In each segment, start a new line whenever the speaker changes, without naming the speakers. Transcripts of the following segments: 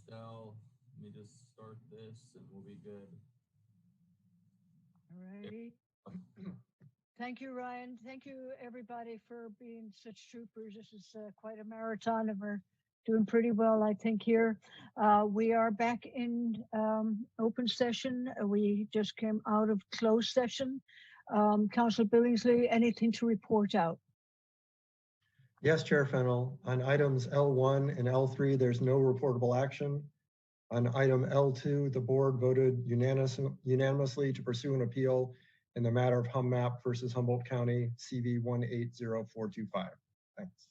Estelle. Let me just start this and we'll be good.
All righty. Thank you, Ryan. Thank you, everybody, for being such troopers. This is quite a marathon, and we're doing pretty well, I think, here. We are back in open session. We just came out of closed session. Council Billingsley, anything to report out?
Yes, Chair Fennell. On items L1 and L3, there's no reportable action. On item L2, the board voted unanimously to pursue an appeal in the matter of HumMap versus Humboldt County CV 180425. Thanks.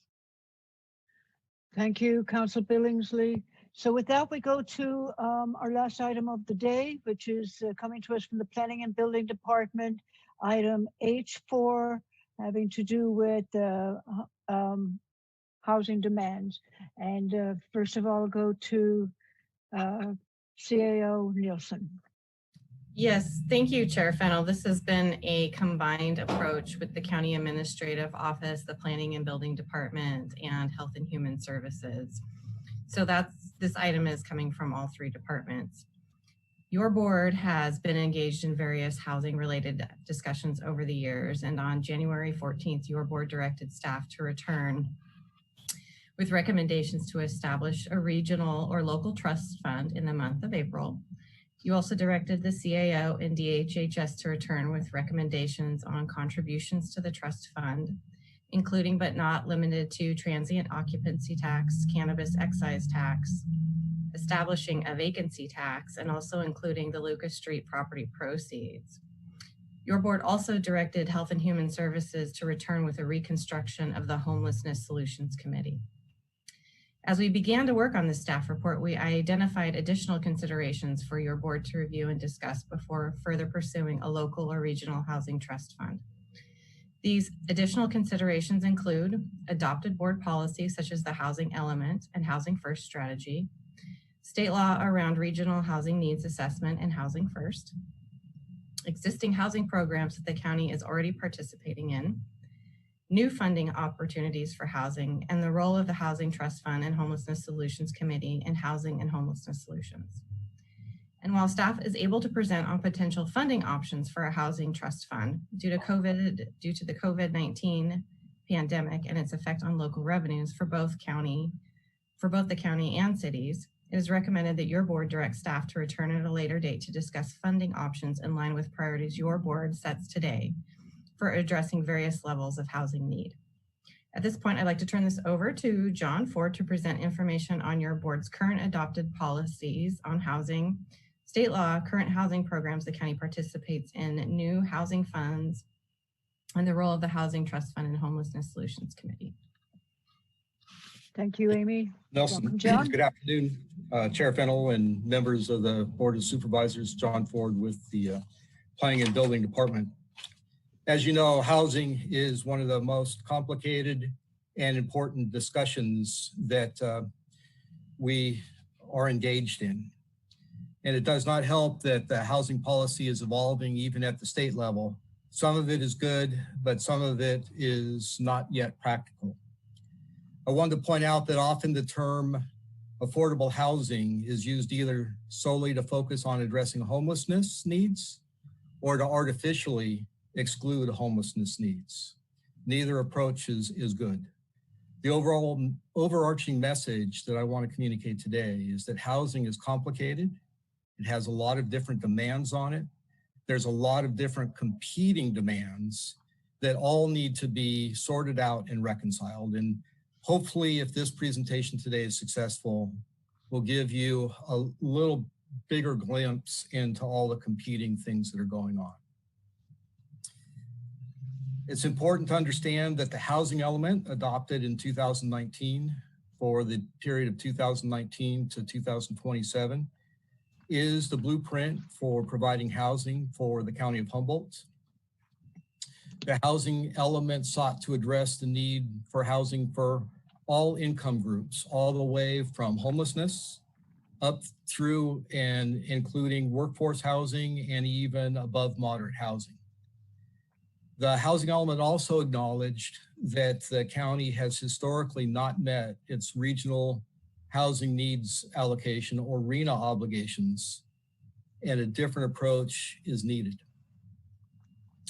Thank you, Council Billingsley. So with that, we go to our last item of the day, which is coming to us from the Planning and Building Department, item H4, having to do with housing demands. And first of all, go to CAO Nielsen.
Yes, thank you, Chair Fennell. This has been a combined approach with the County Administrative Office, the Planning and Building Department, and Health and Human Services. So this item is coming from all three departments. Your board has been engaged in various housing-related discussions over the years, and on January 14th, your board directed staff to return with recommendations to establish a regional or local trust fund in the month of April. You also directed the CAO and DHHS to return with recommendations on contributions to the trust fund, including but not limited to transient occupancy tax, cannabis excise tax, establishing a vacancy tax, and also including the Lucas Street property proceeds. Your board also directed Health and Human Services to return with a reconstruction of the Homelessness Solutions Committee. As we began to work on this staff report, we identified additional considerations for your board to review and discuss before further pursuing a local or regional housing trust fund. These additional considerations include adopted board policies such as the housing element and housing first strategy, state law around regional housing needs assessment and housing first, existing housing programs that the county is already participating in, new funding opportunities for housing, and the role of the Housing Trust Fund and Homelessness Solutions Committee in housing and homelessness solutions. And while staff is able to present on potential funding options for a housing trust fund due to the COVID-19 pandemic and its effect on local revenues for both the county and cities, it is recommended that your board direct staff to return at a later date to discuss funding options in line with priorities your board sets today for addressing various levels of housing need. At this point, I'd like to turn this over to John Ford to present information on your board's current adopted policies on housing, state law, current housing programs the county participates in, new housing funds, and the role of the Housing Trust Fund and Homelessness Solutions Committee.
Thank you, Amy.
Nelson,
Welcome, John.
Good afternoon, Chair Fennell and members of the Board of Supervisors. John Ford with the Planning and Building Department. As you know, housing is one of the most complicated and important discussions that we are engaged in. And it does not help that the housing policy is evolving even at the state level. Some of it is good, but some of it is not yet practical. I wanted to point out that often the term affordable housing is used either solely to focus on addressing homelessness needs or to artificially exclude homelessness needs. Neither approach is good. The overarching message that I want to communicate today is that housing is complicated. It has a lot of different demands on it. There's a lot of different competing demands that all need to be sorted out and reconciled. And hopefully, if this presentation today is successful, we'll give you a little bigger glimpse into all the competing things that are going on. It's important to understand that the housing element adopted in 2019 for the period of 2019 to 2027 is the blueprint for providing housing for the County of Humboldt. The housing element sought to address the need for housing for all income groups, all the way from homelessness up through and including workforce housing and even above moderate housing. The housing element also acknowledged that the county has historically not met its regional housing needs allocation or RHNA obligations, and a different approach is needed.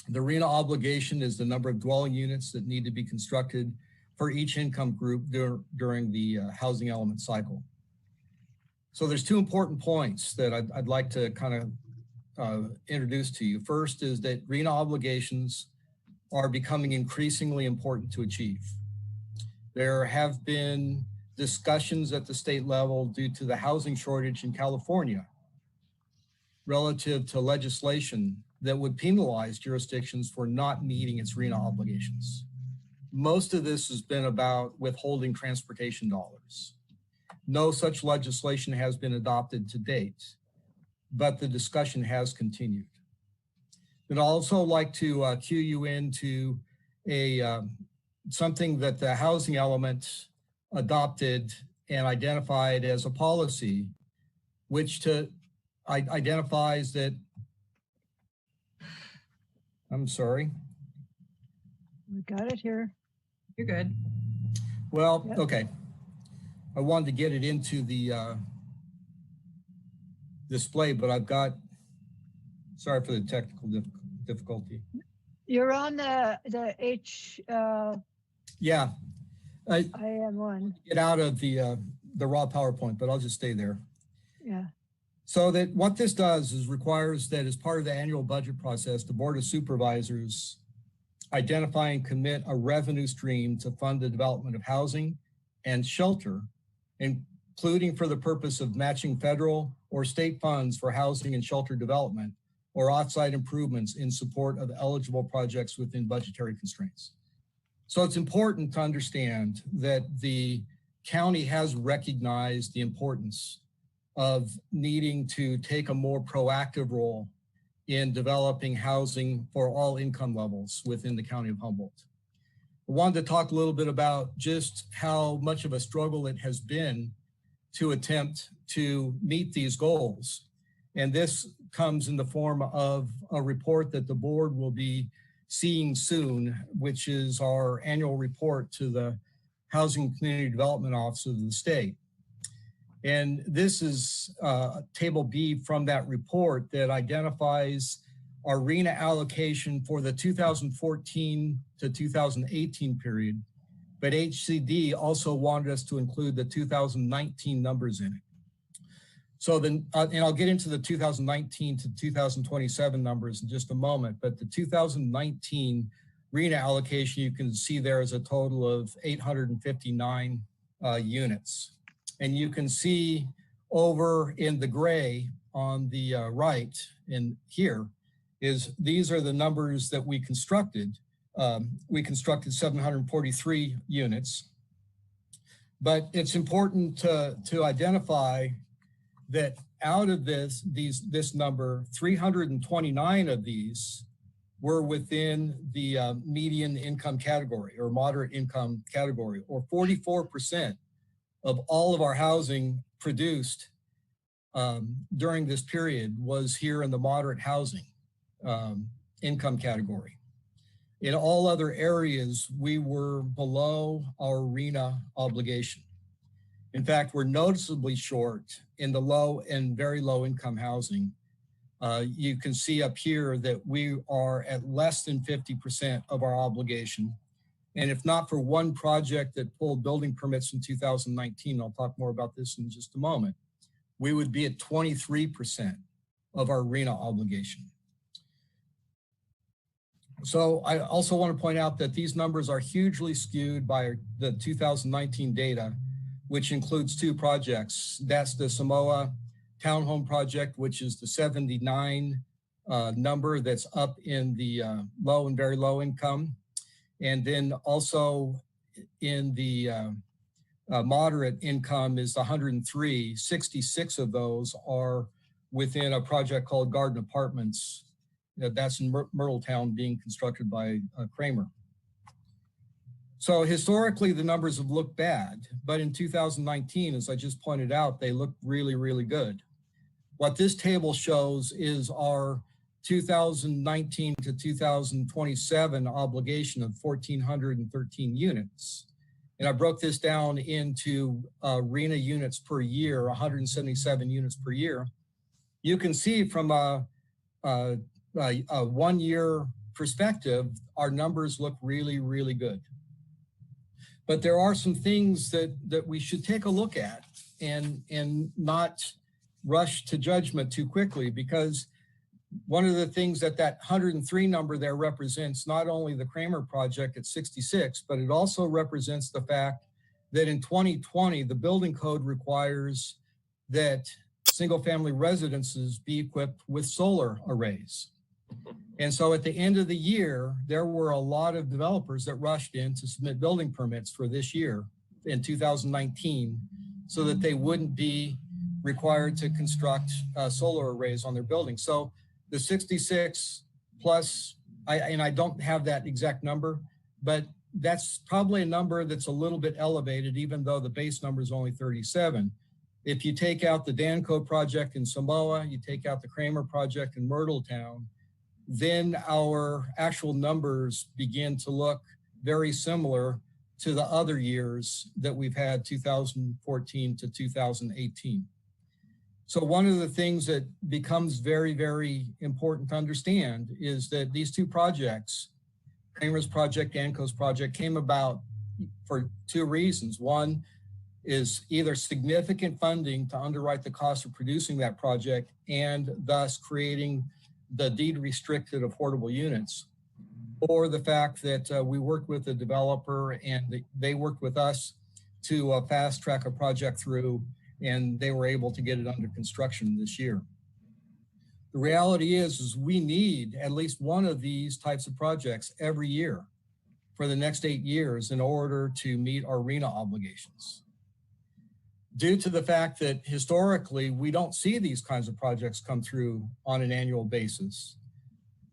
The RHNA obligation is the number of dwelling units that need to be constructed for each income group during the housing element cycle. So there's two important points that I'd like to kind of introduce to you. First is that RHNA obligations are becoming increasingly important to achieve. There have been discussions at the state level due to the housing shortage in California relative to legislation that would penalize jurisdictions for not meeting its RHNA obligations. Most of this has been about withholding transportation dollars. No such legislation has been adopted to date, but the discussion has continued. And I'd also like to cue you into something that the housing element adopted and identified as a policy, which identifies that, I'm sorry.
We got it here.
You're good.
Well,
Yep.
Okay. I wanted to get it into the display, but I've got, sorry for the technical difficulty.
You're on the H
Yeah.
IM1.
Get out of the raw PowerPoint, but I'll just stay there.
Yeah.
So that what this does is requires that as part of the annual budget process, the Board of Supervisors identify and commit a revenue stream to fund the development of housing and shelter, including for the purpose of matching federal or state funds for housing and shelter development or off-site improvements in support of eligible projects within budgetary constraints. So it's important to understand that the county has recognized the importance of needing to take a more proactive role in developing housing for all income levels within the county of Humboldt. I wanted to talk a little bit about just how much of a struggle it has been to attempt to meet these goals. And this comes in the form of a report that the board will be seeing soon, which is our annual report to the Housing and Community Development Office of the state. And this is Table B from that report that identifies our RHNA allocation for the 2014 to 2018 period, but HCD also wanted us to include the 2019 numbers in it. So then, and I'll get into the 2019 to 2027 numbers in just a moment, but the 2019 RHNA allocation, you can see there is a total of 859 units. And you can see over in the gray on the right in here is these are the numbers that we constructed. We constructed 743 units, but it's important to identify that out of this number, 329 of these were within the median income category or moderate income category, or 44% of all of our housing produced during this period was here in the moderate housing income category. In all other areas, we were below our RHNA obligation. In fact, we're noticeably short in the low and very low income housing. You can see up here that we are at less than 50% of our obligation. And if not for one project that pulled building permits in 2019, I'll talk more about this in just a moment, we would be at 23% of our RHNA obligation. So I also want to point out that these numbers are hugely skewed by the 2019 data, which includes two projects. That's the Samoa Townhome Project, which is the 79 number that's up in the low and very low income. And then also in the moderate income is the 103. 66 of those are within a project called Garden Apartments. That's in Myrtletown, being constructed by Kramer. So historically, the numbers have looked bad, but in 2019, as I just pointed out, they look really, really good. What this table shows is our 2019 to 2027 obligation of 1,413 units. and I broke this down into RENA units per year, 177 units per year, you can see from a 1 year perspective, our numbers look really, really good. But there are some things that we should take a look at and not rush to judgment too quickly, because one of the things that 103 number there represents not only the Kramer project at 66, but it also represents the fact that in 2020, the building code requires that single family residences be equipped with solar arrays. And so at the end of the year, there were a lot of developers that rushed in to submit building permits for this year in 2019, so that they wouldn't be required to construct solar arrays on their buildings. So the 66 plus, I don't have that exact number, but that's probably a number that's a little bit elevated, even though the base number is only 37. If you take out the Danco project in Samoa, you take out the Kramer project in Myrtletown, then our actual numbers begin to look very similar to the other years that we've had, 2014 to 2018. So one of the things that becomes very, very important to understand is that these two projects, Kramer's project, Danco's project, came about for two reasons. One is either significant funding to underwrite the cost of producing that project and thus creating the deed restricted affordable units, or the fact that we worked with the developer and they worked with us to fast track a project through, and they were able to get it under construction this year. The reality is we need at least one of these types of projects every year for the next 8 years in order to meet our RENA obligations. Due to the fact that historically we don't see these kinds of projects come through on an annual basis,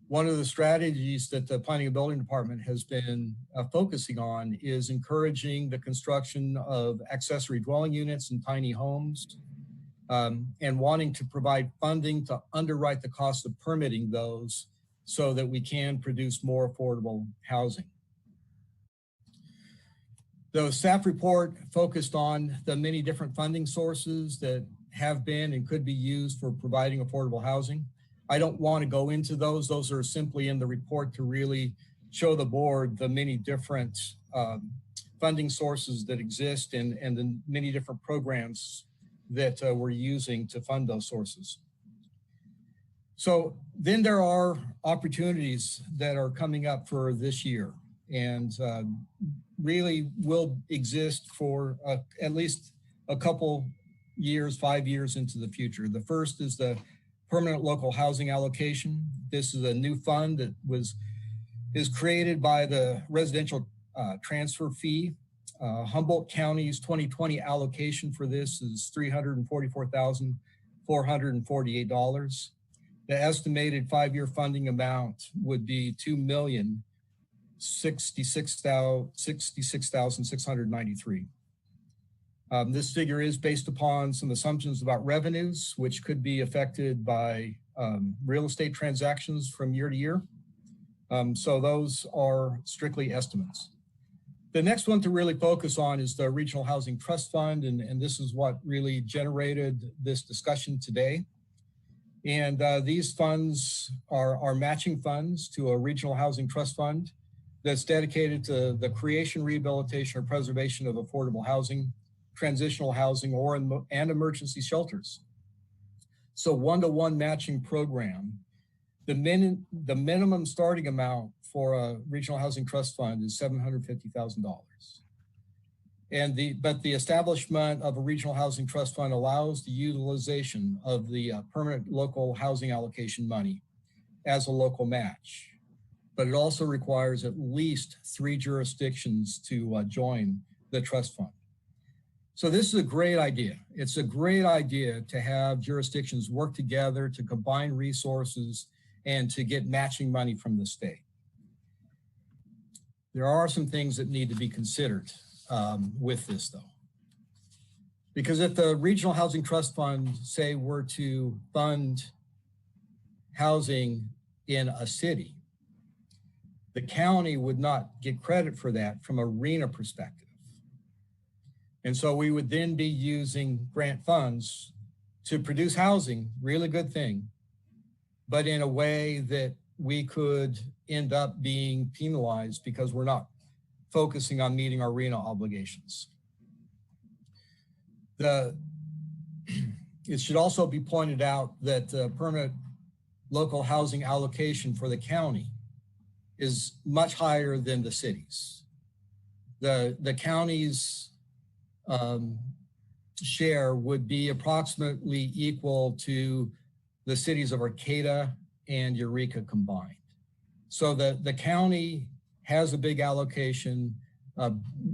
one of the strategies that the Planning and Building Department has been focusing on is encouraging the construction of accessory dwelling units and tiny homes, and wanting to provide funding to underwrite the cost of permitting those so that we can produce more affordable housing. The staff report focused on the many different funding sources that have been and could be used for providing affordable housing. I don't want to go into those. Those are simply in the report to really show the board the many different funding sources that exist and the many different programs that we're using to fund those sources. So then there are opportunities that are coming up for this year and really will exist for at least a couple years, 5 years into the future. The first is the permanent local housing allocation. This is a new fund that is created by the residential transfer fee. Humboldt County's 2020 allocation for this is $344,448. The estimated 5-year funding amount would be $2,066,693. This figure is based upon some assumptions about revenues, which could be affected by real estate transactions from year to year. So those are strictly estimates. The next one to really focus on is the Regional Housing Trust Fund, and this is what really generated this discussion today. And these funds are matching funds to a Regional Housing Trust Fund that's dedicated to the creation, rehabilitation, or preservation of affordable housing, transitional housing, and emergency shelters. So one-to-one matching program. The minimum starting amount for a Regional Housing Trust Fund is $750,000. But the establishment of a Regional Housing Trust Fund allows the utilization of the permanent local housing allocation money as a local match. But it also requires at least 3 jurisdictions to join the trust fund. So this is a great idea. It's a great idea to have jurisdictions work together to combine resources and to get matching money from the state. There are some things that need to be considered with this though. Because if the Regional Housing Trust Fund, say, were to fund housing in a city, the county would not get credit for that from a RENA perspective. And so we would then be using grant funds to produce housing, really good thing, but in a way that we could end up being penalized because we're not focusing on meeting our RENA obligations. It should also be pointed out that the permanent local housing allocation for the county is much higher than the cities. The county's share would be approximately equal to the cities of Arcata and Eureka combined. So the county has a big allocation.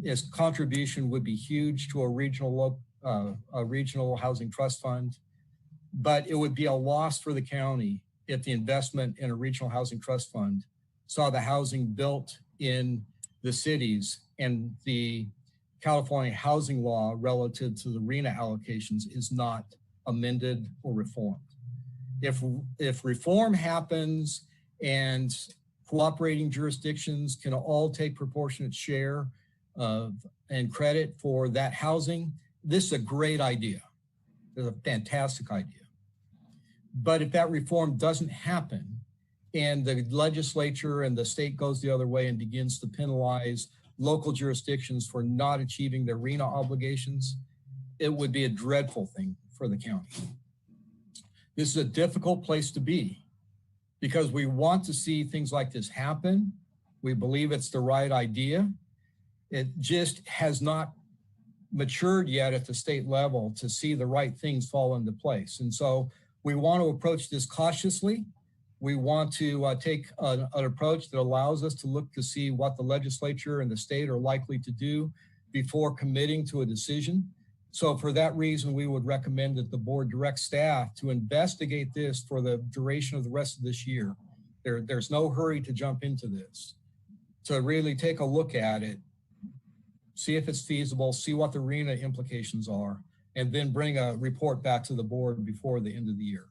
Its contribution would be huge to a regional housing trust fund, but it would be a loss for the county if the investment in a regional housing trust fund saw the housing built in the cities and the California housing law relative to the RENA allocations is not amended or reformed. If reform happens and cooperating jurisdictions can all take proportionate share of and credit for that housing, this is a great idea. It's a fantastic idea. But if that reform doesn't happen and the legislature and the state goes the other way and begins to penalize local jurisdictions for not achieving their RENA obligations, it would be a dreadful thing for the county. This is a difficult place to be because we want to see things like this happen. We believe it's the right idea. It just has not matured yet at the state level to see the right things fall into place. And so we want to approach this cautiously. We want to take an approach that allows us to look to see what the legislature and the state are likely to do before committing to a decision. So for that reason, we would recommend that the board direct staff to investigate this for the duration of the rest of this year. There's no hurry to jump into this. To really take a look at it, see if it's feasible, see what the RENA implications are, and then bring a report back to the board before the end of the year.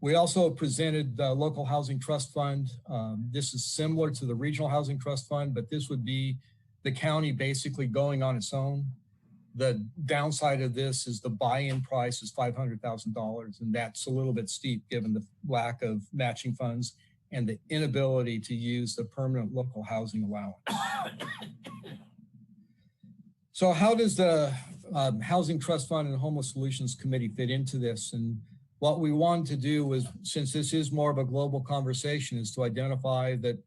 We also presented the Local Housing Trust Fund. This is similar to the Regional Housing Trust Fund, but this would be the county basically going on its own. The downside of this is the buy-in price is $500,000, and that's a little bit steep given the lack of matching funds and the inability to use the permanent local housing allowance. So how does the Housing Trust Fund and Homeless Solutions Committee fit into this? And what we wanted to do was, since this is more of a global conversation, is to identify that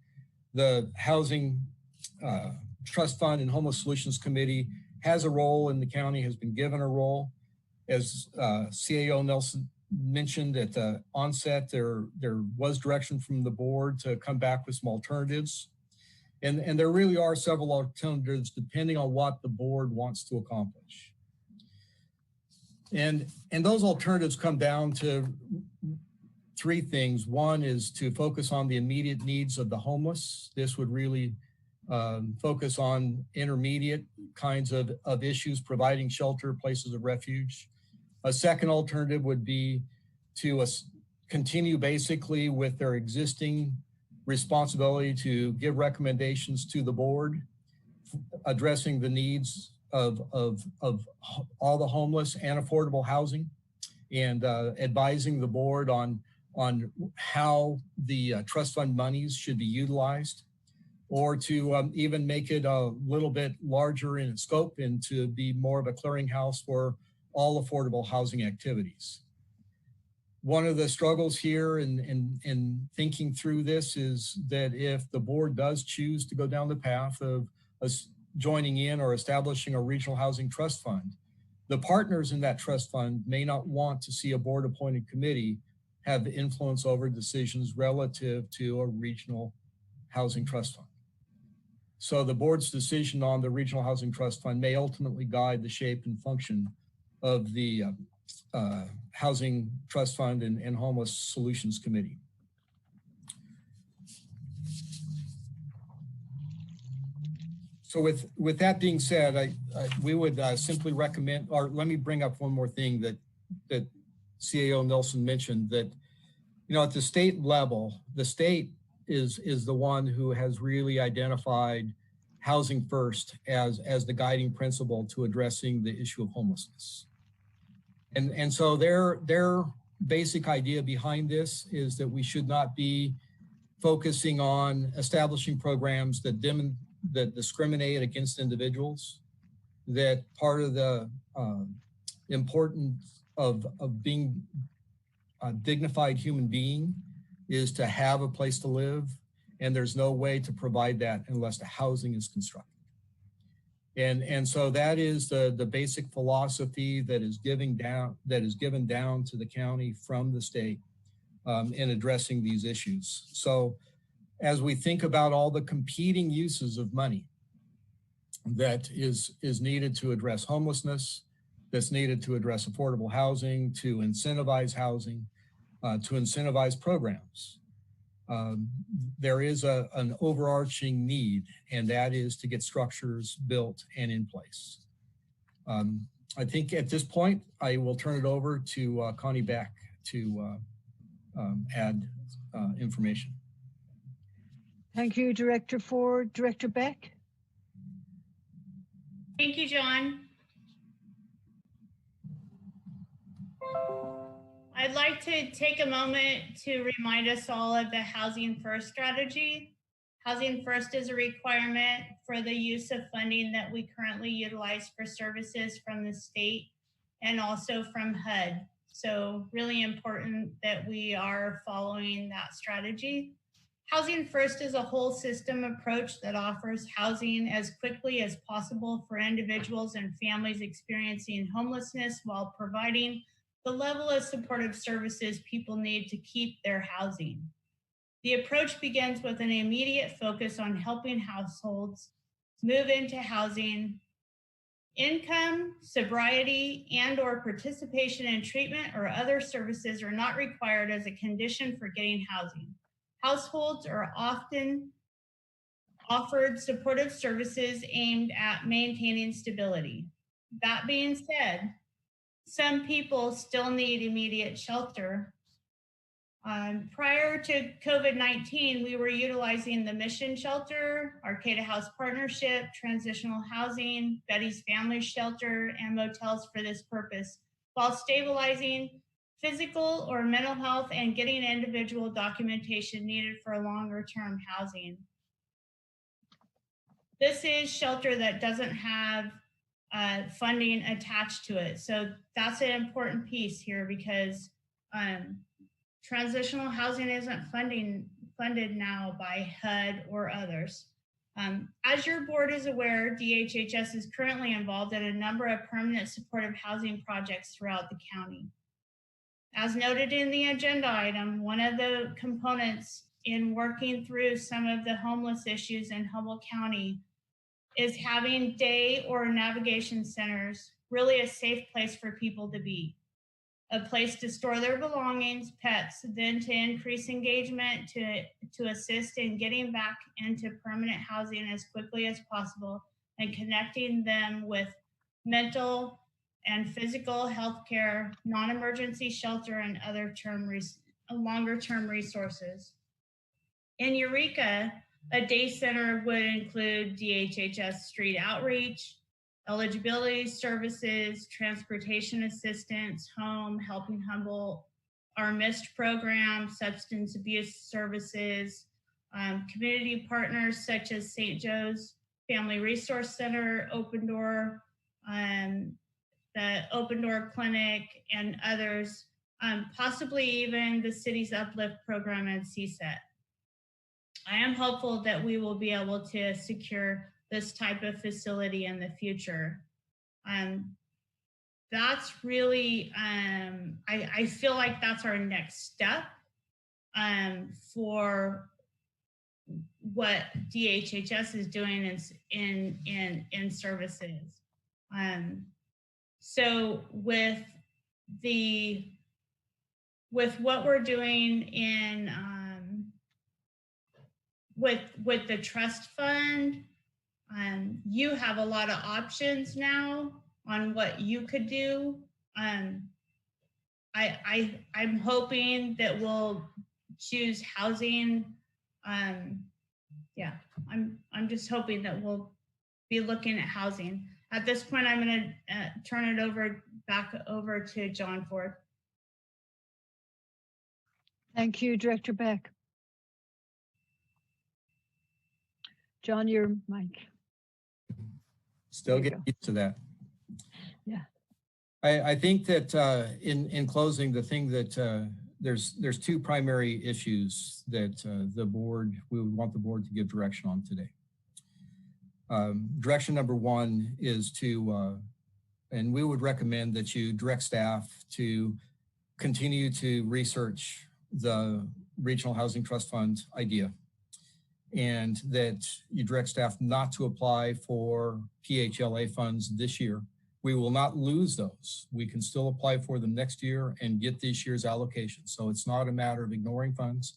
the Housing Trust Fund and Homeless Solutions Committee has a role in the county, has been given a role. As CAO Nelson mentioned at the onset, there was direction from the board to come back with some alternatives. And there really are several alternatives depending on what the board wants to accomplish. And those alternatives come down to three things. One is to focus on the immediate needs of the homeless. This would really focus on intermediate kinds of issues, providing shelter, places of refuge. A second alternative would be to continue basically with their existing responsibility to give recommendations to the board, addressing the needs of all the homeless and affordable housing, and advising the board on how the trust fund monies should be utilized, or to even make it a little bit larger in scope and to be more of a clearinghouse for all affordable housing activities. One of the struggles here in thinking through this is that if the board does choose to go down the path of joining in or establishing a regional housing trust fund, the partners in that trust fund may not want to see a board appointed committee have influence over decisions relative to a regional housing trust fund. So the board's decision on the regional housing trust fund may ultimately guide the shape and function of the Housing Trust Fund and Homeless Solutions Committee. So with that being said, we would simply recommend, or let me bring up one more thing that CAO Nelson mentioned, that, you know, at the state level, the state is the one who has really identified housing first as the guiding principle to addressing the issue of homelessness. And so their basic idea behind this is that we should not be focusing on establishing programs that discriminate against individuals, that part of the importance of being a dignified human being is to have a place to live, and there's no way to provide that unless the housing is constructed. And so that is the basic philosophy that is given down to the county from the state in addressing these issues. So as we think about all the competing uses of money that is needed to address homelessness, that's needed to address affordable housing, to incentivize housing, to incentivize programs, there is an overarching need, and that is to get structures built and in place. I think at this point, I will turn it over to Connie Beck to add information.
Thank you, Director Ford. Director Beck?
Thank you, John. I'd like to take a moment to remind us all of the Housing First strategy. Housing First is a requirement for the use of funding that we currently utilize for services from the state and also from HUD. So really important that we are following that strategy. Housing First is a whole system approach that offers housing as quickly as possible for individuals and families experiencing homelessness while providing the level of supportive services people need to keep their housing. The approach begins with an immediate focus on helping households move into housing. Income, sobriety, and/or participation in treatment or other services are not required as a condition for getting housing. Households are often offered supportive services aimed at maintaining stability. That being said, some people still need immediate shelter. Prior to COVID-19, we were utilizing the Mission Shelter, Arcata House Partnership, Transitional Housing, Betty's Family Shelter, and motels for this purpose, while stabilizing physical or mental health and getting individual documentation needed for longer-term housing. This is shelter that doesn't have funding attached to it. So that's an important piece here because transitional housing isn't funded now by HUD or others. As your board is aware, DHHS is currently involved in a number of permanent supportive housing projects throughout the county. As noted in the agenda item, one of the components in working through some of the homeless issues in Humboldt County is having day or navigation centers, really a safe place for people to be. A place to store their belongings, pets, then to increase engagement, to assist in getting back into permanent housing as quickly as possible and connecting them with mental and physical health care, non-emergency shelter, and other longer-term resources. In Eureka, a day center would include DHHS street outreach, eligibility services, transportation assistance, home, Helping Humboldt, our MIST program, substance abuse services, community partners such as St. Joe's Family Resource Center, Open Door, the Open Door Clinic, and others, possibly even the city's Uplift program and CSET. I am hopeful that we will be able to secure this type of facility in the future. That's really, I feel like that's our next step for what DHHS is doing in services. So with what we're doing in with the trust fund, you have a lot of options now on what you could do. I'm hoping that we'll choose housing yeah, I'm just hoping that we'll be looking at housing. At this point, I'm going to turn it back over to John Ford.
Thank you, Director Beck. John, your mic.
Still
There you
getting used to that.
Yeah.
I think that in closing, the thing that there's two primary issues that we would want the board to give direction on today. Direction number one is to, and we would recommend that you direct staff to continue to research the Regional Housing Trust Fund idea, and that you direct staff not to apply for PHLA funds this year. We will not lose those. We can still apply for them next year and get this year's allocation. So it's not a matter of ignoring funds.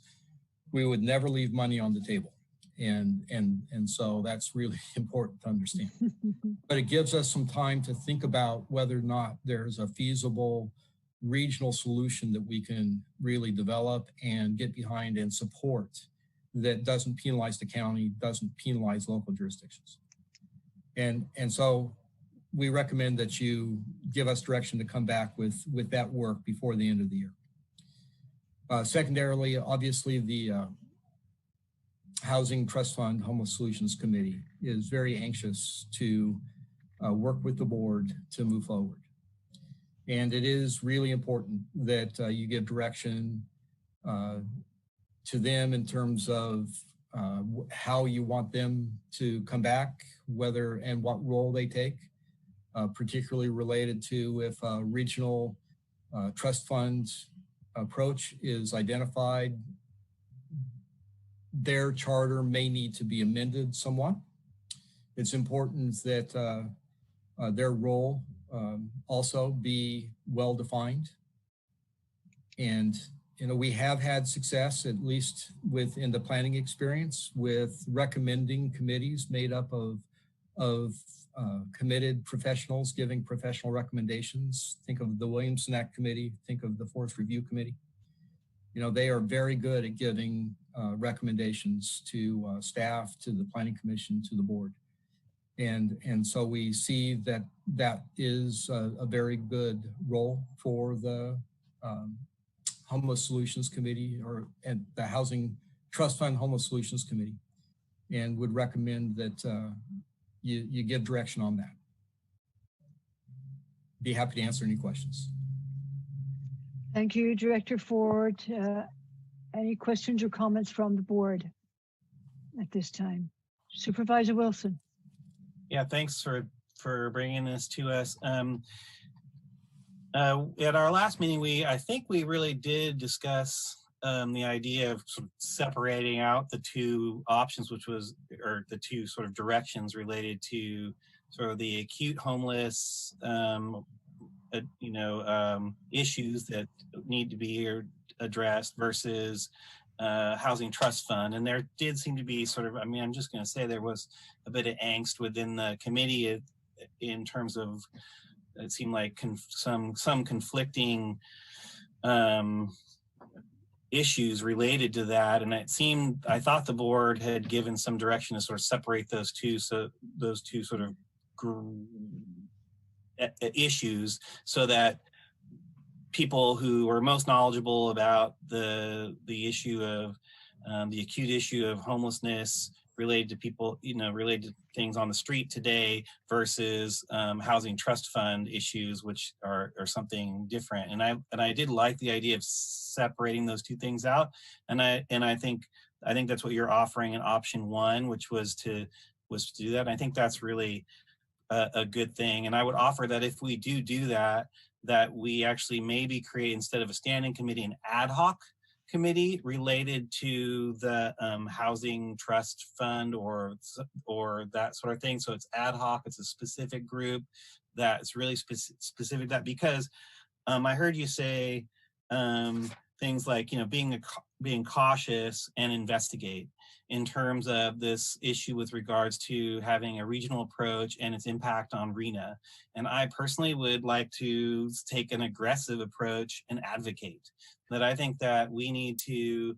We would never leave money on the table. And so that's really important to understand. But it gives us some time to think about whether or not there's a feasible regional solution that we can really develop and get behind and support that doesn't penalize the county, doesn't penalize local jurisdictions. And so we recommend that you give us direction to come back with that work before the end of the year. Secondarily, obviously, the Housing Trust Fund Homeless Solutions Committee is very anxious to work with the board to move forward. And it is really important that you give direction to them in terms of how you want them to come back, whether and what role they take, particularly related to if a regional trust fund approach is identified, their charter may need to be amended somewhat. It's important that their role also be well defined. And we have had success, at least within the planning experience, with recommending committees made up of committed professionals giving professional recommendations. Think of the Williamson Act Committee, think of the Forest Review Committee. They are very good at giving recommendations to staff, to the Planning Commission, to the board. And so we see that is a very good role for the Homeless Solutions Committee and the Housing Trust Fund Homeless Solutions Committee, and would recommend that you give direction on that. Be happy to answer any questions.
Thank you, Director Ford. Any questions or comments from the board at this time? Supervisor Wilson.
Yeah, thanks for bringing this to us. At our last meeting, I think we really did discuss the idea of sort of separating out the two options, or the two sort of directions related to sort of the acute homeless, issues that need to be addressed versus housing trust fund. And there did seem to be sort of, I'm just going to say there was a bit of angst within the committee in terms of, it seemed like some conflicting issues related to that. And I thought the board had given some direction to sort of separate those two, so those two sort of issues, so that people who are most knowledgeable about the issue of the acute issue of homelessness related to people, related to things on the street today versus housing trust fund issues, which are something different. And I did like the idea of separating those two things out. And I think that's what you're offering in option one, which was to do that. And I think that's really a good thing. And I would offer that if we do that, that we actually maybe create, instead of a standing committee, an ad hoc committee related to the housing trust fund or that sort of thing. So it's ad hoc, it's a specific group that's really specific that, because I heard you say things like, being cautious and investigate in terms of this issue with regards to having a regional approach and its impact on RENA. And I personally would like to take an aggressive approach and advocate that I think that we need to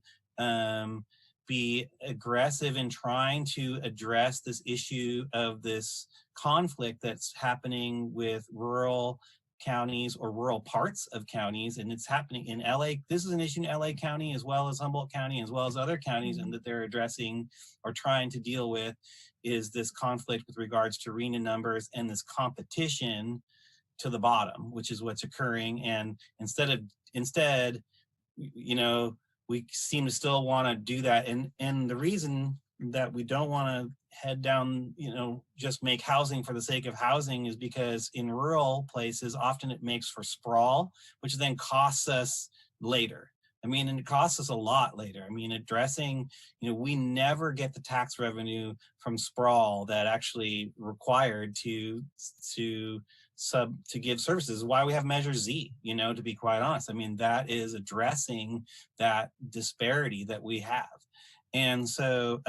be aggressive in trying to address this issue of this conflict that's happening with rural counties or rural parts of counties, and it's happening in LA. This is an issue in LA County as well as Humboldt County as well as other counties, and that they're addressing or trying to deal with is this conflict with regards to RHNA numbers and this competition to the bottom, which is what's occurring. And instead, you know, we seem to still want to do that. And the reason that we don't want to head down, you know, just make housing for the sake of housing is because in rural places, often it makes for sprawl, which then costs us later. I mean, and it costs us a lot later. I mean, addressing, you know, we never get the tax revenue from sprawl that actually required to give services. Why we have Measure Z, you know, to be quite honest. I mean, that is addressing that disparity that we have. And so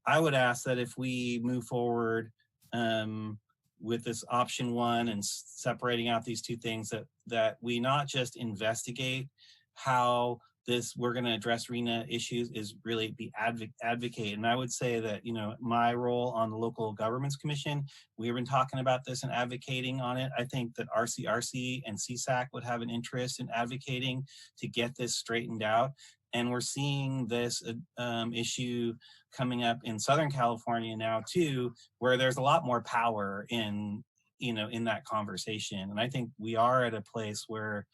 I would ask that if we move forward with this option one and separating out these two things, that we not just investigate how we're going to address RHNA issues, is really be advocate. And I would say that, you know, my role on the Local Governments Commission, we've been talking about this and advocating on it. I think that RCRC and CSAC would have an interest in advocating to get this straightened out. And we're seeing this issue coming up in Southern California now too, where there's a lot more power in, you know, in that conversation. And I think we are at a place where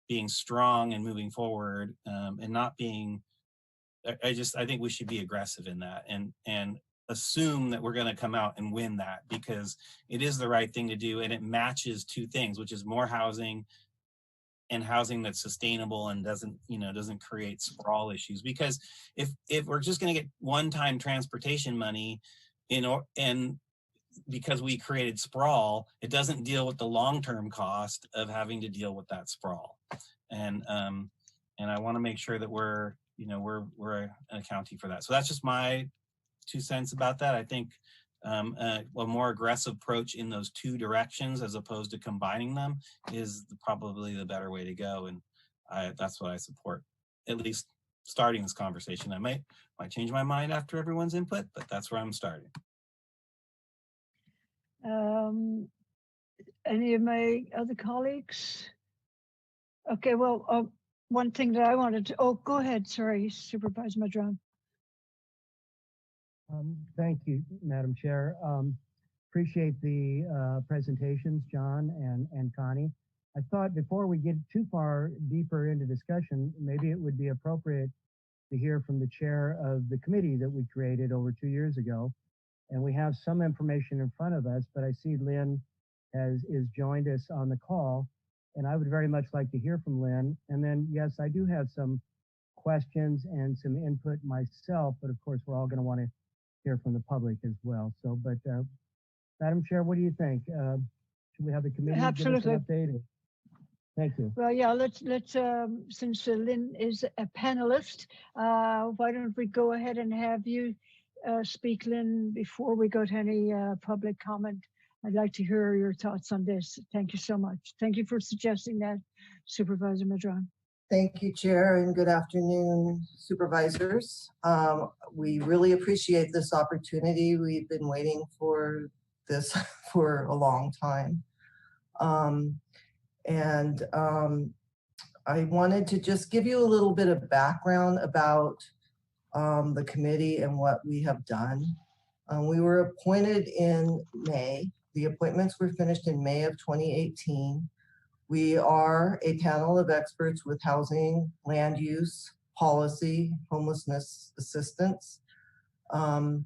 being strong and moving forward and not being, I think we should be aggressive in that and assume that we're going to come out and win that, because it is the right thing to do. And it matches two things, which is more housing and housing that's sustainable and doesn't create sprawl issues. Because if we're just going to get one-time transportation money, and because we created sprawl, it doesn't deal with the long-term cost of having to deal with that sprawl. And I want to make sure that we're accounting for that. So that's just my 2 cents about that. I think a more aggressive approach in those two directions as opposed to combining them is probably the better way to go. And that's what I support, at least starting this conversation. I might change my mind after everyone's input, but that's where I'm starting.
Any of my other colleagues? Okay, well, one thing that I wanted to, go ahead, sorry, Supervisor Madron.
Thank you, Madam Chair. Appreciate the presentations, John and Connie. I thought before we get too far deeper into discussion, maybe it would be appropriate to hear from the chair of the committee that we created over 2 years ago. And we have some information in front of us, but I see Lynn is joined us on the call. And I would very much like to hear from Lynn. And then, yes, I do have some questions and some input myself, but of course, we're all going to want to hear from the public as well. So, but Madam Chair, what do you think? Should we have the committee give us an update? Thank you.
Well, yeah, let's since Lynn is a panelist, why don't we go ahead and have you speak, Lynn, before we go to any public comment. I'd like to hear your thoughts on this. Thank you so much. Thank you for suggesting that, Supervisor Madron.
Thank you, Chair, and good afternoon, supervisors. We really appreciate this opportunity. We've been waiting for this for a long time. I wanted to just give you a little bit of background about the committee and what we have done. We were appointed in May. The appointments were finished in May of 2018. We are a panel of experts with housing, land use, policy, homelessness assistance. And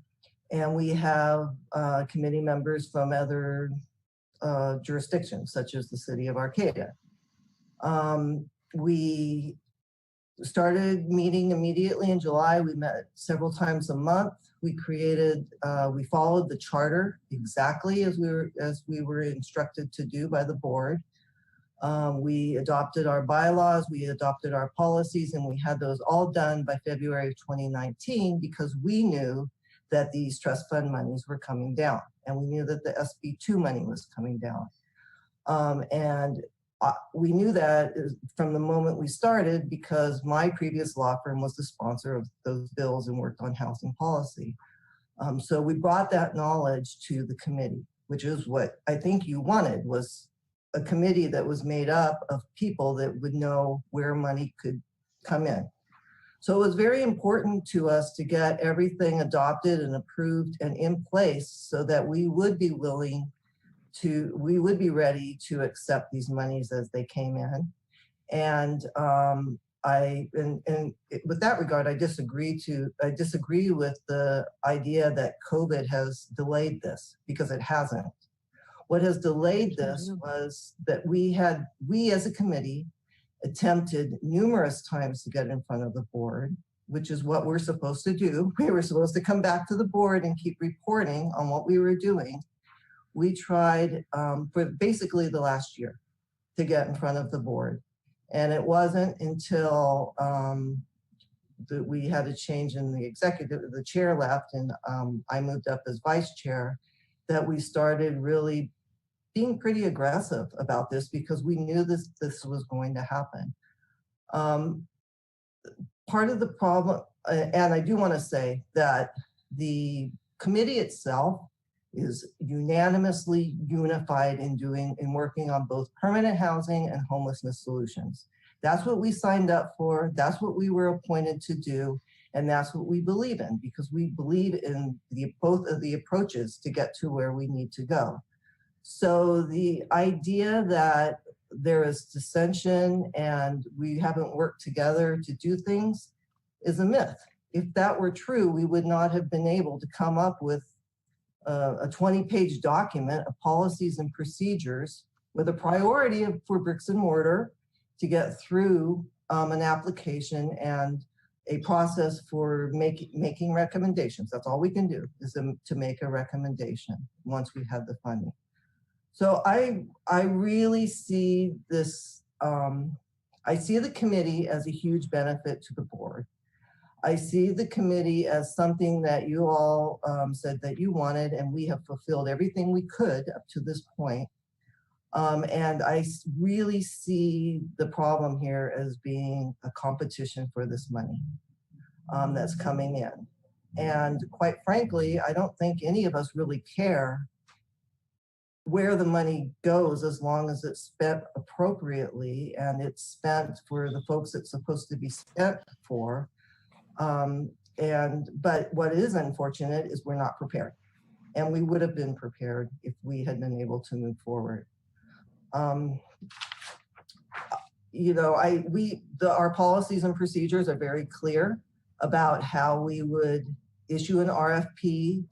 we have committee members from other jurisdictions, such as the city of Arcata. We started meeting immediately in July. We met several times a month. We followed the charter exactly as we were instructed to do by the board. We adopted our bylaws, we adopted our policies, and we had those all done by February of 2019 because we knew that these trust fund monies were coming down, and we knew that the SB2 money was coming down. And we knew that from the moment we started because my previous law firm was the sponsor of those bills and worked on housing policy. So we brought that knowledge to the committee, which is what I think you wanted, was a committee that was made up of people that would know where money could come in. So it was very important to us to get everything adopted and approved and in place so that we would be ready to accept these monies as they came in. And with that regard, I disagree with the idea that COVID has delayed this, because it hasn't. What has delayed this was that we as a committee attempted numerous times to get in front of the board, which is what we're supposed to do. We were supposed to come back to the board and keep reporting on what we were doing. We tried for basically the last year to get in front of the board. And it wasn't until we had a change in the executive, the chair left, and I moved up as vice chair, that we started really being pretty aggressive about this, because we knew this was going to happen. Part of the problem, and I do want to say that the committee itself is unanimously unified in working on both permanent housing and homelessness solutions. That's what we signed up for. That's what we were appointed to do. And that's what we believe in, because we believe in both of the approaches to get to where we need to go. So the idea that there is dissension and we haven't worked together to do things is a myth. If that were true, we would not have been able to come up with a 20-page document of policies and procedures with a priority for bricks and mortar to get through an application and a process for making recommendations. That's all we can do, is to make a recommendation once we have the funding. So I really see this, I see the committee as a huge benefit to the board. I see the committee as something that you all said that you wanted, and we have fulfilled everything we could up to this point. And I really see the problem here as being a competition for this money that's coming in. And quite frankly, I don't think any of us really care where the money goes, as long as it's spent appropriately and it's spent for the folks it's supposed to be spent for. But what is unfortunate is we're not prepared, and we would have been prepared if we had been able to move forward. You know, our policies and procedures are very clear about how we would issue an RFP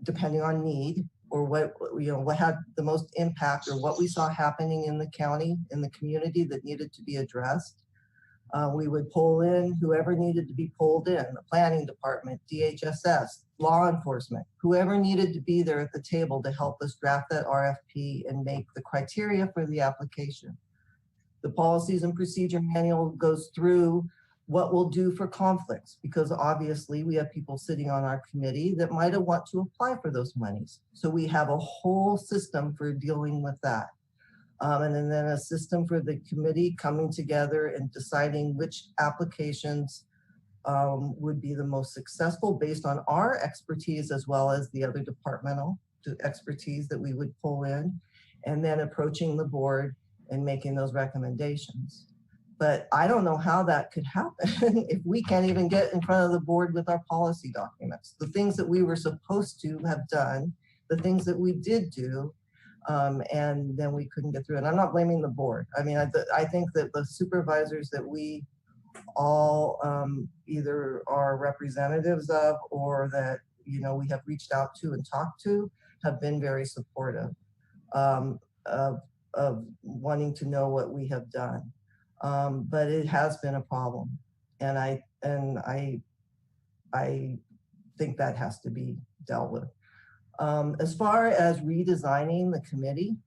depending on need, or what had the most impact, or what we saw happening in the county, in the community that needed to be addressed. We would pull in whoever needed to be pulled in, the planning department, DHSS, law enforcement, whoever needed to be there at the table to help us draft that RFP and make the criteria for the application. The policies and procedure manual goes through what we'll do for conflicts, because obviously we have people sitting on our committee that might have want to apply for those monies. So we have a whole system for dealing with that. And then a system for the committee coming together and deciding which applications would be the most successful based on our expertise, as well as the other departmental expertise that we would pull in, and then approaching the board and making those recommendations. But I don't know how that could happen if we can't even get in front of the board with our policy documents. The things that we were supposed to have done, the things that we did do, and then we couldn't get through. And I'm not blaming the board. I mean, I think that the supervisors that we all either are representatives of, or that, you know, we have reached out to and talked to, have been very supportive of wanting to know what we have done. But it has been a problem, and I think that has to be dealt with. As far as redesigning the committee,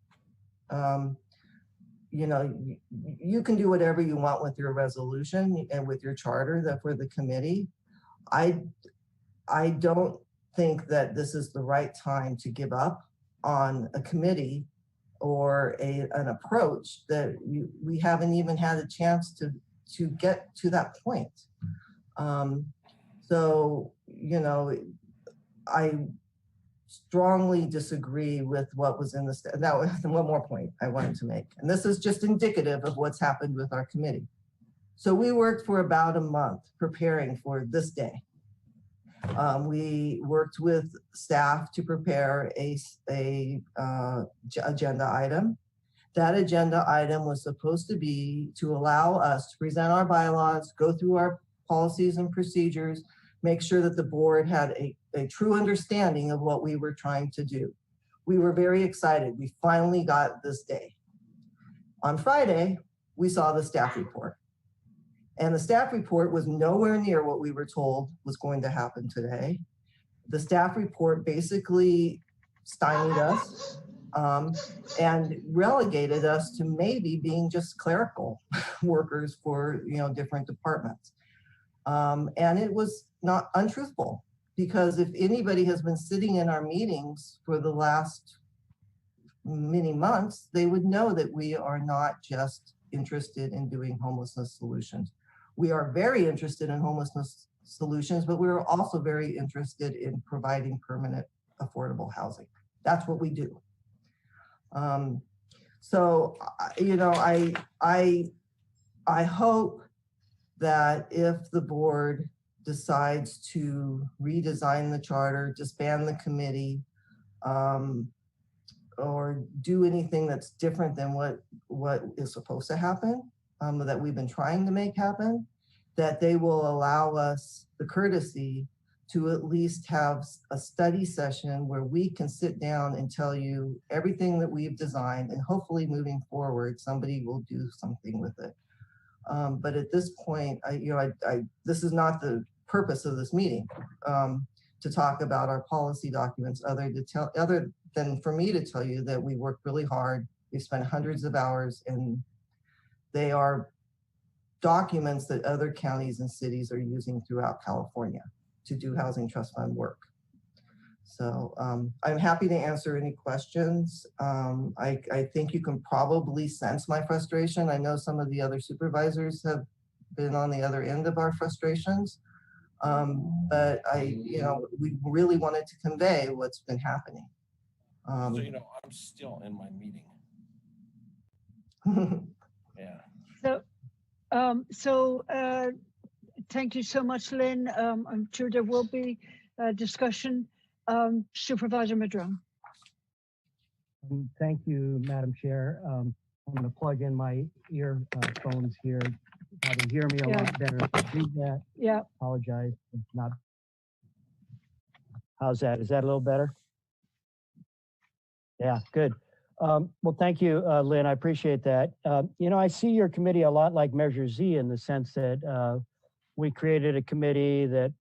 you know, you can do whatever you want with your resolution and with your charter for the committee. I don't think that this is the right time to give up on a committee or an approach that we haven't even had a chance to get to that point. So, you know, I strongly disagree with what was in the, now one more point I wanted to make, and this is just indicative of what's happened with our committee. So we worked for about a month preparing for this day. We worked with staff to prepare a agenda item. That agenda item was supposed to be to allow us to present our bylaws, go through our policies and procedures, make sure that the board had a true understanding of what we were trying to do. We were very excited. We finally got this day. On Friday, we saw the staff report. And the staff report was nowhere near what we were told was going to happen today. The staff report basically stymied us and relegated us to maybe being just clerical workers for, you know, different departments. And it was not untruthful, because if anybody has been sitting in our meetings for the last many months, they would know that we are not just interested in doing homelessness solutions. We are very interested in homelessness solutions, but we're also very interested in providing permanent affordable housing. That's what we do. So, you know, I hope that if the board decides to redesign the charter, disband the committee, or do anything that's different than what is supposed to happen, that we've been trying to make happen, that they will allow us the courtesy to at least have a study session where we can sit down and tell you everything that we've designed, and hopefully moving forward, somebody will do something with it. But at this point, this is not the purpose of this meeting, to talk about our policy documents, other than for me to tell you that we worked really hard. We've spent hundreds of hours, and they are documents that other counties and cities are using throughout California to do housing trust fund work. So I'm happy to answer any questions. I think you can probably sense my frustration. I know some of the other supervisors have been on the other end of our frustrations, but we really wanted to convey what's been happening.
So, you know, I'm still in my meeting. Yeah.
So, thank you so much, Lynn. I'm sure there will be a discussion. Supervisor Madrone.
Thank you, Madam Chair. I'm going to plug in my earphones here. Probably hear me a lot better. Do that.
Yeah.
Apologize. If not. How's that? Is that a little better? Yeah, good. Well, thank you, Lynn. I appreciate that. You know, I see your committee a lot like Measure Z in the sense that we created a committee that,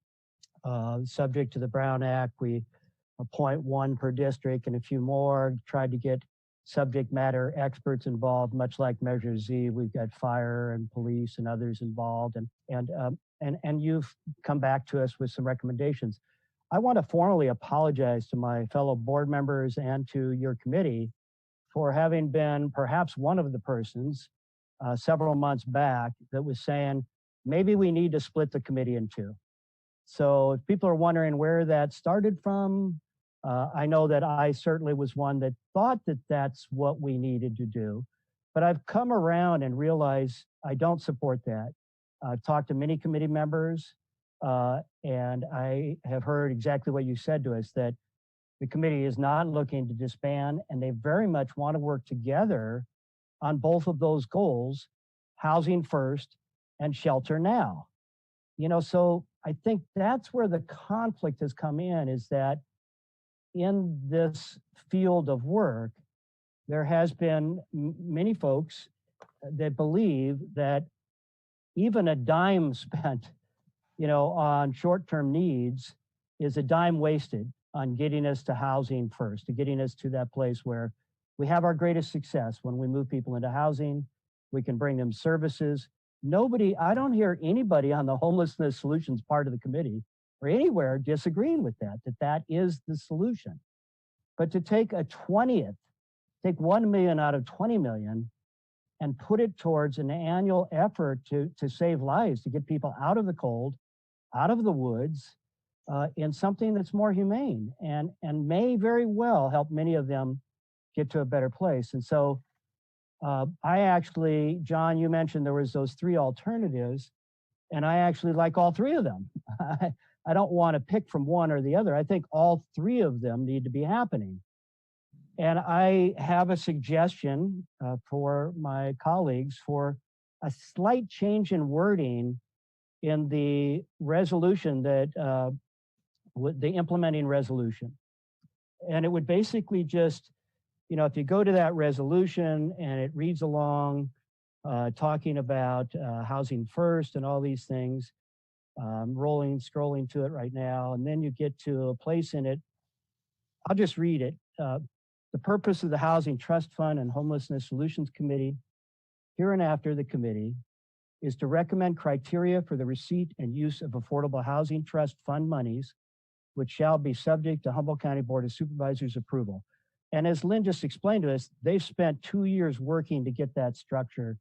subject to the Brown Act, we appoint one per district and a few more, tried to get subject matter experts involved, much like Measure Z. We've got fire and police and others involved, and you've come back to us with some recommendations. I want to formally apologize to my fellow board members and to your committee for having been perhaps one of the persons several months back that was saying, maybe we need to split the committee in two. So if people are wondering where that started from, I know that I certainly was one that thought that that's what we needed to do, but I've come around and realized I don't support that. I've talked to many committee members, and I have heard exactly what you said to us, that the committee is not looking to disband, and they very much want to work together on both of those goals, housing first and shelter now. You know, so I think that's where the conflict has come in, is that in this field of work, there has been many folks that believe that even a dime spent, you know, on short-term needs is a dime wasted on getting us to housing first, to getting us to that place where we have our greatest success. When we move people into housing, we can bring them services. I don't hear anybody on the homelessness solutions part of the committee or anywhere disagreeing with that is the solution. But to take a 20th take 1 million out of 20 million and put it towards an annual effort to save lives, to get people out of the cold, out of the woods, in something that's more humane and may very well help many of them get to a better place. And so I actually, John, you mentioned there was those 3 alternatives, and I actually like all 3 of them. I don't want to pick from one or the other. I think all 3 of them need to be happening. And I have a suggestion for my colleagues for a slight change in wording in the resolution that, the implementing resolution. And it would basically just, you know, if you go to that resolution and it reads along, talking about housing first and all these things, scrolling to it right now, and then you get to a place in it, I'll just read it. The purpose of the Housing Trust Fund and Homelessness Solutions Committee, hereinafter the committee, is to recommend criteria for the receipt and use of affordable housing trust fund monies, which shall be subject to Humboldt County Board of Supervisors approval. And as Lynn just explained to us, they've spent 2 years working to get that structure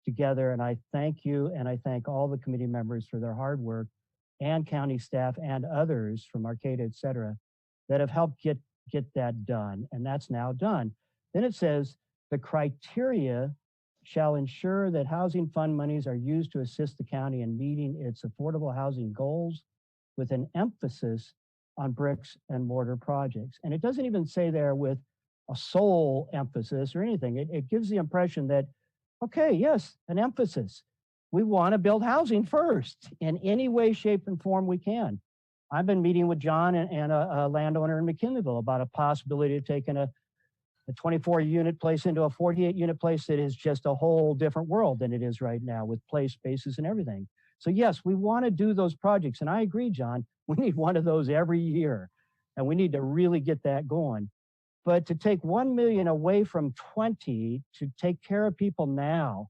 together. And I thank you, and I thank all the committee members for their hard work, and county staff and others from Arcata, et cetera, that have helped get that done. And that's now done. Then it says the criteria shall ensure that housing fund monies are used to assist the county in meeting its affordable housing goals with an emphasis on bricks and mortar projects. And it doesn't even say there with a sole emphasis or anything. It gives the impression that, okay, yes, an emphasis. We want to build housing first in any way, shape, and form we can. I've been meeting with John and a landowner in McKinleyville about a possibility of taking a 24-unit place into a 48-unit place that is just a whole different world than it is right now with play spaces and everything. So yes, we want to do those projects. And I agree, John, we need one of those every year. And we need to really get that going. But to take 1 million away from 20 to take care of people now,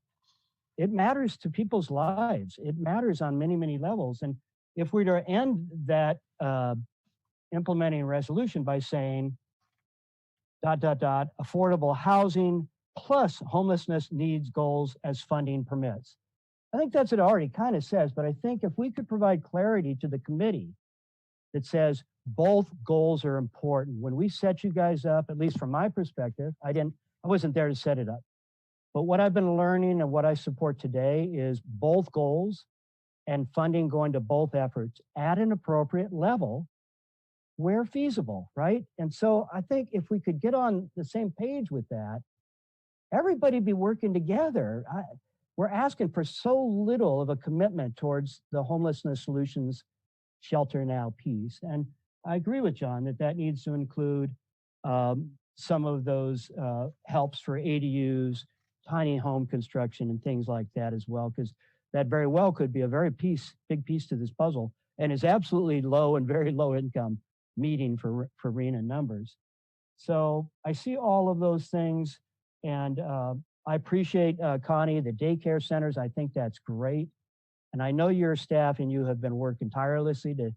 it matters to people's lives. It matters on many, many levels. And if we were to end that implementing resolution by saying, ... affordable housing plus homelessness needs goals as funding permits. I think that's what it already kind of says, but I think if we could provide clarity to the committee that says both goals are important. When we set you guys up, at least from my perspective, I wasn't there to set it up. But what I've been learning and what I support today is both goals and funding going to both efforts at an appropriate level where feasible, right? And so I think if we could get on the same page with that, everybody be working together. We're asking for so little of a commitment towards the homelessness solutions shelter now piece. And I agree with John that needs to include some of those helps for ADUs, tiny home construction and things like that as well, because that very well could be a very big piece to this puzzle and is absolutely low and very low income meeting for RENA numbers. So I see all of those things, and I appreciate Connie, the daycare centers. I think that's great. And I know your staff and you have been working tirelessly to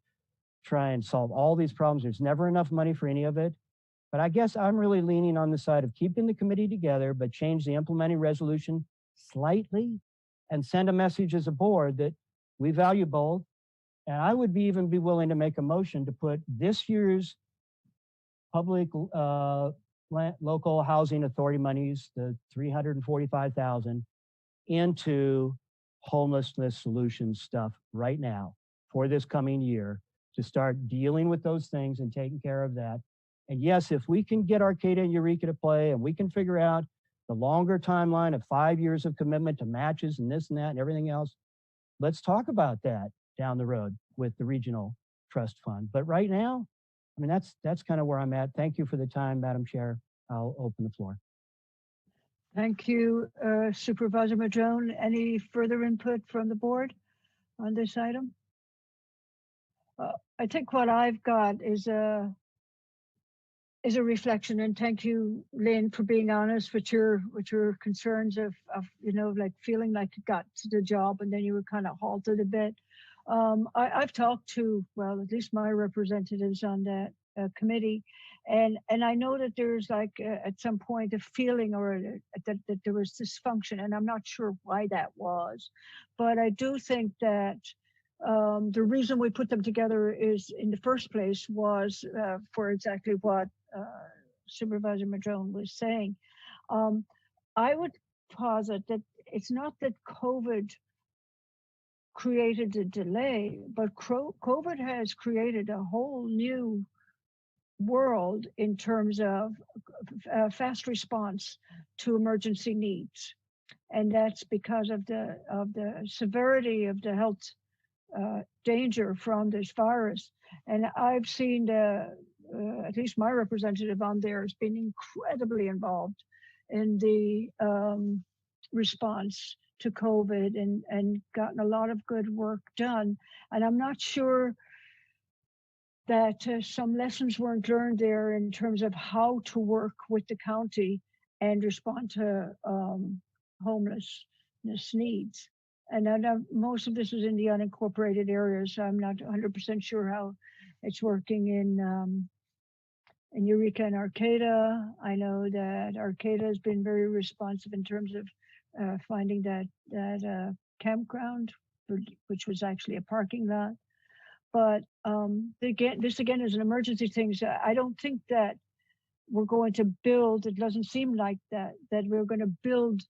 try and solve all these problems. There's never enough money for any of it. But I guess I'm really leaning on the side of keeping the committee together, but change the implementing resolution slightly and send a message as a board that we value both. And I would even be willing to make a motion to put this year's public local housing authority monies, the $345,000, into homelessness solutions stuff right now for this coming year to start dealing with those things and taking care of that. And yes, if we can get Arcata and Eureka to play and we can figure out the longer timeline of 5 years of commitment to matches and this and that and everything else, let's talk about that down the road with the regional trust fund. But right now, I mean, that's kind of where I'm at. Thank you for the time, Madam Chair. I'll open the floor.
Thank you, Supervisor Madrone. Any further input from the board on this item? I think what I've got is a reflection, and thank you, Lynn, for being honest with your concerns of like feeling like you got to the job and then you were kind of halted a bit. I've talked to, well, at least my representatives on that committee, And I know that there's like at some point a feeling or that there was dysfunction, and I'm not sure why that was, but I do think that the reason we put them together is in the first place was for exactly what Supervisor Madrone was saying. I would posit that it's not that COVID created a delay, but COVID has created a whole new world in terms of fast response to emergency needs. And that's because of the severity of the health danger from this virus. And I've seen at least my representative on there has been incredibly involved in the response to COVID and gotten a lot of good work done. And I'm not sure that some lessons weren't learned there in terms of how to work with the county and respond to homelessness needs. And I know most of this is in the unincorporated areas, so I'm not 100% sure how it's working in Eureka and Arcata. I know that Arcata has been very responsive in terms of finding that campground, which was actually a parking lot. But this again is an emergency thing. So I don't think that we're going to build, it doesn't seem like that we're going to build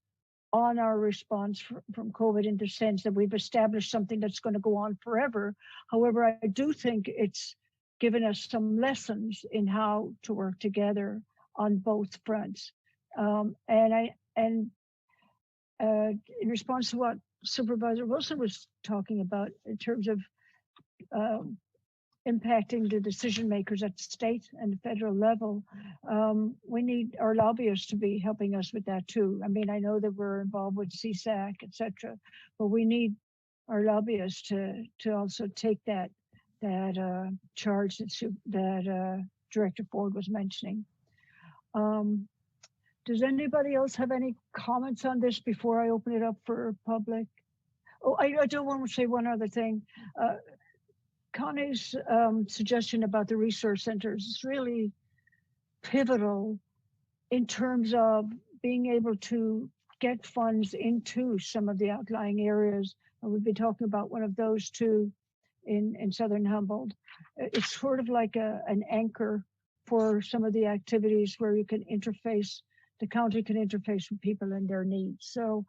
on our response from COVID in the sense that we've established something that's going to go on forever. However, I do think it's given us some lessons in how to work together on both fronts. In response to what Supervisor Wilson was talking about in terms of impacting the decision makers at the state and the federal level, we need our lobbyists to be helping us with that too. I mean, I know that we're involved with CSAC, et cetera, but we need our lobbyists to also take that charge that Director Ford was mentioning. Does anybody else have any comments on this before I open it up for public? Oh, I do want to say one other thing. Connie's suggestion about the resource centers is really pivotal in terms of being able to get funds into some of the outlying areas. And we've been talking about one of those two in Southern Humboldt. It's sort of like an anchor for some of the activities where you can interface, the county can interface with people and their needs. So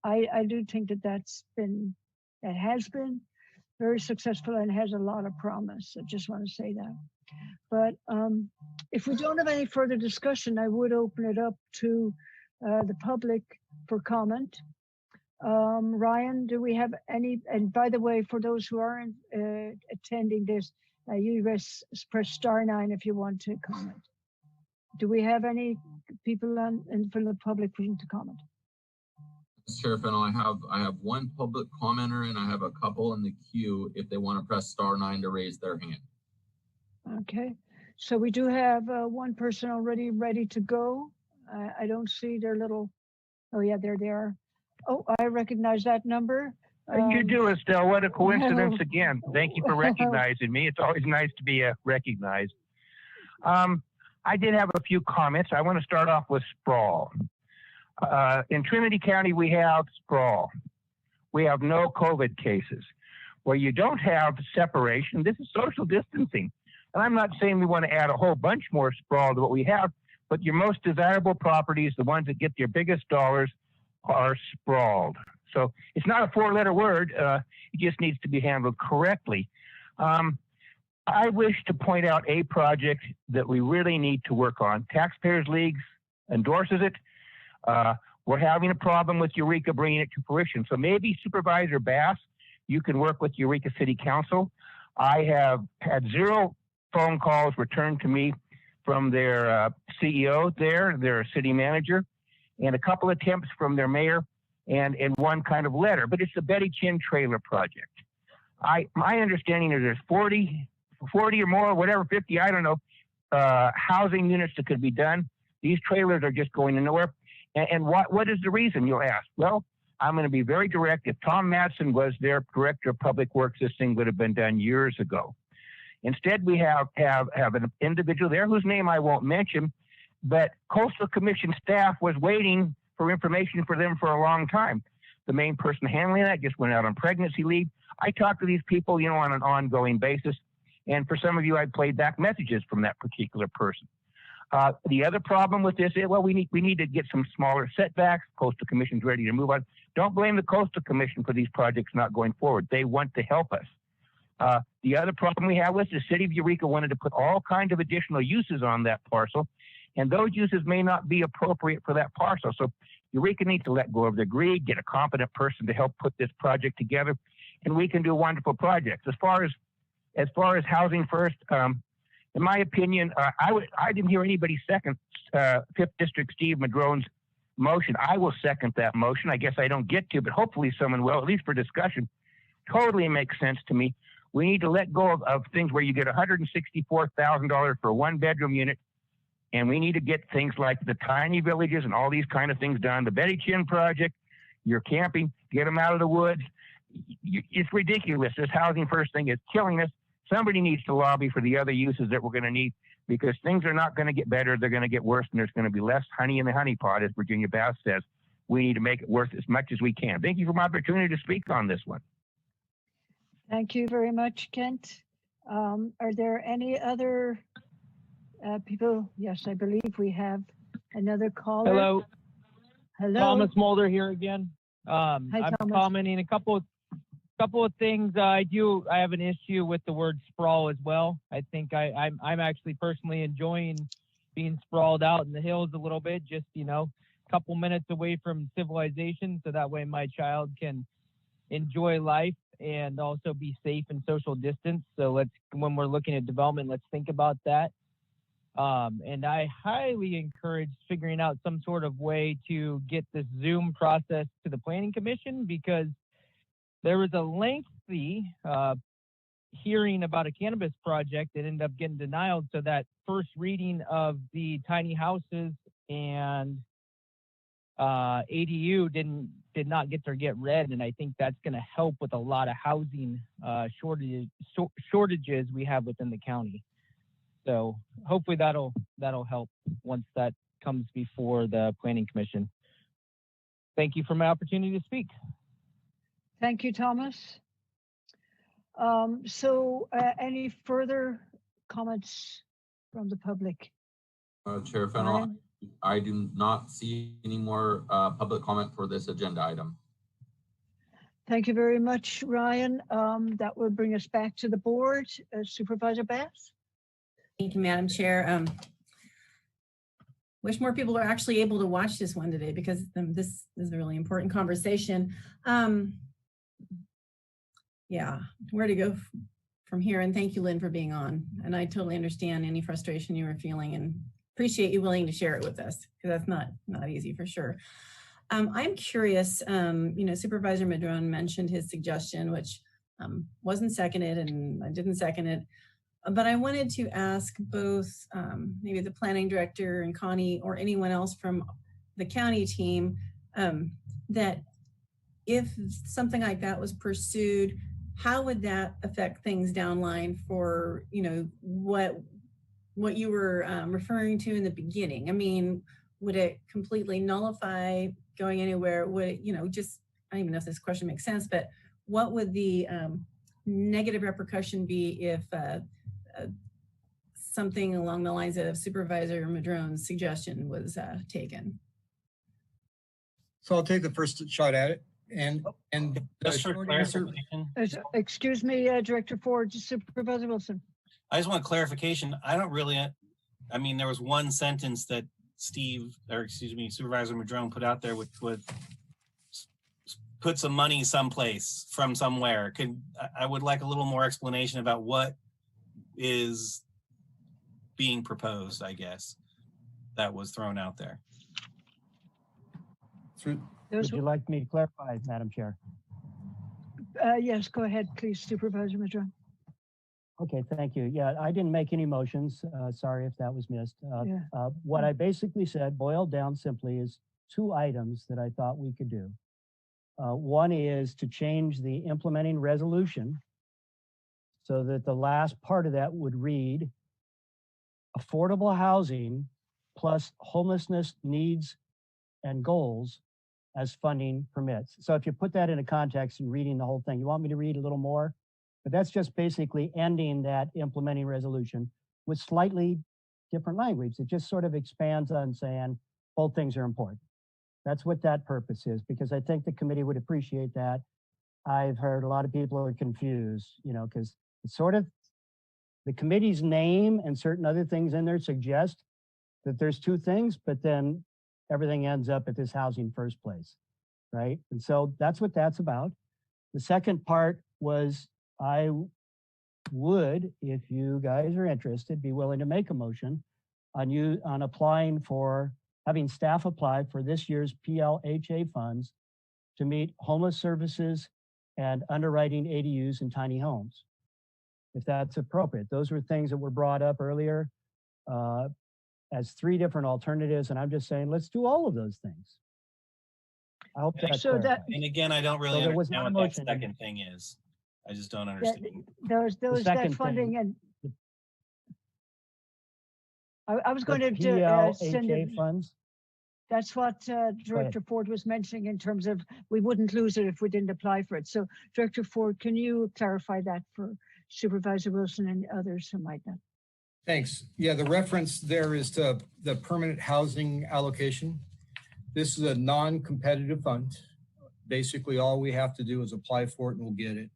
I do think that has been very successful and has a lot of promise. I just want to say that. But if we don't have any further discussion, I would open it up to the public for comment. Ryan, do we have any, and by the way, for those who aren't attending this, you press *9 if you want to comment. Do we have any people from the public wishing to comment?
Chair Fennell, I have one public commenter and I have a couple in the queue if they want to press *9 to raise their hand.
Okay, so we do have one person already ready to go. I don't see their little, oh yeah, there they are. Oh, I recognize that number.
You do, Estelle. What a coincidence again. Thank you for recognizing me. It's always nice to be recognized. I did have a few comments. I want to start off with sprawl. In Trinity County, we have sprawl. We have no COVID cases. Where you don't have separation, this is social distancing. And I'm not saying we want to add a whole bunch more sprawl to what we have, but your most desirable properties, the ones that get your biggest dollars, are sprawled. So it's not a four-letter word. It just needs to be handled correctly. I wish to point out a project that we really need to work on. Taxpayers League endorses it. We're having a problem with Eureka bringing it to fruition. So maybe Supervisor Bass, you can work with Eureka City Council. I have had 0 phone calls returned to me from their CEO there, their city manager, and a couple attempts from their mayor and one kind of letter, but it's the Betty Chin trailer project. My understanding is there's 40 or more, whatever, 50, I don't know, housing units that could be done. These trailers are just going nowhere. And what is the reason, you'll ask? Well, I'm going to be very direct. If Tom Madsen was their director of public works, this thing would have been done years ago. Instead, we have an individual there whose name I won't mention, but Coastal Commission staff was waiting for information for them for a long time. The main person handling that just went out on pregnancy leave. I talk to these people, you know, on an ongoing basis. And for some of you, I played back messages from that particular person. The other problem with this is, well, we need to get some smaller setbacks. Coastal Commission's ready to move on. Don't blame the Coastal Commission for these projects not going forward. They want to help us. The other problem we have was the city of Eureka wanted to put all kinds of additional uses on that parcel, and those uses may not be appropriate for that parcel. So Eureka needs to let go of the greed, get a competent person to help put this project together, and we can do wonderful projects. As far as Housing First, in my opinion, I didn't hear anybody second 5th District Steve Madrone's motion. I will second that motion. I guess I don't get to, but hopefully someone will, at least for discussion. Totally makes sense to me. We need to let go of things where you get $164,000 for a 1-bedroom unit, and we need to get things like the tiny villages and all these kind of things done. The Betty Chin project, your camping, get them out of the woods. It's ridiculous. This Housing First thing is killing us. Somebody needs to lobby for the other uses that we're going to need, because things are not going to get better. They're going to get worse, and there's going to be less honey in the honey pot, as Virginia Bass says. We need to make it worth as much as we can. Thank you for my opportunity to speak on this one.
Thank you very much, Kent. Are there any other people? Yes, I believe we have another caller.
Hello.
Hello.
Thomas Mulder here again. I'm
Thomas.
commenting a couple of things. I have an issue with the word sprawl as well. I think I'm actually personally enjoying being sprawled out in the hills a little bit, just, you know, a couple minutes away from civilization, so that way my child can enjoy life and also be safe and social distance. So when we're looking at development, let's think about that. And I highly encourage figuring out some sort of way to get this Zoom process to the Planning Commission, because there was a lengthy hearing about a cannabis project that ended up getting denied. So that first reading of the tiny houses and ADU did not get read, and I think that's going to help with a lot of housing shortages we have within the county. So hopefully that'll help once that comes before the Planning Commission. Thank you for my opportunity to speak.
Thank you, Thomas. Any further comments from the public?
Chair Fennell, I do not see any more public comment for this agenda item.
Thank you very much, Ryan. That will bring us back to the board. Supervisor Bass?
Thank you, Madam Chair. Wish more people were actually able to watch this one today, because this is a really important conversation. Yeah, where to go from here? And thank you, Lynn, for being on. And I totally understand any frustration you were feeling, and appreciate you willing to share it with us, because that's not easy for sure. I'm curious, you know, Supervisor Madrone mentioned his suggestion, which wasn't seconded, and I didn't second it. But I wanted to ask both maybe the planning director and Connie, or anyone else from the county team, that if something like that was pursued, how would that affect things downline for, you know, what you were referring to in the beginning? I mean, would it completely nullify going anywhere? Would it, you know, just, I don't even know if this question makes sense, but what would the negative repercussion be if something along the lines of Supervisor Madrone's suggestion was taken?
So I'll take the first shot at it. And
just for clarification.
Excuse me, Director Ford, Supervisor Wilson.
I just want clarification. I don't really, I mean, there was one sentence that Supervisor Madrone put out there, which would put some money someplace from somewhere. I would like a little more explanation about what is being proposed, I guess, that was thrown out there.
Would you like me to clarify, Madam Chair?
Yes, go ahead, please, Supervisor Madrone.
Okay, thank you. Yeah, I didn't make any motions. Sorry if that was missed. What I basically said, boiled down simply, is 2 items that I thought we could do. One is to change the implementing resolution so that the last part of that would read affordable housing plus homelessness needs and goals as funding permits. So if you put that into context and reading the whole thing, you want me to read a little more? But that's just basically ending that implementing resolution with slightly different language. It just sort of expands on saying both things are important. That's what that purpose is, because I think the committee would appreciate that. I've heard a lot of people are confused, you know, because it's sort of the committee's name and certain other things in there suggest that there's two things, but then everything ends up at this housing first place, right? And so that's what that's about. The second part was I would, if you guys are interested, be willing to make a motion on applying for, having staff apply for this year's PLHA funds to meet homeless services and underwriting ADUs in tiny homes, if that's appropriate. Those were things that were brought up earlier as three different alternatives, and I'm just saying, let's do all of those things. I hope that's
so that,
And again, I don't really
So there was
understand
not a
what that
motion.
second thing is. I just don't
that
understand.
those that
second
funding,
thing,
and I was
the
going to send it.
PLHA funds.
That's what Director Ford was mentioning in terms of we wouldn't lose it if we didn't apply for it. So Director Ford, can you clarify that for Supervisor Wilson and others who might not?
Thanks. Yeah, the reference there is to the permanent housing allocation. This is a non-competitive fund. Basically, all we have to do is apply for it and we'll get it.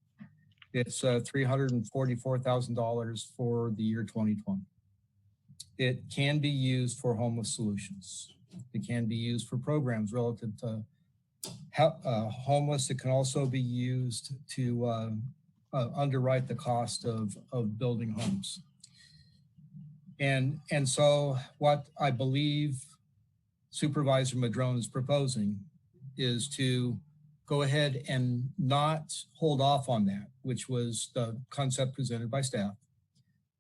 It's $344,000 for the year 2020. It can be used for homeless solutions. It can be used for programs relative to homeless. It can also be used to underwrite the cost of building homes. And so what I believe Supervisor Madrone is proposing is to go ahead and not hold off on that, which was the concept presented by staff,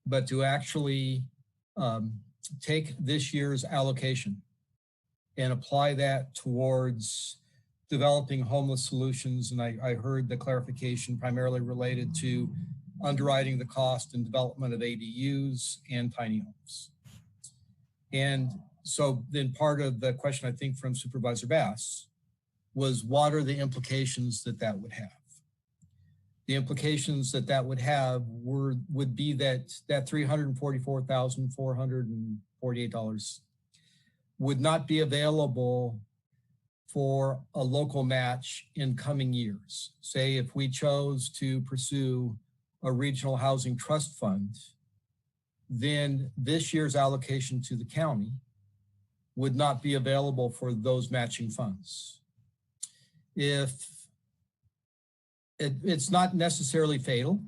but to actually take this year's allocation and apply that towards developing homeless solutions. And I heard the clarification primarily related to underwriting the cost and development of ADUs and tiny homes. And so then part of the question, I think, from Supervisor Bass was, what are the implications that that would have? The implications that that would have would be that $344,448 would not be available for a local match in coming years. Say if we chose to pursue a regional housing trust fund, then this year's allocation to the county would not be available for those matching funds. If it's not necessarily fatal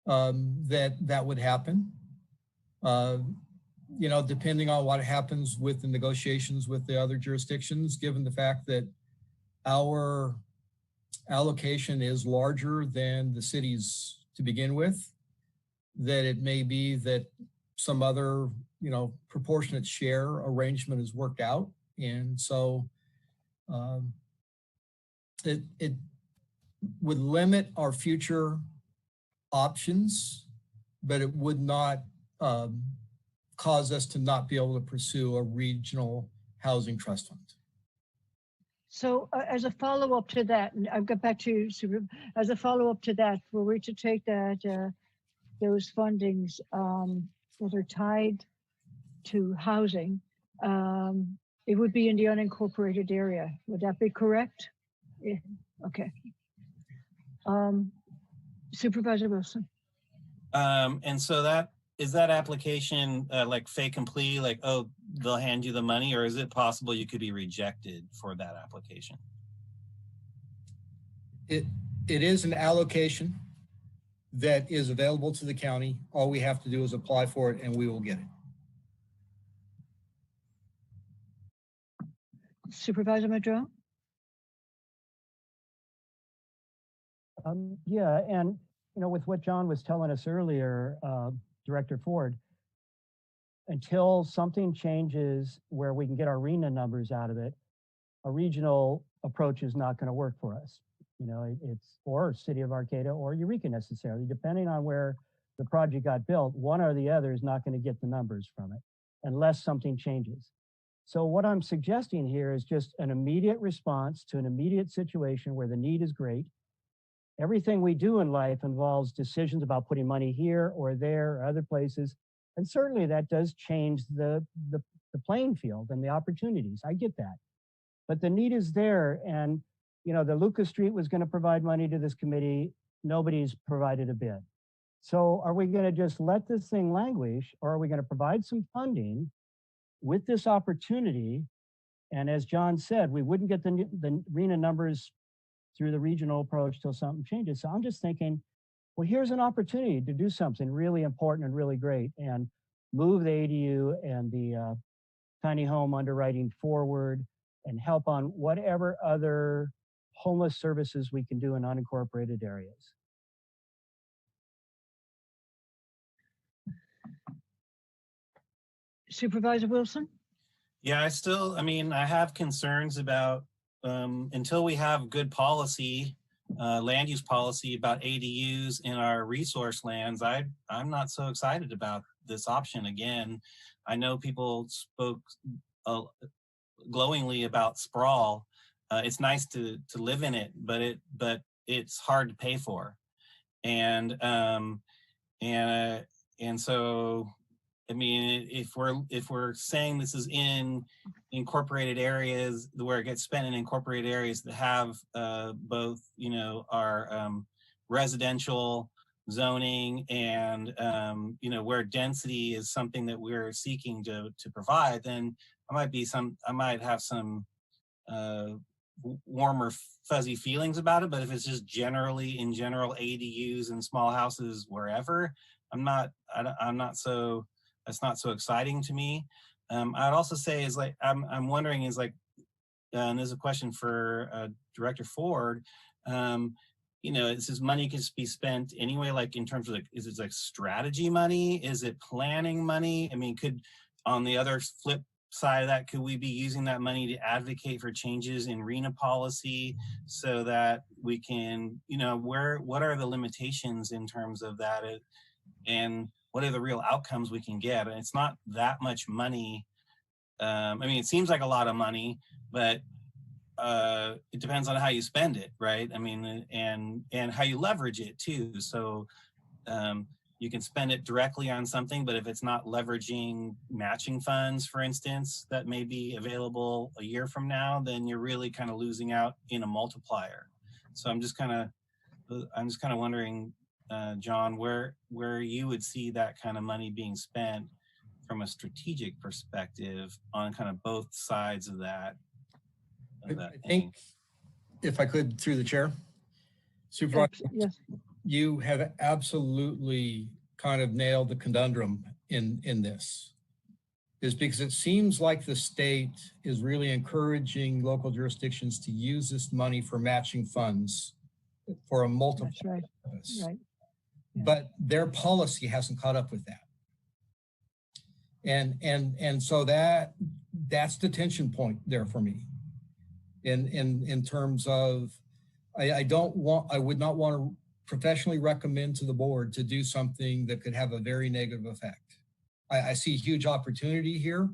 that would happen, you know, depending on what happens with the negotiations with the other jurisdictions, given the fact that our allocation is larger than the city's to begin with, that it may be that some other, you know, proportionate share arrangement is worked out. And so it would limit our future options, but it would not cause us to not be able to pursue a regional housing trust fund.
So as a follow-up to that, and I'll get back to you, as a follow-up to that, were we to take that those fundings that are tied to housing, it would be in the unincorporated area. Would that be correct? Yeah. Okay. Supervisor Wilson.
And so that is that application like fait accompli, like, oh, they'll hand you the money, or is it possible you could be rejected for that application?
It is an allocation that is available to the county. All we have to do is apply for it and we will get it.
Supervisor Madrone?
Yeah, and you know, with what John was telling us earlier, Director Ford, until something changes where we can get our RENA numbers out of it, a regional approach is not going to work for us. You know, it's or City of Arcata or Eureka necessarily, depending on where the project got built. One or the other is not going to get the numbers from it unless something changes. So what I'm suggesting here is just an immediate response to an immediate situation where the need is great. Everything we do in life involves decisions about putting money here or there or other places. And certainly that does change the playing field and the opportunities. I get that. But the need is there. And, you know, the Lucas Street was going to provide money to this committee. Nobody's provided a bid. So are we going to just let this thing languish, or are we going to provide some funding with this opportunity? And as John said, we wouldn't get the RENA numbers through the regional approach till something changes. So I'm just thinking, well, here's an opportunity to do something really important and really great and move the ADU and the tiny home underwriting forward and help on whatever other homeless services we can do in unincorporated areas.
Supervisor Wilson?
Yeah, I mean, I have concerns about until we have good policy, land use policy about ADUs in our resource lands. I'm not so excited about this option. Again, I know people spoke glowingly about sprawl. It's nice to live in it, but it's hard to pay for, and so. I mean, if we're saying this is in incorporated areas where it gets spent in incorporated areas that have both, you know, our residential zoning and you know, where density is something that we're seeking to provide, then I might have some warmer fuzzy feelings about it. But if it's just general ADUs and small houses wherever, that's not so exciting to me. I'd also say is like, I'm wondering is like, and there's a question for Director Ford, you know, it says money can be spent anyway, like in terms of like, is it like strategy money? Is it planning money? I mean, on the other flip side of that, could we be using that money to advocate for changes in RENA policy so that we can, you know, what are the limitations in terms of that? And what are the real outcomes we can get? And it's not that much money. I mean, it seems like a lot of money, but it depends on how you spend it, right? I mean, and how you leverage it too. So you can spend it directly on something, but if it's not leveraging matching funds, for instance, that may be available a year from now, then you're really kind of losing out in a multiplier. So I'm just kind of wondering, John, where you would see that kind of money being spent from a strategic perspective on kind of both sides of that.
I think, if I could, through the chair, Supervisor,
yes.
You have absolutely kind of nailed the conundrum in this, is because it seems like the state is really encouraging local jurisdictions to use this money for matching funds for a multiplier purpose.
Right.
Yeah. But their policy hasn't caught up with that. And so that's the tension point there for me. In terms of, I would not want to professionally recommend to the board to do something that could have a very negative effect. I see huge opportunity here,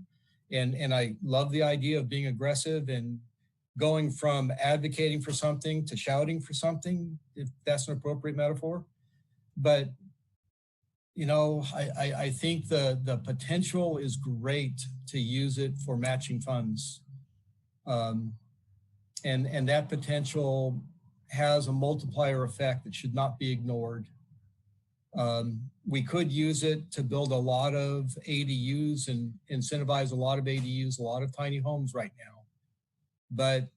and I love the idea of being aggressive and going from advocating for something to shouting for something, if that's an appropriate metaphor. But, you know, I think the potential is great to use it for matching funds. And that potential has a multiplier effect that should not be ignored. We could use it to build a lot of ADUs and incentivize a lot of ADUs, a lot of tiny homes right now. But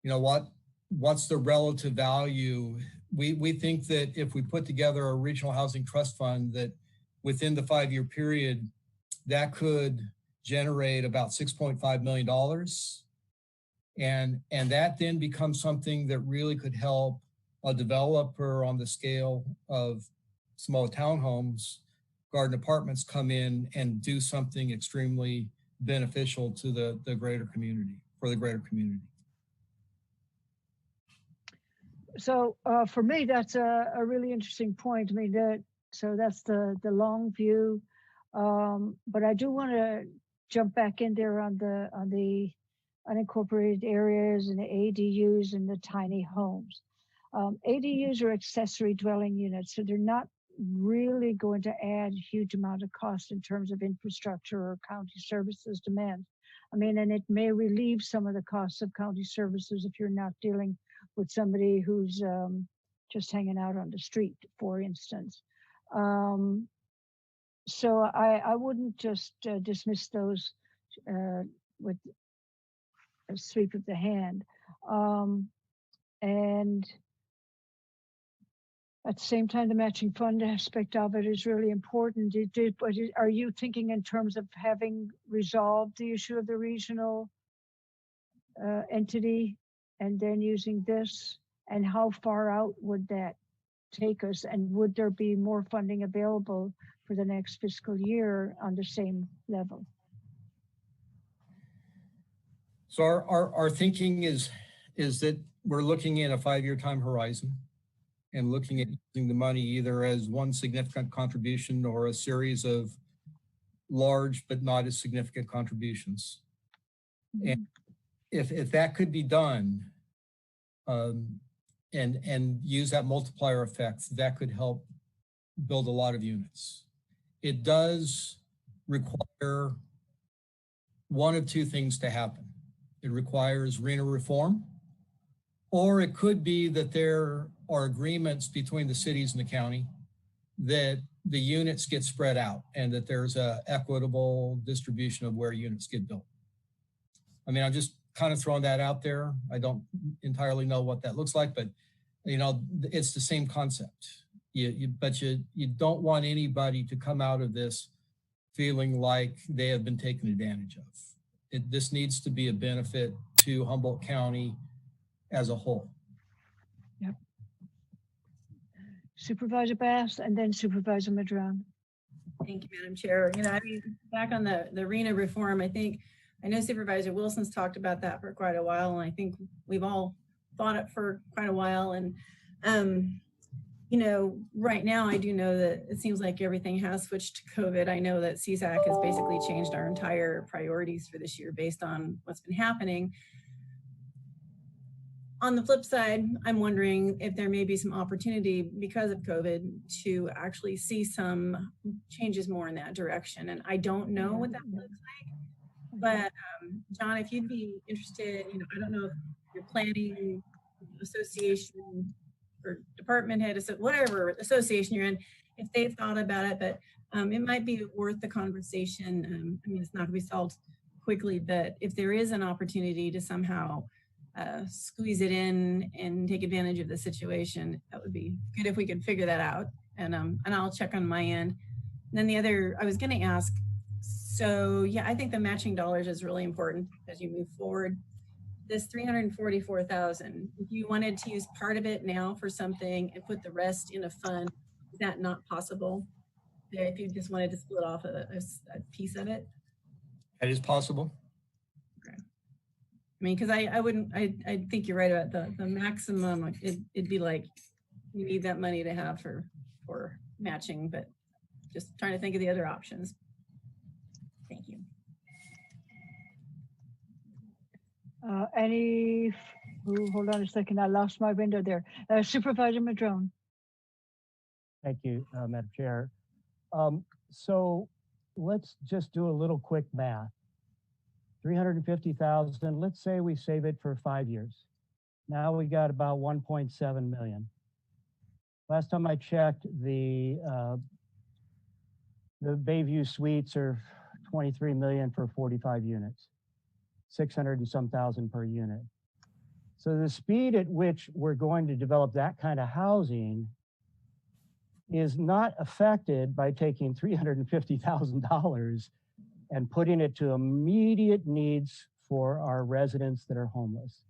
you know what's the relative value? We think that if we put together a regional housing trust fund, that within the 5-year period, that could generate about $6.5 million. And that then becomes something that really could help a developer on the scale of small townhomes, garden apartments, come in and do something extremely beneficial to the greater community, for the greater community.
for me, that's a really interesting point. I mean, so that's the long view. But I do want to jump back in there on the unincorporated areas and the ADUs and the tiny homes. ADUs are accessory dwelling units, so they're not really going to add a huge amount of cost in terms of infrastructure or county services demand. I mean, and it may relieve some of the costs of county services if you're not dealing with somebody who's just hanging out on the street, for instance. So I wouldn't just dismiss those with a sweep of the hand. And at the same time, the matching fund aspect of it is really important. But are you thinking in terms of having resolved the issue of the regional entity and then using this? And how far out would that take us? And would there be more funding available for the next fiscal year on the same level?
So our thinking is that we're looking at a 5-year time horizon and looking at using the money either as one significant contribution or a series of large but not as significant contributions. Mm-hmm. And if that could be done and use that multiplier effect, that could help build a lot of units. It does require one of two things to happen. It requires RENA reform, or it could be that there are agreements between the cities and the county that the units get spread out and that there's a equitable distribution of where units get built. I mean, I'm just kind of throwing that out there. I don't entirely know what that looks like, but you know, it's the same concept. But you don't want anybody to come out of this feeling like they have been taken advantage of. This needs to be a benefit to Humboldt County as a whole.
Yep. Supervisor Bass and then Supervisor Madron.
Thank you, Madam Chair. You know, I mean, back on the RENA reform, I know Supervisor Wilson's talked about that for quite a while, and I think we've all thought it for quite a while. And, you know, right now I do know that it seems like everything has switched to COVID. I know that CSAC has basically changed our entire priorities for this year based on what's been happening. On the flip side, I'm wondering if there may be some opportunity because of COVID to actually see some changes more in that direction. And I don't know what that looks like, but John, if you'd be interested, you know, I don't know if you're planning association or department head, whatever association you're in, if they've thought about it, but it might be worth the conversation. I mean, it's not gonna be solved quickly, but if there is an opportunity to somehow squeeze it in and take advantage of the situation, that would be good if we could figure that out. And I'll check on my end. And then the other, I was going to ask, so yeah, I think the matching dollars is really important as you move forward. This $344,000, if you wanted to use part of it now for something and put the rest in a fund, is that not possible? If you just wanted to split off a piece of it?
That is possible.
I mean, because I think you're right about the maximum. It'd be like you need that money to have for matching, but just trying to think of the other options. Thank you.
Hold on a second. I lost my window there. Supervisor Madron.
Thank you, Madam Chair. So let's just do a little quick math. 350,000, let's say we save it for 5 years. Now we got about 1.7 million. Last time I checked, the Bayview suites are 23 million for 45 units, 600 and some thousand per unit. So the speed at which we're going to develop that kind of housing is not affected by taking $350,000 and putting it to immediate needs for our residents that are homeless.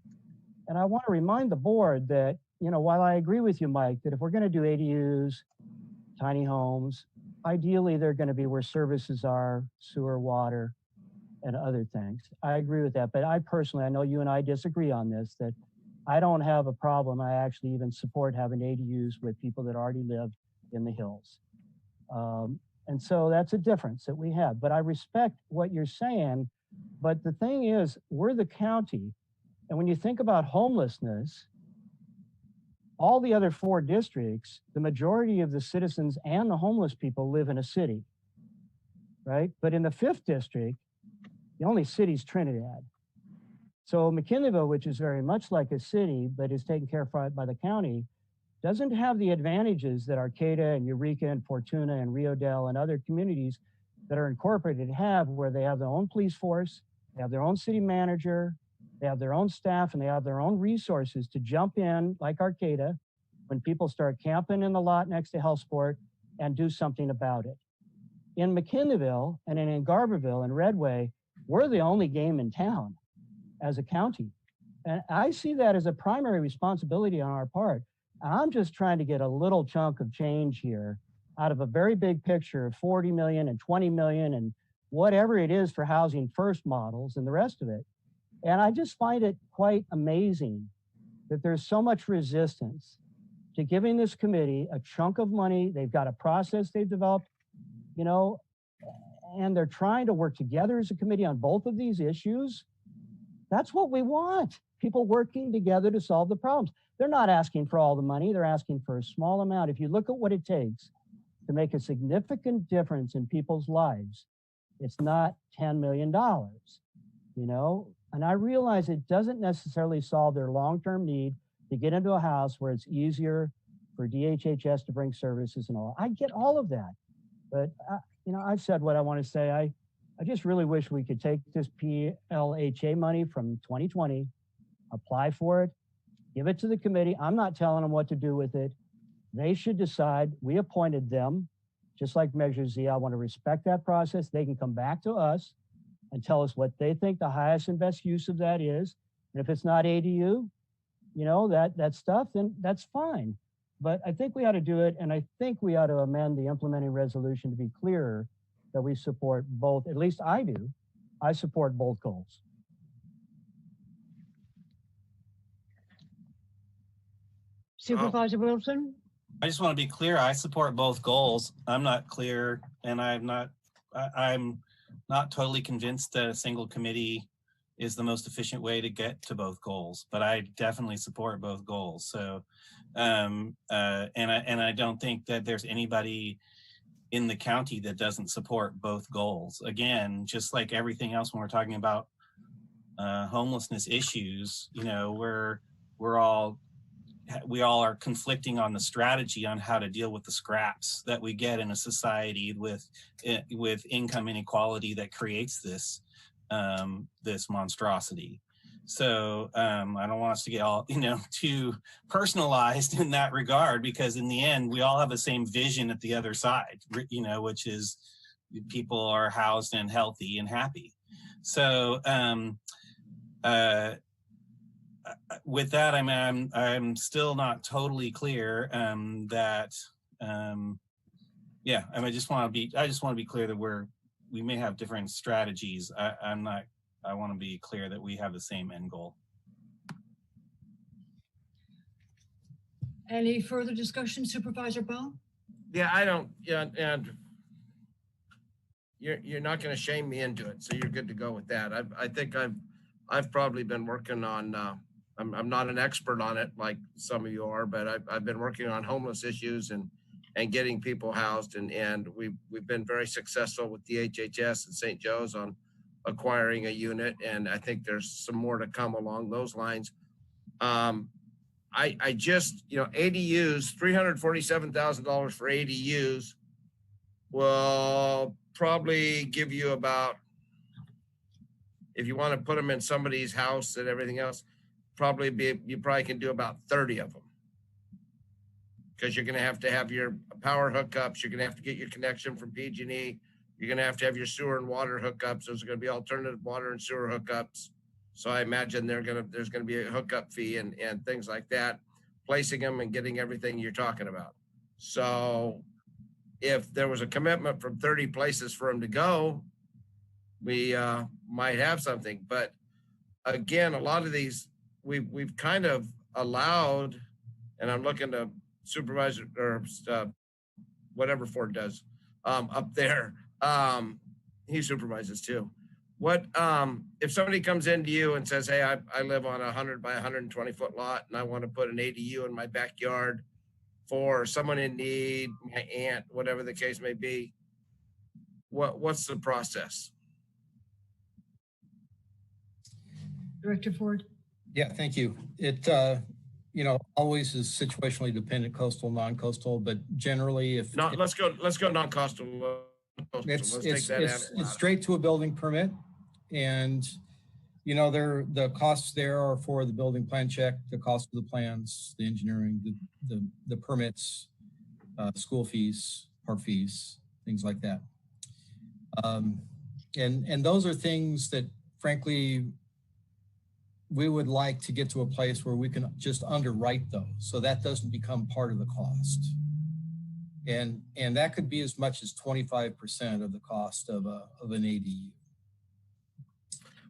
And I want to remind the board that, you know, while I agree with you, Mike, that if we're going to do ADUs, tiny homes, ideally they're going to be where services are, sewer, water, and other things. I agree with that. But I personally, I know you and I disagree on this, that I don't have a problem. I actually even support having ADUs with people that already live in the hills. And so that's a difference that we have. But I respect what you're saying. But the thing is, we're the county. And when you think about homelessness, all the other 4 districts, the majority of the citizens and the homeless people live in a city, right? But in the 5th district, the only city is Trinidad. So McKinleyville, which is very much like a city, but is taken care of by the county, doesn't have the advantages that Arcata and Eureka and Fortuna and Rio Dell and other communities that are incorporated have, where they have their own police force, they have their own city manager, they have their own staff, and they have their own resources to jump in, like Arcata, when people start camping in the lot next to HealthSport, and do something about it. In McKinleyville and in Garberville and Redway, we're the only game in town as a county. And I see that as a primary responsibility on our part. I'm just trying to get a little chunk of change here out of a very big picture of 40 million and 20 million and whatever it is for housing first models and the rest of it. And I just find it quite amazing that there's so much resistance to giving this committee a chunk of money. They've got a process they've developed, you know, and they're trying to work together as a committee on both of these issues. That's what we want. People working together to solve the problems. They're not asking for all the money. They're asking for a small amount. If you look at what it takes to make a significant difference in people's lives, it's not $10 million, you know? And I realize it doesn't necessarily solve their long-term need to get into a house where it's easier for DHHS to bring services and all. I get all of that. But, you know, I've said what I want to say. I just really wish we could take this PLHA money from 2020, apply for it, give it to the committee. I'm not telling them what to do with it. They should decide. We appointed them, just like Measure Z. I want to respect that process. They can come back to us and tell us what they think the highest and best use of that is. And if it's not ADU, you know, that stuff, then that's fine. But I think we ought to do it. And I think we ought to amend the implementing resolution to be clearer that we support both, at least I do. I support both goals.
Supervisor Wilson?
I just want to be clear. I support both goals. I'm not clear, and I'm not totally convinced that a single committee is the most efficient way to get to both goals, but I definitely support both goals. So, and I don't think that there's anybody in the county that doesn't support both goals. Again, just like everything else when we're talking about homelessness issues, you know, we all are conflicting on the strategy on how to deal with the scraps that we get in a society with income inequality that creates this this monstrosity. So I don't want us to get all, you know, too personalized in that regard, because in the end we all have the same vision at the other side, you know, which is people are housed and healthy and happy. So with that, I'm still not totally clear that yeah, I just want to be clear that we may have different strategies. I want to be clear that we have the same end goal.
Any further discussion, Supervisor Bell?
Yeah, I don't, yeah, and you're not going to shame me into it, so you're good to go with that. I think I've probably been working on, I'm not an expert on it like some of you are, but I've been working on homeless issues and getting people housed, and we've been very successful with the HHS and St. Joe's on acquiring a unit, and I think there's some more to come along those lines. I just, you know, ADUs, $347,000 for ADUs will probably give you about, if you want to put them in somebody's house and everything else, you probably can do about 30 of them. Because you're going to have your power hookups, you're going to have to get your connection from PG&E, you're going to have your sewer and water hookups. There's going to be alternative water and sewer hookups. So I imagine there's going to be a hookup fee and things like that, placing them and getting everything you're talking about. So if there was a commitment from 30 places for them to go, we might have something. But again, a lot of these we've kind of allowed, and I'm looking to supervisor or whatever Ford does up there. He supervises too. What if somebody comes into you and says, hey, I live on a 100 by 120 foot lot and I want to put an ADU in my backyard for someone in need, my aunt, whatever the case may be, what's the process?
Director Ford.
Yeah, thank you. It, you know, always is situationally dependent, coastal, non-coastal, but generally if—
No, let's go non-coastal.
It's straight to a building permit. And, you know, the costs there are for the building plan check, the cost of the plans, the engineering, the permits, school fees, park fees, things like that. And those are things that, frankly, we would like to get to a place where we can just underwrite those, so that doesn't become part of the cost. And that could be as much as 25% of the cost of an ADU.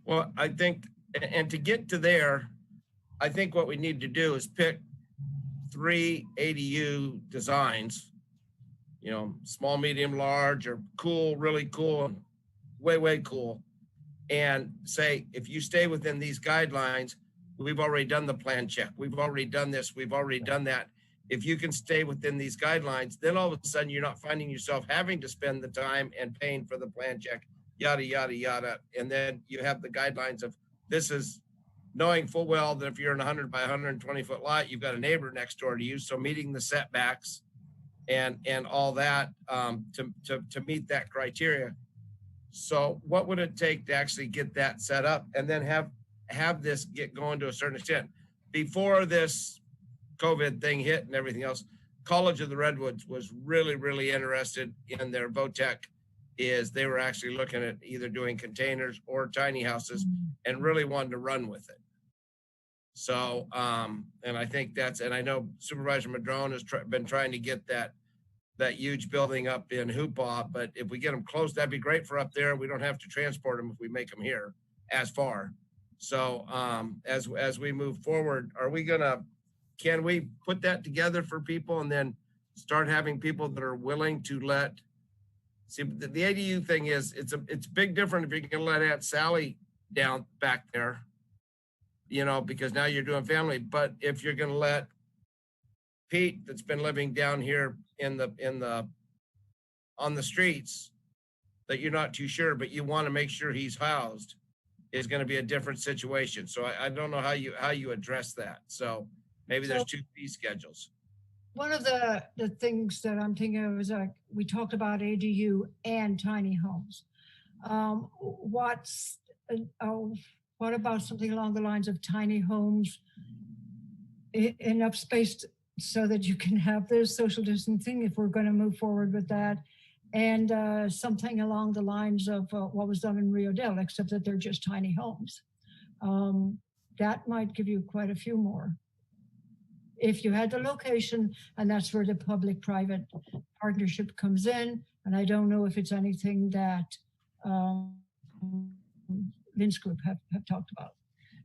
Well, I think, and to get to there, I think what we need to do is pick 3 ADU designs, you know, small, medium, large, or cool, really cool, way cool. And say, if you stay within these guidelines, we've already done the plan check. We've already done this. We've already done that. If you can stay within these guidelines, then all of a sudden you're not finding yourself having to spend the time and paying for the plan check, yada, yada, yada. And then you have the guidelines of this is knowing full well that if you're in a 100 by 120 foot lot, you've got a neighbor next door to you. So meeting the setbacks and all that to meet that criteria. So what would it take to actually get that set up and then have this get going to a certain extent? Before this COVID thing hit and everything else, College of the Redwoods was really interested in their VOTEC. Is they were actually looking at either doing containers or tiny houses and really wanted to run with it. So, and I think that's, and I know Supervisor Madrone has been trying to get that huge building up in Humboldt, but if we get them close, that'd be great for up there. We don't have to transport them if we make them here as far. So as we move forward, can we put that together for people and then start having people that are willing to let, see, the ADU thing is, it's big different if you can let Aunt Sally down back there, you know, because now you're doing family. But if you're going to let Pete, that's been living down here on the streets, that you're not too sure, but you want to make sure he's housed, is going to be a different situation. So I don't know how you address that. So maybe there's 2 fee schedules.
One of the things that I'm thinking of is we talked about ADU and tiny homes. What about something along the lines of tiny homes, enough space so that you can have the social distancing if we're going to move forward with that, and something along the lines of what was done in Rio Dell, except that they're just tiny homes. That might give you quite a few more. If you had the location, and that's where the public-private partnership comes in. And I don't know if it's anything that Lynn's group have talked about.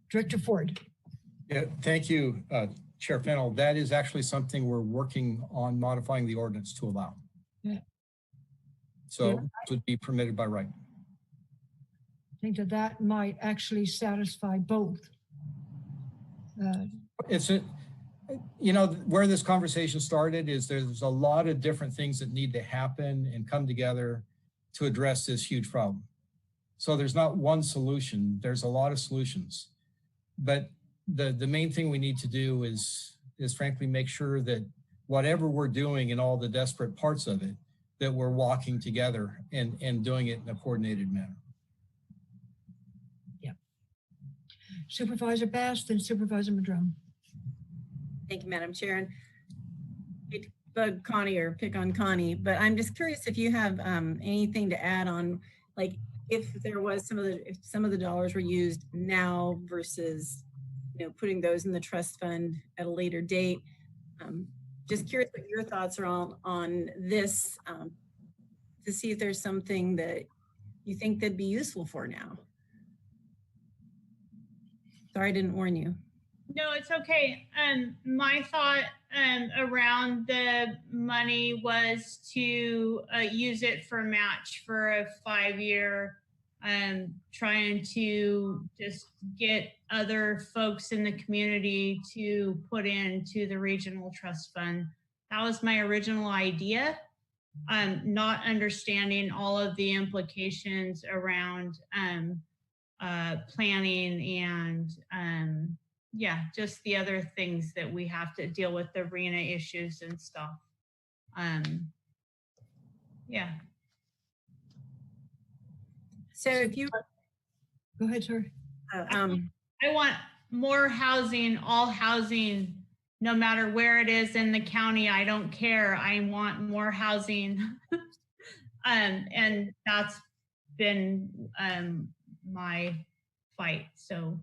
Director Ford.
Yeah, thank you, Chair Fennell. That is actually something we're working on modifying the ordinance to allow.
Yeah.
So
Yeah,
it would be permitted by right.
I think that might actually satisfy both.
You know, where this conversation started is there's a lot of different things that need to happen and come together to address this huge problem. So there's not one solution, there's a lot of solutions. But the main thing we need to do is frankly make sure that whatever we're doing in all the desperate parts of it, that we're walking together and doing it in a coordinated manner.
Yeah. Supervisor Bass, then Supervisor Madrone.
Thank you, Madam Chair. And I hate to bug Connie or pick on Connie, but I'm just curious if you have anything to add on, like if there was if some of the dollars were used now versus, you know, putting those in the trust fund at a later date. Just curious what your thoughts are on this, to see if there's something that you think that'd be useful for now. Sorry, I didn't warn you.
No, it's okay. My thought around the money was to use it for a match for a 5-year, trying to just get other folks in the community to put into the regional trust fund. That was my original idea. Not understanding all of the implications around planning and yeah, just the other things that we have to deal with, the arena issues and stuff. Yeah.
So if you
Go ahead, sir.
I want more housing, all housing, no matter where it is in the county. I don't care. I want more housing. And that's been my fight. So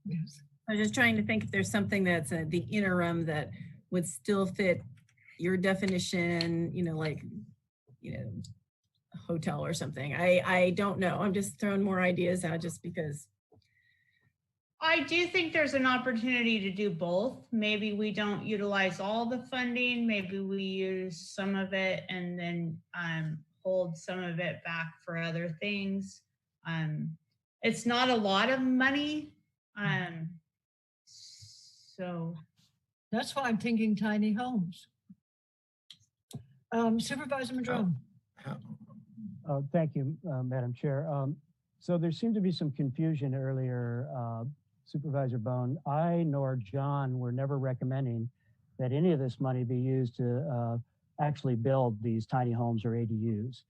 I was just trying to think if there's something that's the interim that would still fit your definition, like, a hotel or something. I don't know. I'm just throwing more ideas out just because.
I do think there's an opportunity to do both. Maybe we don't utilize all the funding. Maybe we use some of it and then hold some of it back for other things. It's not a lot of money. So
that's why I'm thinking tiny homes. Supervisor Madrone.
Thank you, Madam Chair. So there seemed to be some confusion earlier, Supervisor Bone. I nor John were never recommending that any of this money be used to actually build these tiny homes or ADUs.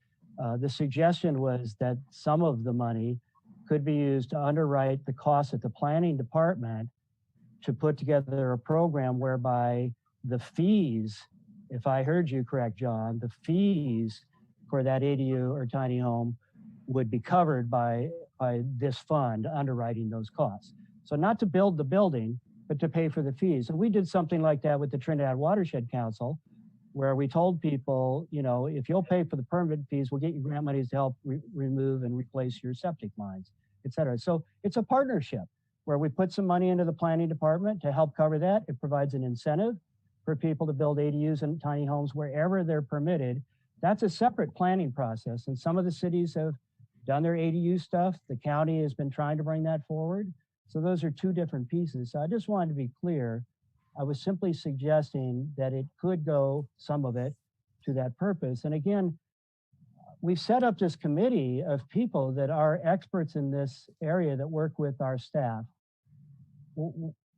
The suggestion was that some of the money could be used to underwrite the costs at the planning department to put together a program whereby the fees, if I heard you correct, John, the fees for that ADU or tiny home would be covered by this fund underwriting those costs. So not to build the building, but to pay for the fees. And we did something like that with the Trinidad Watershed Council, where we told people, if you'll pay for the permit fees, we'll get you grant monies to help remove and replace your septic lines, et cetera. So it's a partnership where we put some money into the planning department to help cover that. It provides an incentive for people to build ADUs and tiny homes wherever they're permitted. That's a separate planning process. And some of the cities have done their ADU stuff. The county has been trying to bring that forward. So those are two different pieces. So I just wanted to be clear. I was simply suggesting that it could go, some of it, to that purpose. And again, we've set up this committee of people that are experts in this area that work with our staff.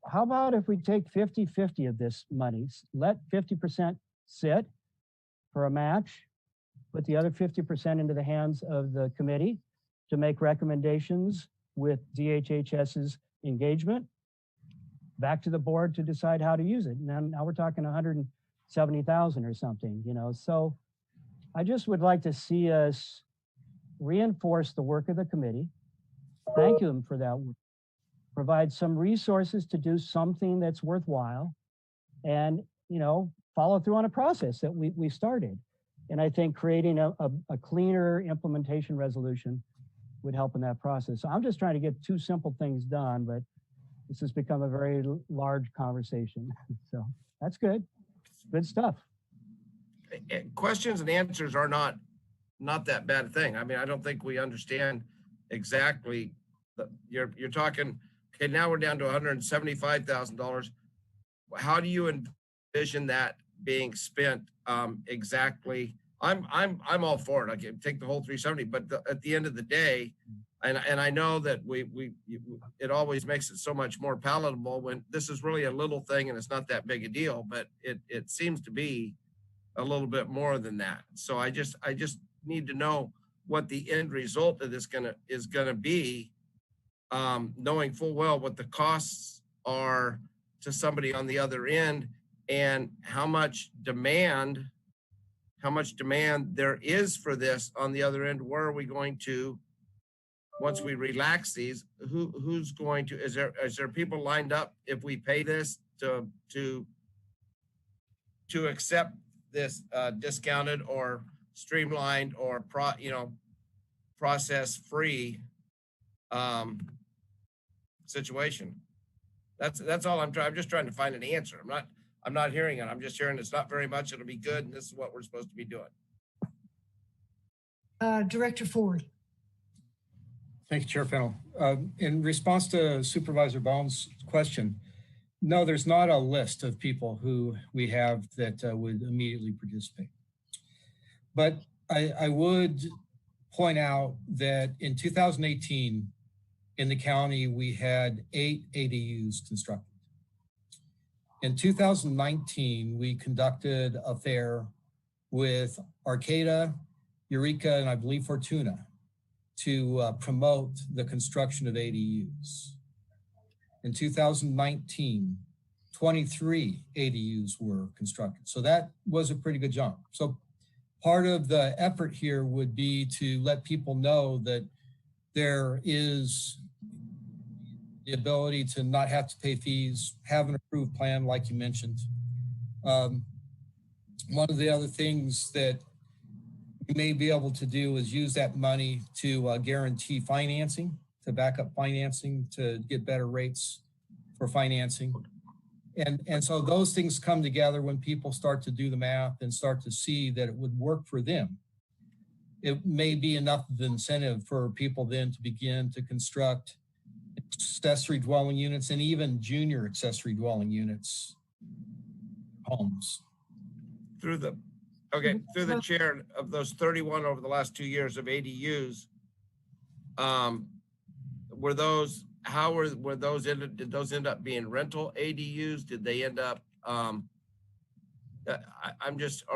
How about if we take 50-50 of this money, let 50% sit for a match, put the other 50% into the hands of the committee to make recommendations with DHHS's engagement, back to the board to decide how to use it. And now we're talking 170,000 or something, So I just would like to see us reinforce the work of the committee. Thank them for that work. Provide some resources to do something that's worthwhile and, follow through on a process that we started. And I think creating a cleaner implementation resolution would help in that process. So I'm just trying to get two simple things done, but this has become a very large conversation. So that's good. Good stuff.
Questions and answers are not that bad a thing. I mean, I don't think we understand exactly. You're talking, okay, now we're down to $175,000. How do you envision that being spent exactly? I'm all for it. I can take the whole 370, but at the end of the day, and I know that it always makes it so much more palatable when this is really a little thing and it's not that big a deal, but it seems to be a little bit more than that. So I just need to know what the end result of this is gonna be, knowing full well what the costs are to somebody on the other end and how much demand there is for this on the other end. Where are we going to, once we relax these, who's going to, is there people lined up if we pay this to accept this discounted or streamlined or process free situation. That's all I'm trying. I'm just trying to find an answer. I'm not hearing it. I'm just hearing it's not very much. It'll be good, and this is what we're supposed to be doing.
Director Ford.
Thank you, Chair Fennell. In response to Supervisor Bone's question, no, there's not a list of people who we have that would immediately participate. But I would point out that in 2018, in the county, we had 8 ADUs constructed. In 2019, we conducted a fair with Arcata, Eureka, and I believe Fortuna to promote the construction of ADUs. In 2019, 23 ADUs were constructed. So that was a pretty good jump. So part of the effort here would be to let people know that there is the ability to not have to pay fees, have an approved plan like you mentioned. One of the other things that we may be able to do is use that money to guarantee financing, to back up financing, to get better rates for financing. And so those things come together when people start to do the math and start to see that it would work for them. It may be enough of an incentive for people then to begin to construct accessory dwelling units and even junior accessory dwelling units, homes.
Through the chair, of those 31 over the last 2 years of ADUs, were those did those end up being rental ADUs? Did they end up or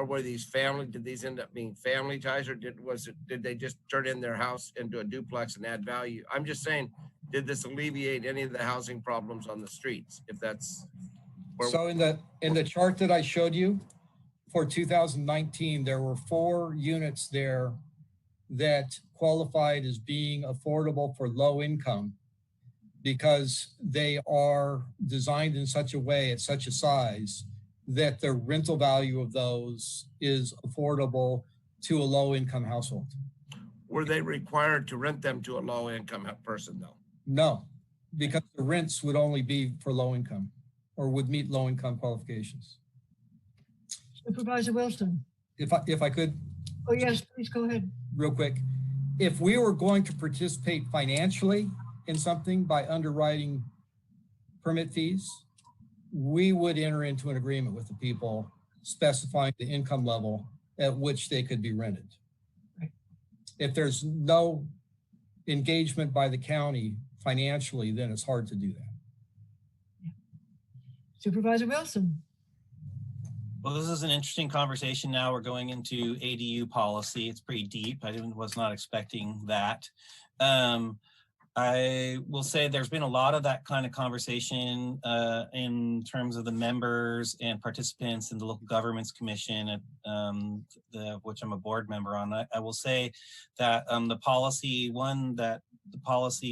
were these family, did these end up being family ties, or did they just turn in their house into a duplex and add value? I'm just saying, did this alleviate any of the housing problems on the streets? If that's
so in the chart that I showed you for 2019, there were 4 units there that qualified as being affordable for low income because they are designed in such a way, at such a size, that the rental value of those is affordable to a low income household.
Were they required to rent them to a low income person though?
No, because the rents would only be for low income or would meet low income qualifications.
Supervisor Wilson.
If I could.
Oh yes, please go ahead.
Real quick. If we were going to participate financially in something by underwriting permit fees, we would enter into an agreement with the people specifying the income level at which they could be rented.
Right.
If there's no engagement by the county financially, then it's hard to do that.
Yeah. Supervisor Wilson.
Well, this is an interesting conversation. Now we're going into ADU policy. It's pretty deep. I was not expecting that. I will say there's been a lot of that kind of conversation in terms of the members and participants in the Local Governments Commission, at which I'm a board member on. I will say that the policy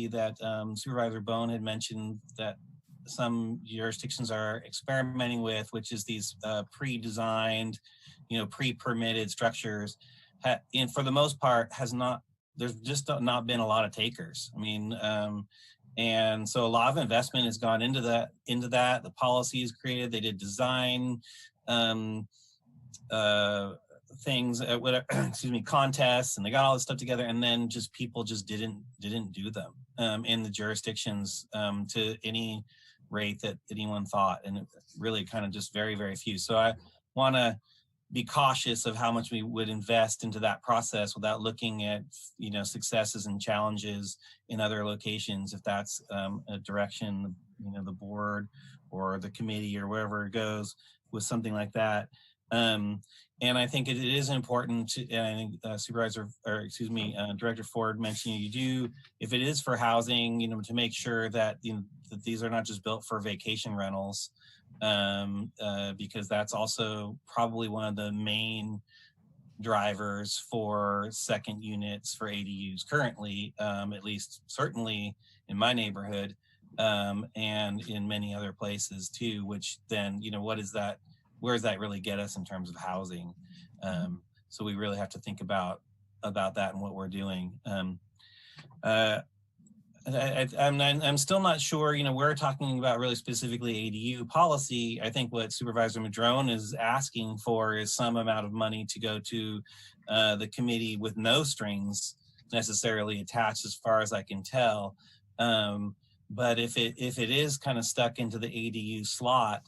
that Supervisor Bone had mentioned that some jurisdictions are experimenting with, which is these pre-designed, pre-permitted structures, and for the most part there's just not been a lot of takers. I mean, and so a lot of investment has gone into that. The policy is created. They did design things, contests, and they got all this stuff together, and then people just didn't do them in the jurisdictions to any rate that anyone thought, and it really kind of just very, very few. So I want to be cautious of how much we would invest into that process without looking at successes and challenges in other locations, if that's a direction the board or the committee or wherever it goes with something like that. And I think it is important to, and I think Director Ford mentioned, if it is for housing, to make sure that that these are not just built for vacation rentals, because that's also probably one of the main drivers for second units for ADUs currently, at least certainly in my neighborhood, and in many other places too, which then, what is that? Where does that really get us in terms of housing? So we really have to think about that and what we're doing. I'm still not sure, you know, we're talking about really specifically ADU policy. I think what Supervisor Madrone is asking for is some amount of money to go to the committee with no strings necessarily attached, as far as I can tell. But if it is kind of stuck into the ADU slot,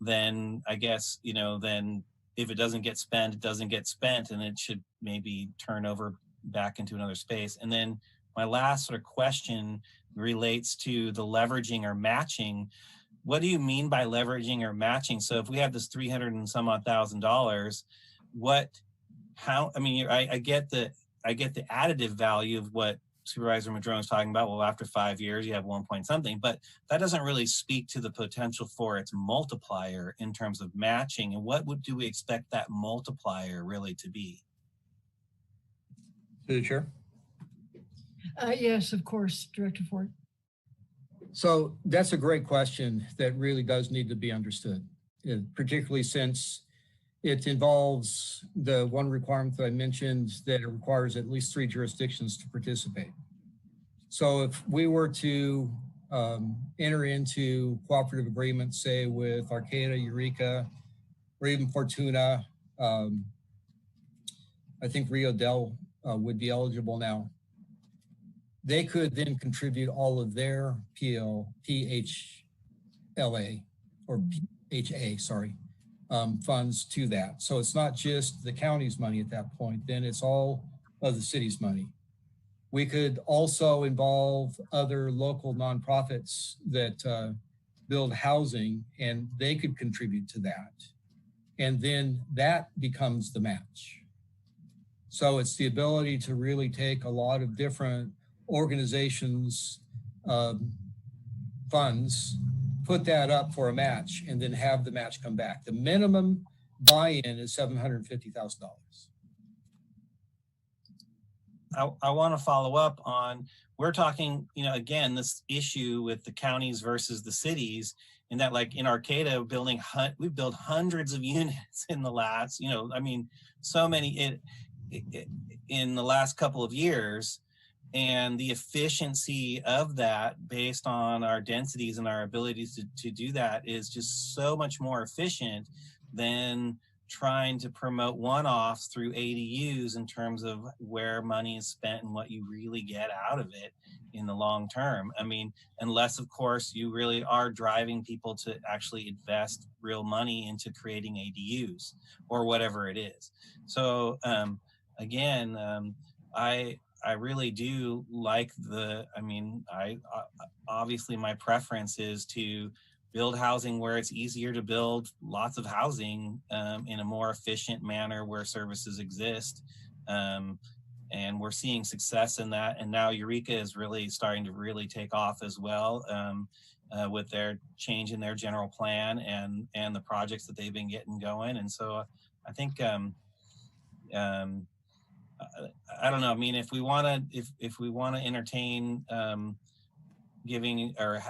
then I guess, you know, then if it doesn't get spent, it doesn't get spent, and it should maybe turn over back into another space. And then my last sort of question relates to the leveraging or matching. What do you mean by leveraging or matching? So if we have this $300 and some odd $1,000, I mean, I get the additive value of what Supervisor Madrone is talking about. Well, after 5 years, you have 1 point something, but that doesn't really speak to the potential for its multiplier in terms of matching. And what do we expect that multiplier really to be?
Through the chair.
Yes, of course, Director Ford.
So that's a great question that really does need to be understood, particularly since it involves the one requirement that I mentioned, that it requires at least 3 jurisdictions to participate. So if we were to enter into cooperative agreements, say with Arcata, Eureka, or even Fortuna, I think Rio Del would be eligible now. They could then contribute all of their PHLA or PHA, sorry, funds to that. So it's not just the county's money at that point, then it's all of the city's money. We could also involve other local nonprofits that build housing, and they could contribute to that. And then that becomes the match. So it's the ability to really take a lot of different organizations' funds, put that up for a match, and then have the match come back. The minimum buy-in is $750,000.
I want to follow up on, we're talking, you know, again, this issue with the counties versus the cities, in that, like in Arcata, we've built hundreds of units in the last, you know, I mean, so many in the last couple of years. And the efficiency of that based on our densities and our abilities to do that is just so much more efficient than trying to promote one-offs through ADUs in terms of where money is spent and what you really get out of it in the long term. I mean, unless of course you really are driving people to actually invest real money into creating ADUs or whatever it is. So again, I really do like obviously my preference is to build housing where it's easier to build lots of housing in a more efficient manner where services exist. And we're seeing success in that. And now Eureka is really starting to really take off as well with their change in their general plan and the projects that they've been getting going. And so I think, I don't know. I mean, if we want to entertain giving or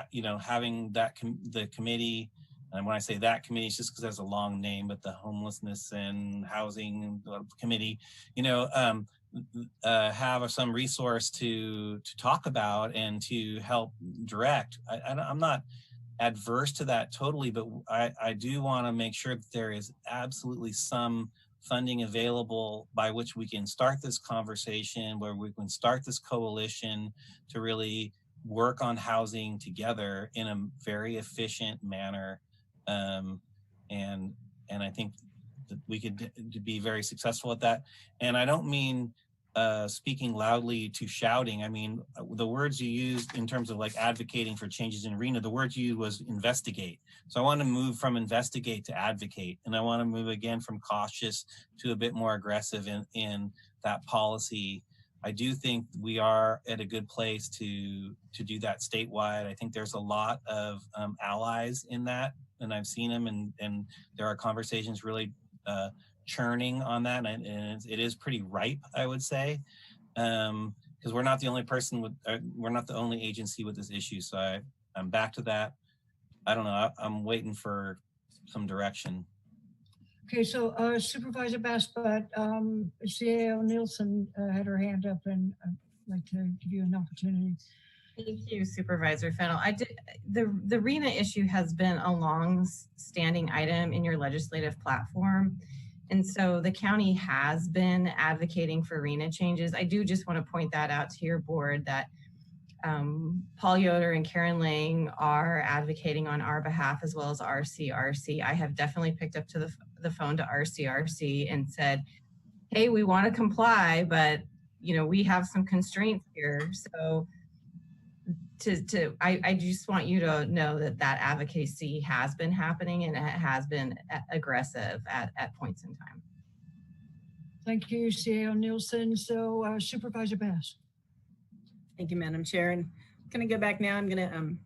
having the committee, and when I say that committee, it's just because there's a long name, but the Homelessness and Housing Committee, have some resource to talk about and to help direct. I'm not adverse to that totally, but I do want to make sure that there is absolutely some funding available by which we can start this conversation, where we can start this coalition to really work on housing together in a very efficient manner. And I think that we could be very successful at that. And I don't mean speaking loudly to shouting. I mean, the words you used in terms of like advocating for changes in arena, the word you used was investigate. So I want to move from investigate to advocate. And I want to move again from cautious to a bit more aggressive in that policy. I do think we are at a good place to do that statewide. I think there's a lot of allies in that, and I've seen them, and there are conversations really churning on that, and it is pretty ripe, I would say, because we're not the only we're not the only agency with this issue. So I'm back to that. I don't know. I'm waiting for some direction.
Okay, so Supervisor Bass, but CAO Nielsen had her hand up, and I'd like to give you an opportunity.
Thank you, Supervisor Fennell. The RENA issue has been a long-standing item in your legislative platform. And so the county has been advocating for RENA changes. I do just want to point that out to your board that Paul Yoder and Karen Lang are advocating on our behalf, as well as RCRC. I have definitely picked up to the phone to RCRC and said, hey, we want to comply, but you know, we have some constraints here. So I just want you to know that that advocacy has been happening and it has been aggressive at points in time.
Thank you, CEO Nielsen. So Supervisor Bass.
Thank you, Madam Chair. And I'm going to go back now. I'm going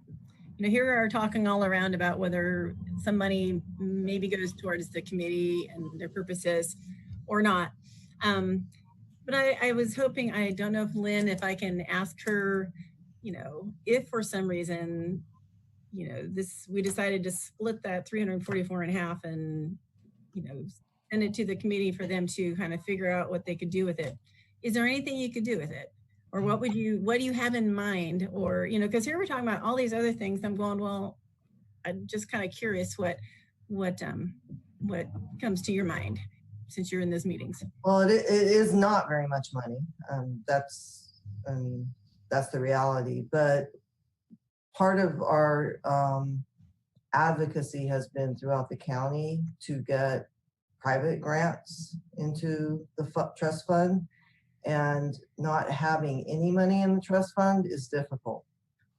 to, here we are talking all around about whether some money maybe goes towards the committee and their purposes or not. But I was hoping, I don't know if Lynn, if I can ask her, you know, if for some reason, you know, we decided to split that 344.5 and, you know, send it to the committee for them to kind of figure out what they could do with it. Is there anything you could do with it? Or what do you have in mind? Or, you know, because here we're talking about all these other things. I'm going, well, I'm just kind of curious what comes to your mind since you're in those meetings.
Well, it is not very much money. That's the reality. But part of our advocacy has been throughout the county to get private grants into the trust fund. And not having any money in the trust fund is difficult.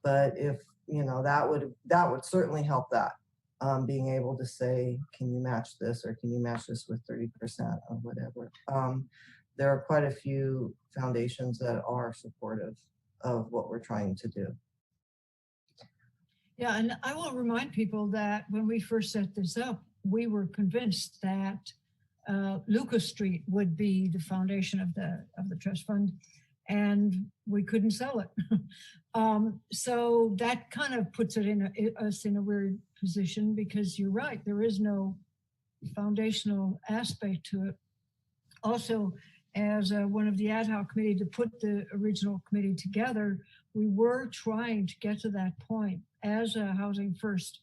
But if, you know, that would certainly help that. Being able to say, can you match this, or can you match this with 30% or whatever. There are quite a few foundations that are supportive of what we're trying to do.
Yeah, and I will remind people that when we first set this up, we were convinced that Lucas Street would be the foundation of the trust fund, and we couldn't sell it. So that kind of puts us in a weird position, because you're right, there is no foundational aspect to it. Also, as one of the ad hoc committee to put the original committee together, we were trying to get to that point as a Housing First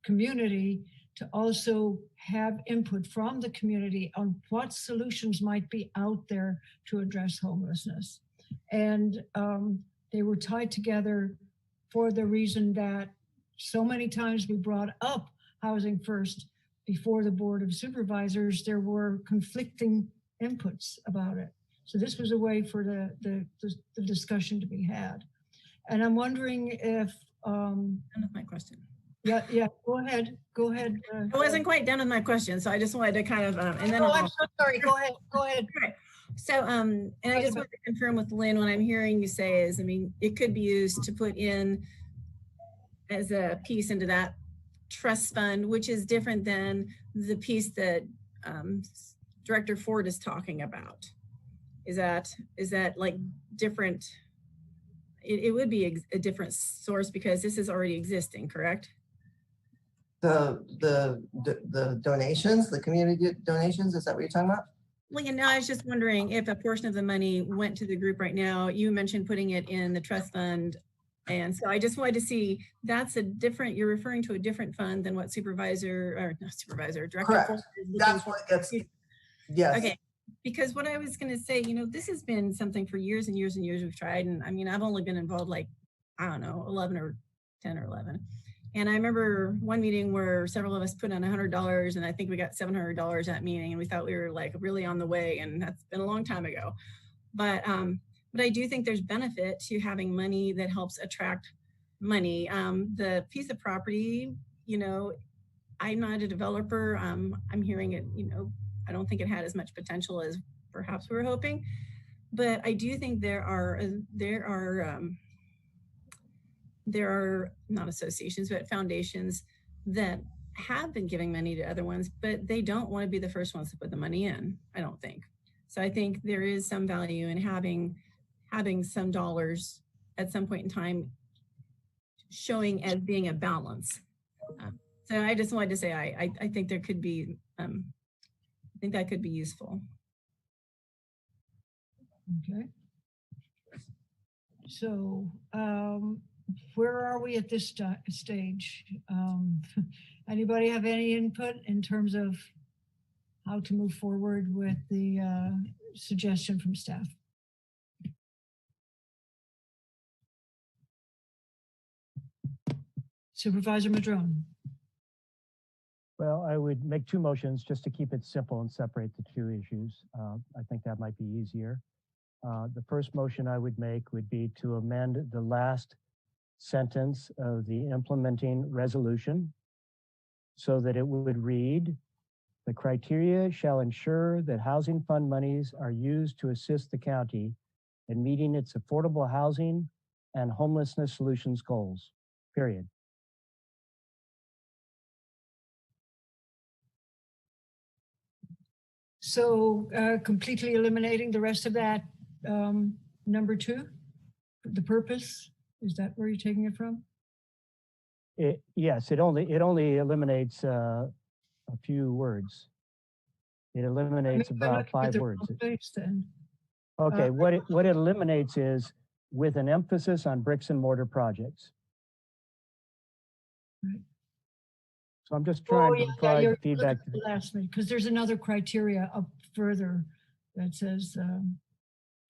community, to also have input from the community on what solutions might be out there to address homelessness. And they were tied together for the reason that so many times we brought up Housing First before the Board of Supervisors, there were conflicting inputs about it. So this was a way for the discussion to be had. And I'm wondering if...
That's my question.
Yeah, go ahead.
I wasn't quite done with my question, so I just wanted to kind of, and then
I'm so sorry, go ahead.
Okay. So, and I just want to confirm with Lynn, what I'm hearing you say is, I mean, it could be used to put in as a piece into that trust fund, which is different than the piece that Director Ford is talking about. Is that like different? It would be a different source because this is already existing, correct?
The donations, the community donations, is that what you're talking about?
Well, you know, I was just wondering if a portion of the money went to the group right now. You mentioned putting it in the trust fund. And so I just wanted to see, you're referring to a different fund than what Director
Correct. That's what gets, yes.
Okay, because what I was gonna say, you know, this has been something for years and years and years we've tried. And I mean, I've only been involved like, I don't know, 10 or 11. And I remember one meeting where several of us put in $100, and I think we got $700 that meeting, and we thought we were like really on the way, and that's been a long time ago. But I do think there's benefit to having money that helps attract money. The piece of property, you know, I'm not a developer. I'm hearing it, you know, I don't think it had as much potential as perhaps we were hoping, but I do think there are not associations, but foundations that have been giving money to other ones, but they don't want to be the first ones to put the money in, I don't think. So I think there is some value in having some dollars at some point in time showing as being a balance. So I just wanted to say, I think there could be, I think that could be useful.
Okay. So where are we at this stage? Anybody have any input in terms of how to move forward with the suggestion from staff? Supervisor Madrone.
Well, I would make two motions just to keep it simple and separate the two issues. I think that might be easier. The first motion I would make would be to amend the last sentence of the implementing resolution so that it would read, the criteria shall ensure that housing fund monies are used to assist the county in meeting its affordable housing and homelessness solutions goals, period.
So completely eliminating the rest of that number 2, the purpose, is that where you're taking it from?
Yes, it only eliminates a few words. It eliminates about 5 words.
Then.
Okay, what it eliminates is with an emphasis on bricks and mortar projects.
Right.
So I'm just trying to provide feedback.
Because there's another criteria up further that says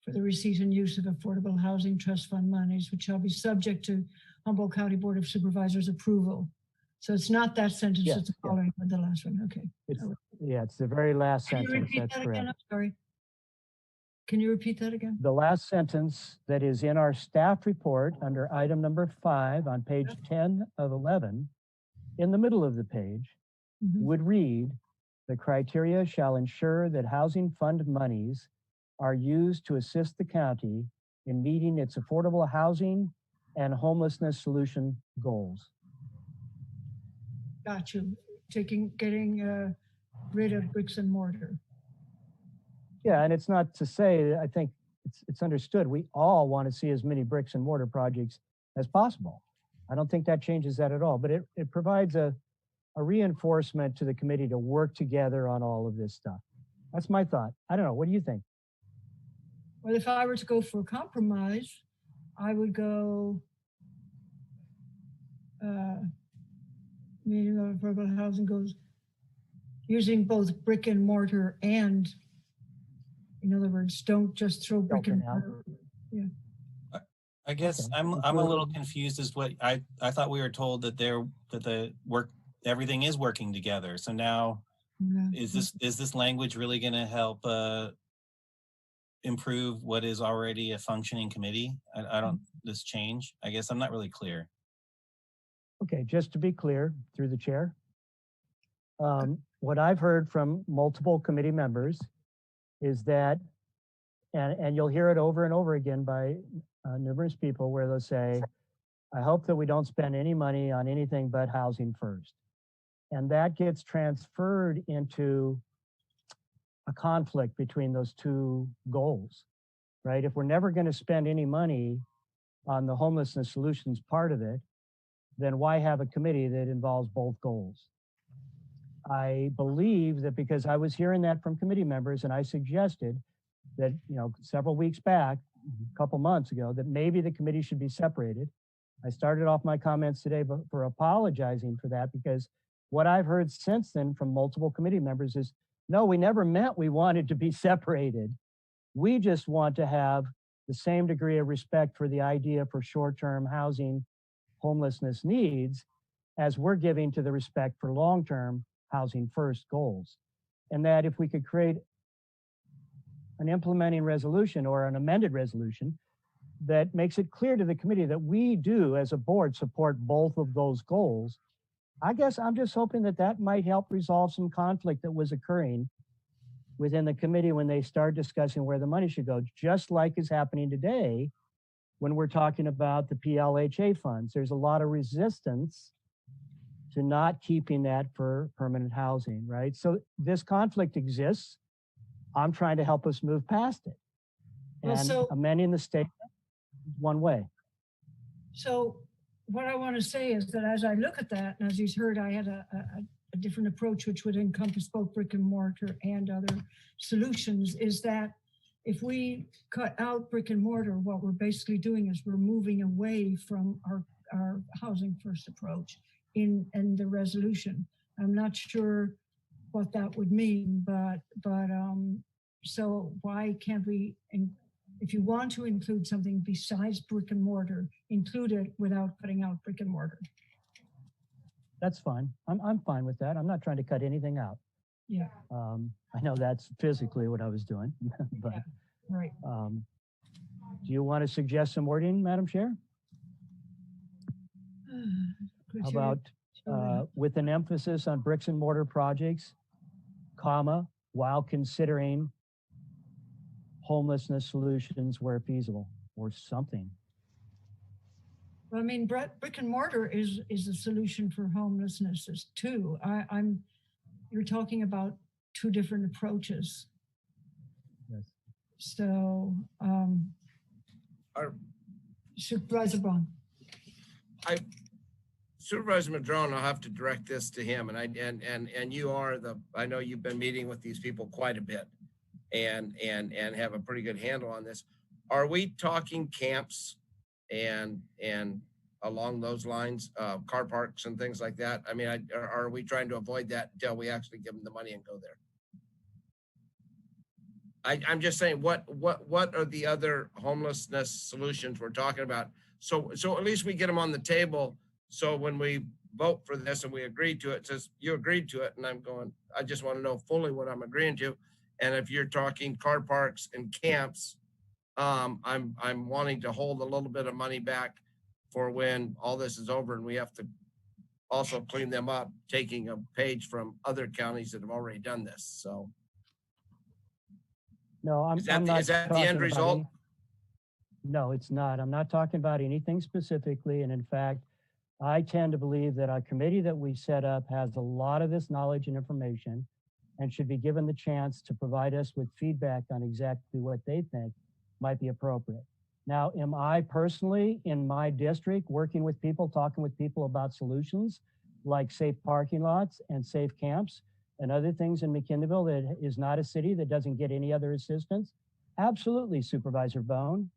for the receipt and use of affordable housing trust fund monies, which shall be subject to Humboldt County Board of Supervisors approval. So it's not that sentence,
Yes,
it's the following with the last one. Okay.
It's the very last
Can you
sentence.
repeat
That's
that
correct.
again? I'm sorry. Can you repeat that again?
The last sentence that is in our staff report under item number 5 on page 10 of 11, in the middle of the page, would read, the criteria shall ensure that housing fund monies are used to assist the county in meeting its affordable housing and homelessness solution goals.
Got you. Getting rid of bricks and mortar.
Yeah, and it's not to say, I think it's understood, we all want to see as many bricks and mortar projects as possible. I don't think that changes that at all, but it provides a reinforcement to the committee to work together on all of this stuff. That's my thought. I don't know, what do you think?
Well, if I were to go for a compromise, I would go meaning of affordable housing goes using both brick and mortar and, in other words, don't just throw brick and mortar. Yeah.
I guess I'm a little confused as what I thought we were told that everything is working together. So now is this language really going to help improve what is already a functioning committee? I don't this change. I guess I'm not really clear.
Okay, just to be clear through the chair, what I've heard from multiple committee members is that, and you'll hear it over and over again by numerous people where they'll say, I hope that we don't spend any money on anything but housing first. And that gets transferred into a conflict between those two goals, right? If we're never going to spend any money on the homelessness solutions part of it, then why have a committee that involves both goals? I believe that because I was hearing that from committee members and I suggested that, several weeks back, a couple months ago, that maybe the committee should be separated. I started off my comments today for apologizing for that because what I've heard since then from multiple committee members is, no, we never meant we wanted to be separated. We just want to have the same degree of respect for the idea for short-term housing homelessness needs as we're giving to the respect for long-term housing first goals. And that if we could create an implementing resolution or an amended resolution that makes it clear to the committee that we do as a board support both of those goals, I guess I'm just hoping that that might help resolve some conflict that was occurring within the committee when they start discussing where the money should go, just like is happening today when we're talking about the PLHA funds. There's a lot of resistance to not keeping that for permanent housing, right? So this conflict exists. I'm trying to help us move past it. And amending the statement is one way.
So what I want to say is that as I look at that, and as you've heard, I had a different approach which would encompass both brick and mortar and other solutions, is that if we cut out brick and mortar, what we're basically doing is we're moving away from our housing first approach in the resolution. I'm not sure what that would mean, but so why can't we, if you want to include something besides brick and mortar, include it without cutting out brick and mortar?
That's fine. I'm fine with that. I'm not trying to cut anything out.
Yeah.
I know that's physically what I was doing, but
Yeah, right.
Do you want to suggest some wording, Madam Chair? How about with an emphasis on bricks and mortar projects, comma, while considering homelessness solutions where feasible, or something?
Well, I mean, brick and mortar is a solution for homelessness too. You're talking about two different approaches.
Yes.
So, Supervisor Braun.
Supervisor Madrone, I'll have to direct this to him, and you are I know you've been meeting with these people quite a bit, and have a pretty good handle on this. Are we talking camps and along those lines, car parks and things like that? I mean, are we trying to avoid that until we actually give them the money and go there? I'm just saying, what are the other homelessness solutions we're talking about? So at least we get them on the table. So when we vote for this and we agree to it, it says you agreed to it, and I'm going, I just want to know fully what I'm agreeing to. And if you're talking car parks and camps, I'm wanting to hold a little bit of money back for when all this is over and we have to also clean them up, taking a page from other counties that have already done this. So.
No,
Is that the end result?
No, it's not. I'm not talking about anything specifically. And in fact, I tend to believe that our committee that we set up has a lot of this knowledge and information and should be given the chance to provide us with feedback on exactly what they think might be appropriate. Now, am I personally in my district working with people, talking with people about solutions like safe parking lots and safe camps and other things in McKinleyville that is not a city that doesn't get any other assistance? Absolutely, Supervisor Bone.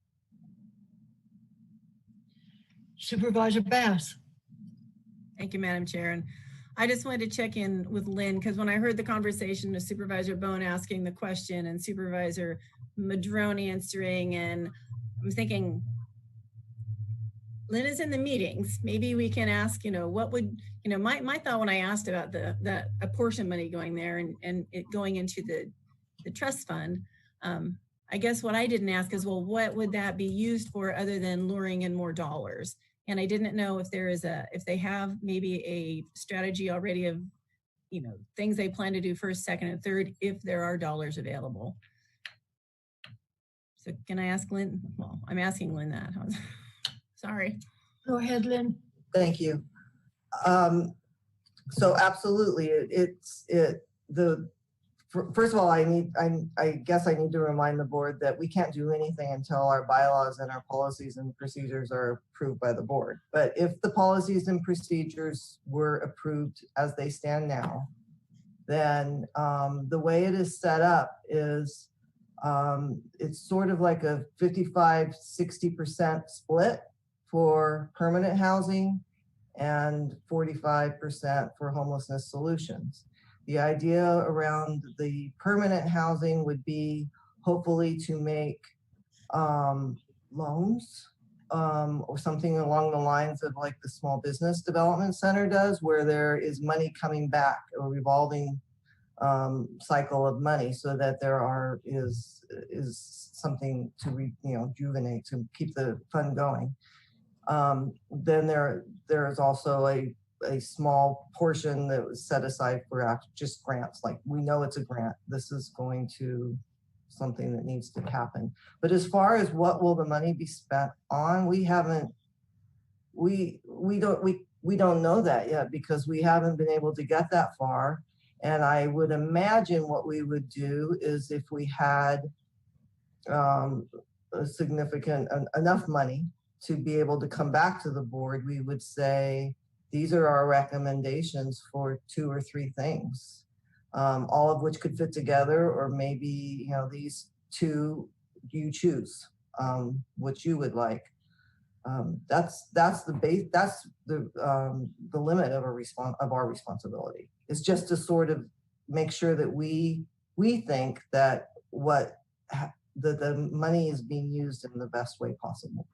Supervisor Bass.
Thank you, Madam Chair. And I just wanted to check in with Lynn, because when I heard the conversation with Supervisor Bone asking the question and Supervisor Madrone answering, and I'm thinking, Lynn is in the meetings. Maybe we can ask, what would, my thought when I asked about the apportion money going there and it going into the trust fund, I guess what I didn't ask is, well, what would that be used for other than luring in more dollars? And I didn't know if if they have maybe a strategy already of, things they plan to do first, second, and third, if there are dollars available. So can I ask Lynn? Well, I'm asking Lynn that. Sorry.
Go ahead, Lynn.
Thank you. So absolutely, first of all, I guess I need to remind the board that we can't do anything until our bylaws and our policies and procedures are approved by the board. But if the policies and procedures were approved as they stand now, then the way it is set up is it's sort of like a 55-60% split for permanent housing and 45% for homelessness solutions. The idea around the permanent housing would be hopefully to make loans or something along the lines of like the Small Business Development Center does, where there is money coming back, a revolving cycle of money, so that there is something to rejuvenate, to keep the fund going. Then there is also a small portion that was set aside for just grants. Like, we know it's a grant. This is going to something that needs to happen. But as far as what will the money be spent on, we don't know that yet, because we haven't been able to get that far. And I would imagine what we would do is, if we had a significant enough money to be able to come back to the board, we would say, these are our recommendations for 2 or 3 things, all of which could fit together, or maybe these 2 you choose what you would like. That's the base. That's the limit of our responsibility. It's just to sort of make sure that we think that the money is being used in the best way possible,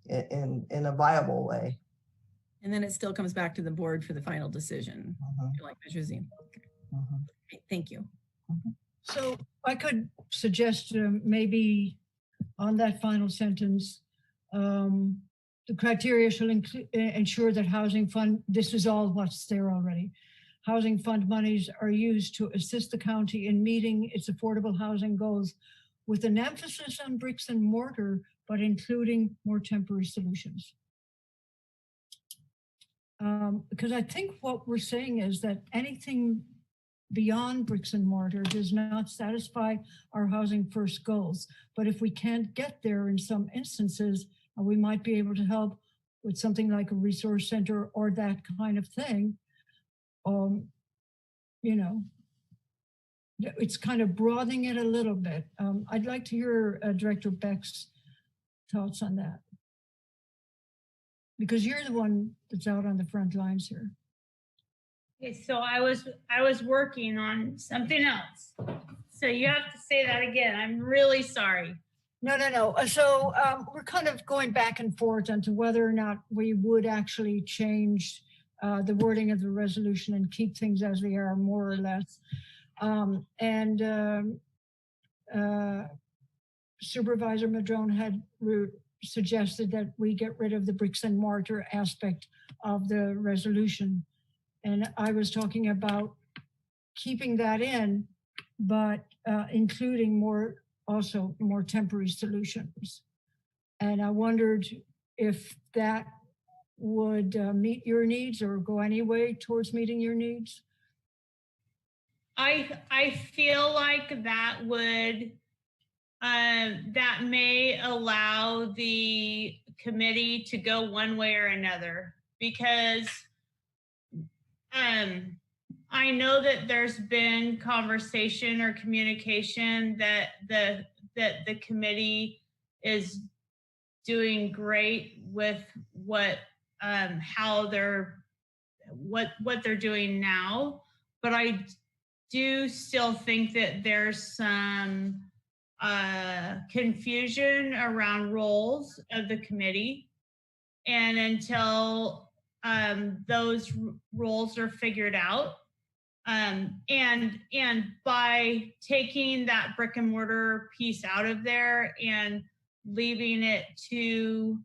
in a viable way.
And then it still comes back to the board for the final decision, like Measure Z. Okay, thank you.
So I could suggest maybe on that final sentence, the criteria shall ensure that housing fund, this is all what's there already. Housing fund monies are used to assist the county in meeting its affordable housing goals with an emphasis on bricks and mortar, but including more temporary solutions. Because I think what we're saying is that anything beyond bricks and mortar does not satisfy our housing first goals. But if we can't get there in some instances, we might be able to help with something like a resource center or that kind of thing. You know, it's kind of broadening it a little bit. I'd like to hear Director Beck's thoughts on that, because you're the one that's out on the front lines here.
Okay, so I was working on something else. So you have to say that again. I'm really sorry.
No. So we're kind of going back and forth onto whether or not we would actually change the wording of the resolution and keep things as they are, more or less. Supervisor Madrone had suggested that we get rid of the bricks and mortar aspect of the resolution. And I was talking about keeping that in, but including more temporary solutions. And I wondered if that would meet your needs or go any way towards meeting your needs.
I feel like that would that may allow the committee to go one way or another, because I know that there's been conversation or communication that the committee is doing great with what they're doing now, but I do still think that there's some confusion around roles of the committee, and until those roles are figured out, and by taking that brick and mortar piece out of there and leaving it to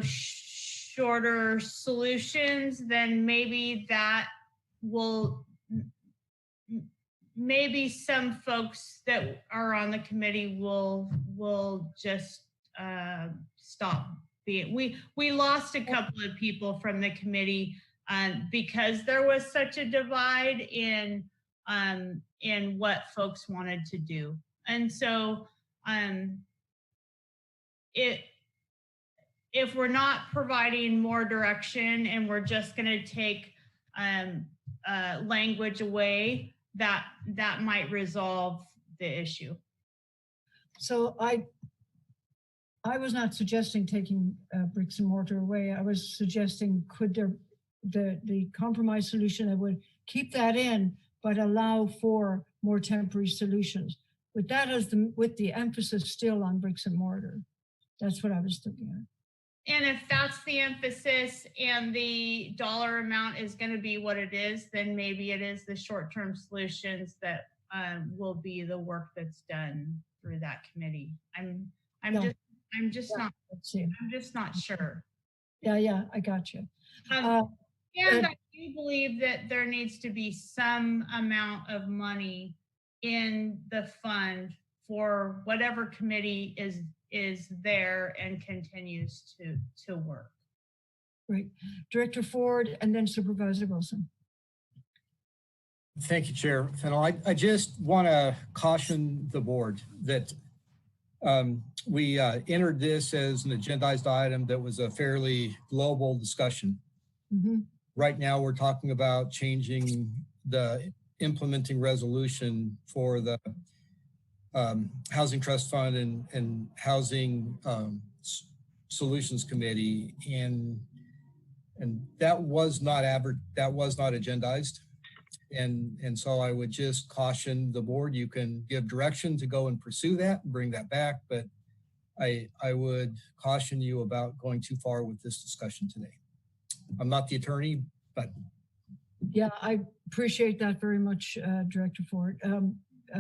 shorter solutions, then maybe that will, maybe some folks that are on the committee will just stop being. We lost a couple of people from the committee because there was such a divide in what folks wanted to do. And so if we're not providing more direction and we're just going to take language away, that might resolve the issue.
So I was not suggesting taking bricks and mortar away. I was suggesting could the compromise solution that would keep that in, but allow for more temporary solutions. But that is with the emphasis still on bricks and mortar. That's what I was thinking of.
And if that's the emphasis and the dollar amount is going to be what it is, then maybe it is the short-term solutions that will be the work that's done through that committee. I'm just not sure.
Yeah, I got you.
And I do believe that there needs to be some amount of money in the fund for whatever committee is there and continues to work.
Great. Director Ford and then Supervisor Wilson.
Thank you, Chair Fennell. I just want to caution the board that we entered this as an agendized item that was a fairly global discussion.
Mm-hmm.
Right now, we're talking about changing the implementing resolution for the Housing Trust Fund and Housing Solutions Committee, and that was not agendized. And so I would just caution the board, you can give direction to go and pursue that and bring that back, but I would caution you about going too far with this discussion today. I'm not the attorney, but.
Yeah, I appreciate that very much, Director Ford.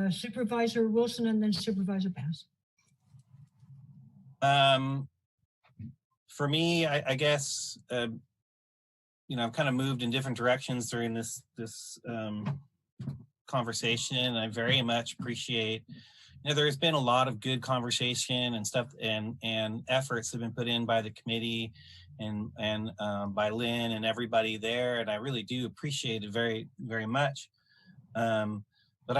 Supervisor Wilson and then Supervisor Bass.
For me, I guess, you know, I've kind of moved in different directions during this conversation, and I very much appreciate, you know, there's been a lot of good conversation and stuff and efforts have been put in by the committee and by Lynn and everybody there, and I really do appreciate it very, very much. But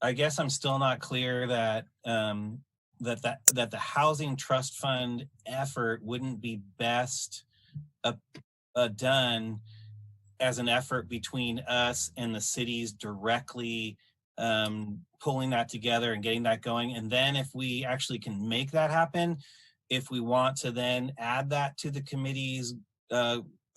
I guess I'm still not clear that that the Housing Trust Fund effort wouldn't be best done as an effort between us and the cities directly, pulling that together and getting that going. And then if we actually can make that happen, if we want to then add that to the committee's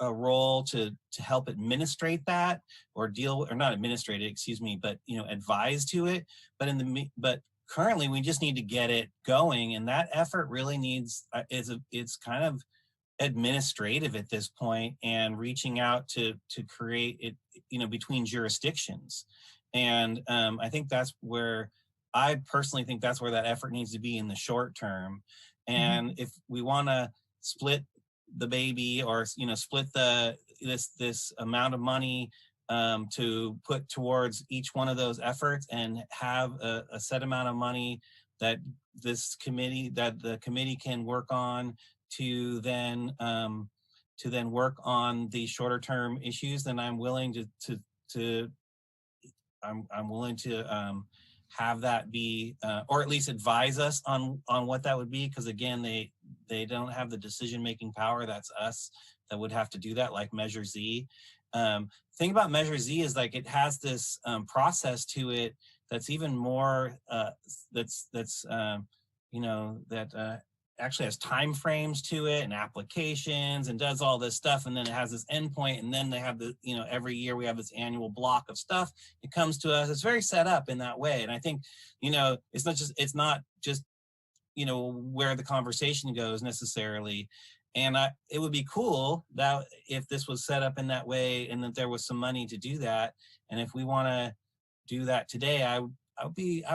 role to help administrate that or not administrate it, excuse me, but, you know, advise to it. But currently we just need to get it going, and that effort really needs it's kind of administrative at this point, and reaching out to create it, you know, between jurisdictions. And I think I personally think that's where that effort needs to be in the short term. And if we want to split the baby, or, you know, split this amount of money to put towards each one of those efforts, and have a set amount of money that the committee can work on to then work on the shorter term issues, then I'm willing to have that be, or at least advise us on what that would be, because again, they don't have the decision-making power. That's us that would have to do that, like Measure Z. Thing about Measure Z is, like, it has this process to it that's even more you know, that actually has time frames to it and applications and does all this stuff, and then it has this endpoint, and then they have the, you know, every year we have this annual block of stuff. It comes to us. It's very set up in that way, and I think, you know, it's not just you know, where the conversation goes necessarily. And it would be cool that if this was set up in that way, and that there was some money to do that. And if we want to do that today, I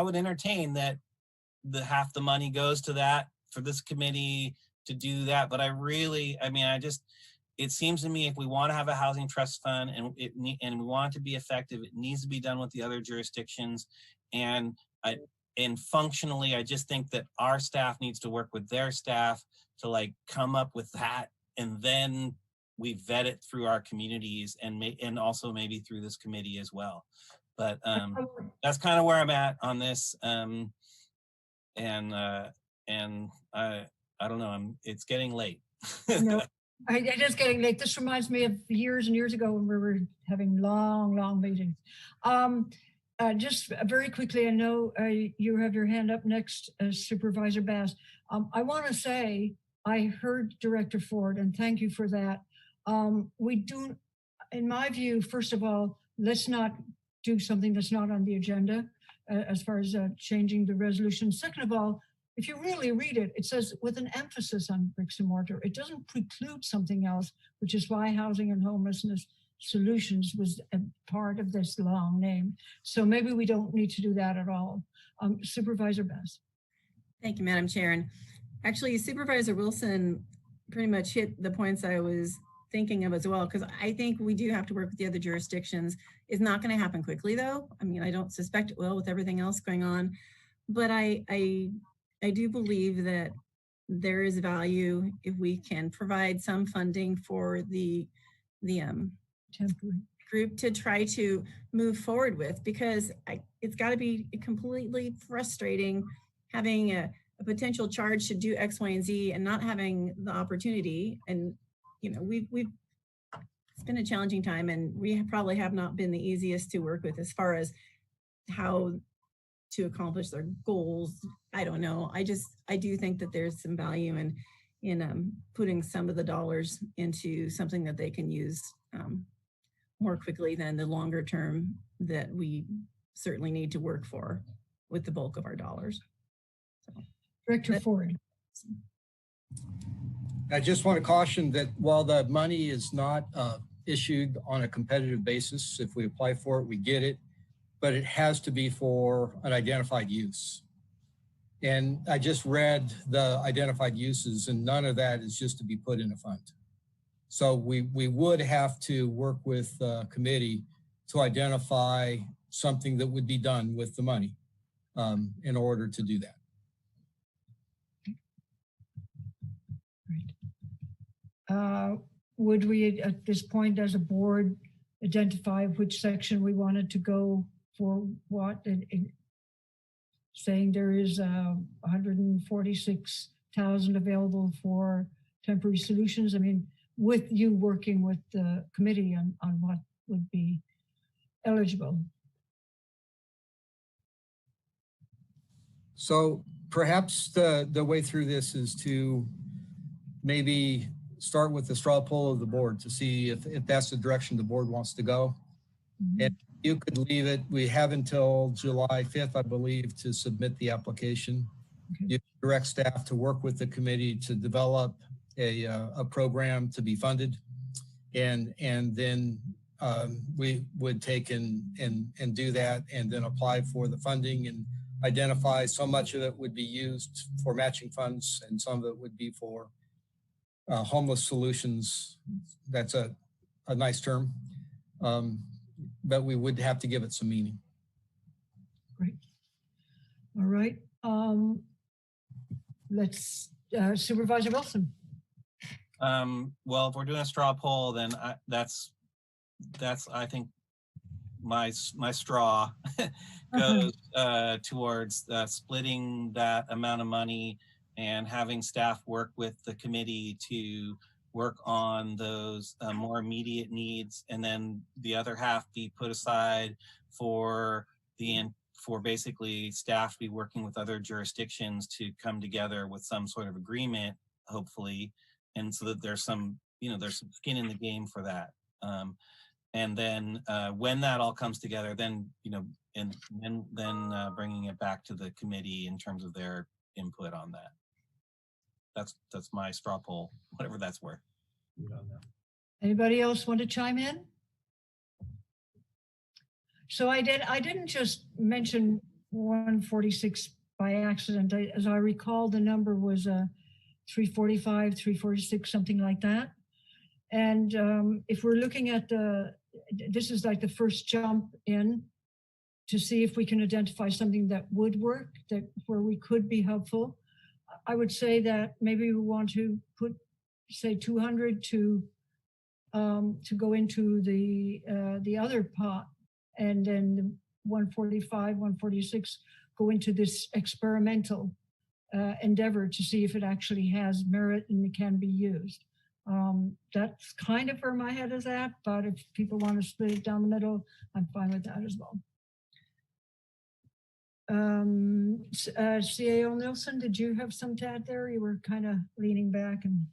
would entertain that half the money goes to that, for this committee to do that. But it seems to me, if we want to have a housing trust fund and we want it to be effective, it needs to be done with the other jurisdictions. And functionally, I just think that our staff needs to work with their staff to, like, come up with that, and then we vet it through our communities, and also maybe through this committee as well. But that's kind of where I'm at on this. And I don't know, it's getting late.
No, it is getting late. This reminds me of years and years ago when we were having long meetings. Just very quickly, I know you have your hand up next, Supervisor Bass. I want to say, I heard Director Ford, and thank you for that. We do, in my view, first of all, let's not do something that's not on the agenda as far as changing the resolution. Second of all, if you really read it, it says with an emphasis on bricks and mortar. It doesn't preclude something else, which is why Housing and Homelessness Solutions was a part of this long name. So maybe we don't need to do that at all. Supervisor Bass.
Thank you, Madam Chair. And actually, Supervisor Wilson pretty much hit the points I was thinking of as well, because I think we do have to work with the other jurisdictions. It's not going to happen quickly, though. I mean, I don't suspect it will with everything else going on, but I do believe that there is value if we can provide some funding for the group to try to move forward with, because it's got to be completely frustrating having a potential charge to do X, Y, and Z and not having the opportunity. And, you know, we've it's been a challenging time, and we probably have not been the easiest to work with as far as how to accomplish their goals. I don't know. I do think that there's some value in putting some of the dollars into something that they can use more quickly than the longer term that we certainly need to work for with the bulk of our dollars. So,
Director Ford.
I just want to caution that while the money is not issued on a competitive basis, if we apply for it, we get it, but it has to be for an identified use. And I just read the identified uses, and none of that is just to be put in a fund. So we would have to work with the committee to identify something that would be done with the money in order to do that.
Would we, at this point, as a board, identify which section we wanted to go for what? Saying there is 146,000 available for temporary solutions. I mean, with you working with the committee on what would be eligible.
So perhaps the way through this is to maybe start with the straw poll of the board to see if that's the direction the board wants to go. Mm-hmm. And you could leave it, we have until July 5th, I believe, to submit the application. Okay. You direct staff to work with the committee to develop a program to be funded. And then we would take and do that and then apply for the funding and identify so much of it would be used for matching funds and some of it would be for homeless solutions. That's a nice term, but we would have to give it some meaning.
Great. All right. Let's Supervisor Wilson.
Well, if we're doing a straw poll, then that's I think my straw goes towards splitting that amount of money and having staff work with the committee to work on those more immediate needs, and then the other half be put aside for basically staff to be working with other jurisdictions to come together with some sort of agreement, hopefully, and so that there's some skin in the game for that. And then when that all comes together, then and then bringing it back to the committee in terms of their input on that. That's my straw poll, whatever that's worth.
Anybody else want to chime in? So I didn't just mention 146 by accident. As I recall, the number was 345, 346, something like that. And if we're looking at this is like the first jump in to see if we can identify something that would work, where we could be helpful. I would say that maybe we want to put, say, 200 to go into the other pot, and then the 145, 146 go into this experimental endeavor to see if it actually has merit and it can be used. That's kind of where my head is at, but if people want to split it down the middle, I'm fine with that as well. CAO Nielsen, did you have some to add there? You were kind of leaning back and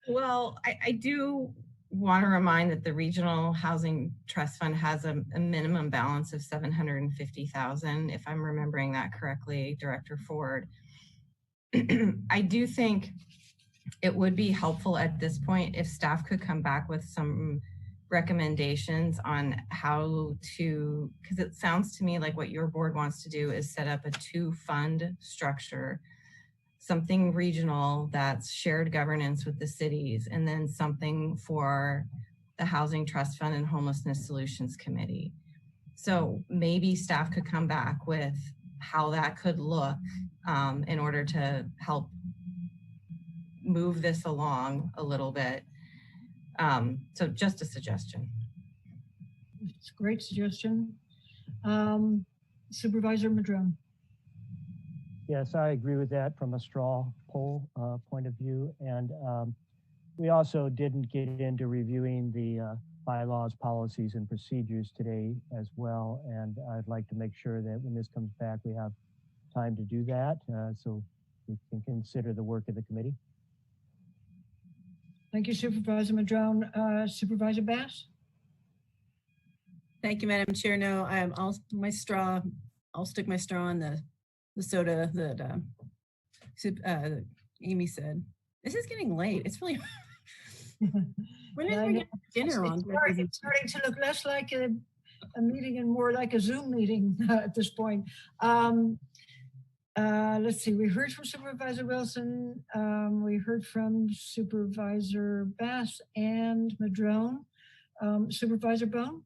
Well, I do want to remind that the Regional Housing Trust Fund has a minimum balance of $750,000, if I'm remembering that correctly, Director Ford. I do think it would be helpful at this point if staff could come back with some recommendations on how to, because it sounds to me like what your board wants to do is set up a two-fund structure, something regional that's shared governance with the cities, and then something for the Housing Trust Fund and Homelessness Solutions Committee. So maybe staff could come back with how that could look in order to help move this along a little bit. So just a suggestion.
It's a great suggestion. Supervisor Madrone.
Yes, I agree with that from a straw poll point of view. And We also didn't get into reviewing the bylaws, policies, and procedures today as well. And I'd like to make sure that when this comes back, we have time to do that so we can consider the work of the committee.
Thank you, Supervisor Madrone. Supervisor Bass?
Thank you, Madam Chair. No, I'll stick my straw on the soda that Amy said. This is getting late. It's really, when did we get dinner on?
It's starting to look less like a meeting and more like a Zoom meeting at this point. Let's see, we heard from Supervisor Wilson. We heard from Supervisor Bass and Madrone. Supervisor Bone?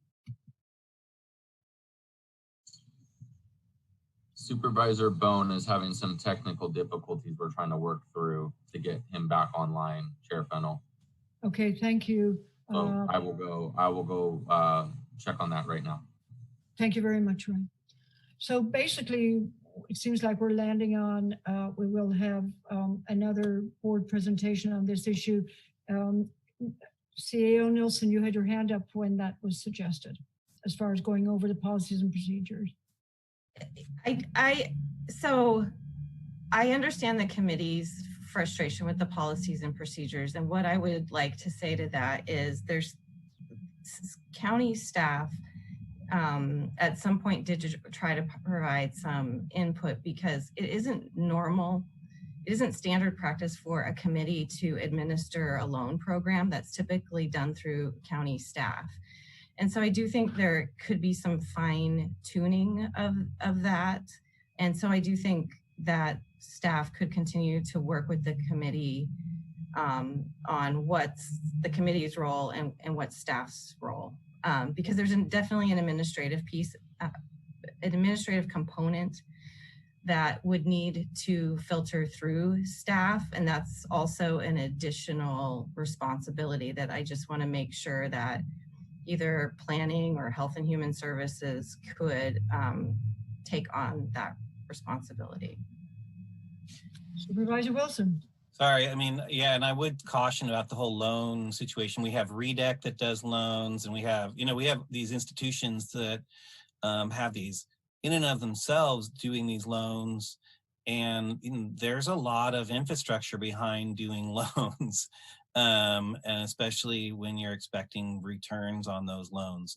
Supervisor Bone is having some technical difficulties we're trying to work through to get him back online, Chair Fennell.
Okay, thank you.
So I will go check on that right now.
Thank you very much, Ryan. So basically, it seems like we're landing on, we will have another board presentation on this issue. CAO Nielsen, you had your hand up when that was suggested, as far as going over the policies and procedures.
So I understand the committee's frustration with the policies and procedures. And what I would like to say to that is there's county staff at some point did try to provide some input because it isn't normal. It isn't standard practice for a committee to administer a loan program. That's typically done through county staff. And so I do think there could be some fine tuning of that. And so I do think that staff could continue to work with the committee on what's the committee's role and what's staff's role. Because there's definitely an administrative piece, an administrative component that would need to filter through staff. And that's also an additional responsibility that I just want to make sure that either planning or health and human services could take on that responsibility.
Supervisor Wilson.
Sorry, I mean, yeah, and I would caution about the whole loan situation. We have REDEC that does loans, and we have these institutions that have these in and of themselves doing these loans. And there's a lot of infrastructure behind doing loans. And especially when you're expecting returns on those loans.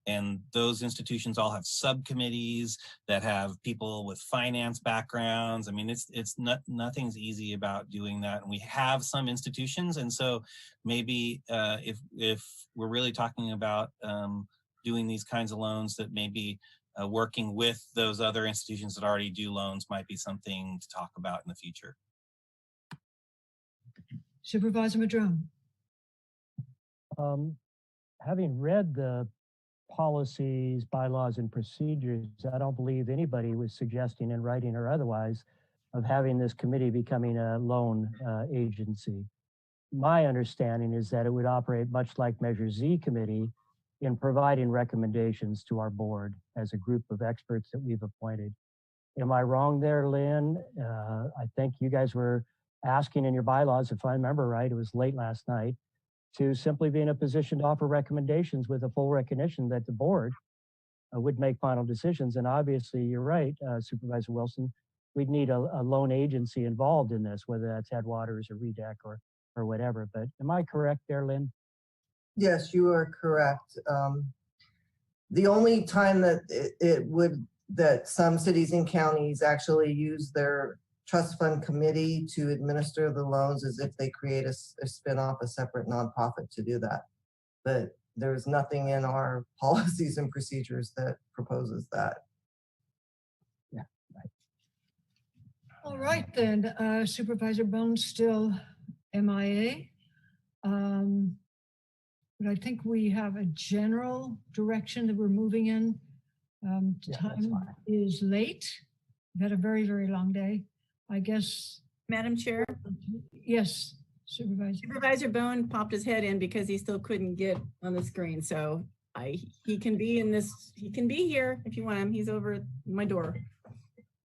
And those institutions all have subcommittees that have people with finance backgrounds. I mean, nothing's easy about doing that. And we have some institutions. And so maybe if we're really talking about doing these kinds of loans, that maybe working with those other institutions that already do loans might be something to talk about in the future.
Supervisor Madrone.
Having read the policies, bylaws, and procedures, I don't believe anybody was suggesting in writing or otherwise of having this committee becoming a loan agency. My understanding is that it would operate much like Measure Z committee in providing recommendations to our board as a group of experts that we've appointed. Am I wrong there, Lynn? I think you guys were asking in your bylaws, if I remember right, it was late last night, to simply be in a position to offer recommendations with a full recognition that the board would make final decisions. And obviously, you're right, Supervisor Wilson, we'd need a loan agency involved in this, whether that's Headwaters or REDEC or whatever. But am I correct there, Lynn?
Yes, you are correct. The only time that that some cities and counties actually use their trust fund committee to administer the loans is if they create a spin-off, a separate nonprofit to do that. But there's nothing in our policies and procedures that proposes that.
Yeah, right.
All right then, Supervisor Bones still MIA. But I think we have a general direction that we're moving in. Time is late. We've had a very, very long day. I guess.
Madam Chair?
Yes, Supervisor.
Supervisor Bone popped his head in because he still couldn't get on the screen. So he can be in this, he can be here if you want him. He's over at my door.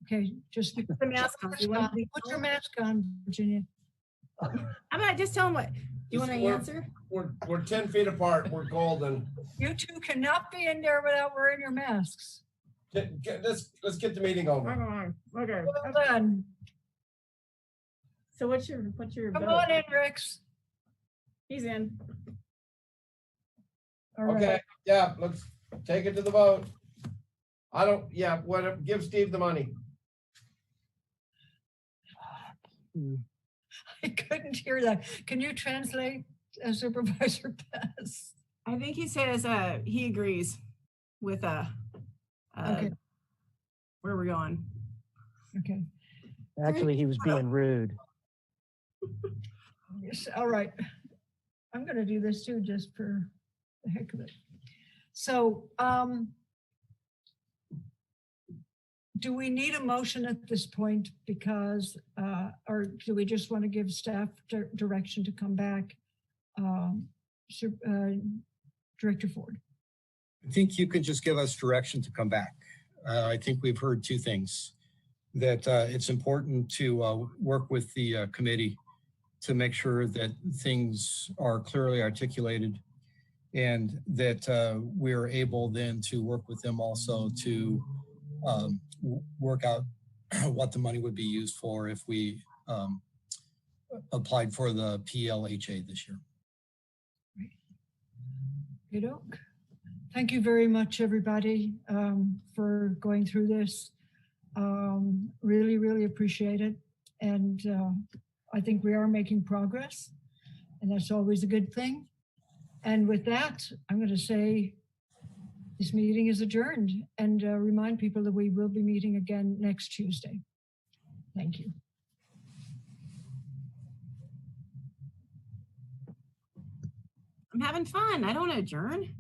Okay, just
put the mask on.
Put your mask on, Virginia.
I'm not just telling what, do you want to answer?
We're 10 feet apart. We're golden.
You two cannot be in there without wearing your masks.
Let's get the meeting over.
Okay.
Well done.
So what's your
Come
vote?
on in, Rex.
He's in.
All right.
Okay, yeah, let's take it to the vote. Give Steve the money.
I couldn't hear that. Can you translate, Supervisor Pass?
I think he says he agrees with
Okay.
where we're going.
Okay.
Actually, he was being rude.
Yes, all right. I'm going to do this too, just for the heck of it. So, do we need a motion at this point because, or do we just want to give staff direction to come back? Director Ford.
I think you could just give us direction to come back. I think we've heard two things, that it's important to work with the committee to make sure that things are clearly articulated, and that we're able then to work with them also to work out what the money would be used for if we applied for the PLHA this year.
Good. Thank you very much, everybody, for going through this. Really, really appreciate it. And I think we are making progress, and that's always a good thing. And with that, I'm going to say this meeting is adjourned, and remind people that we will be meeting again next Tuesday. Thank you.
I'm having fun. I don't adjourn.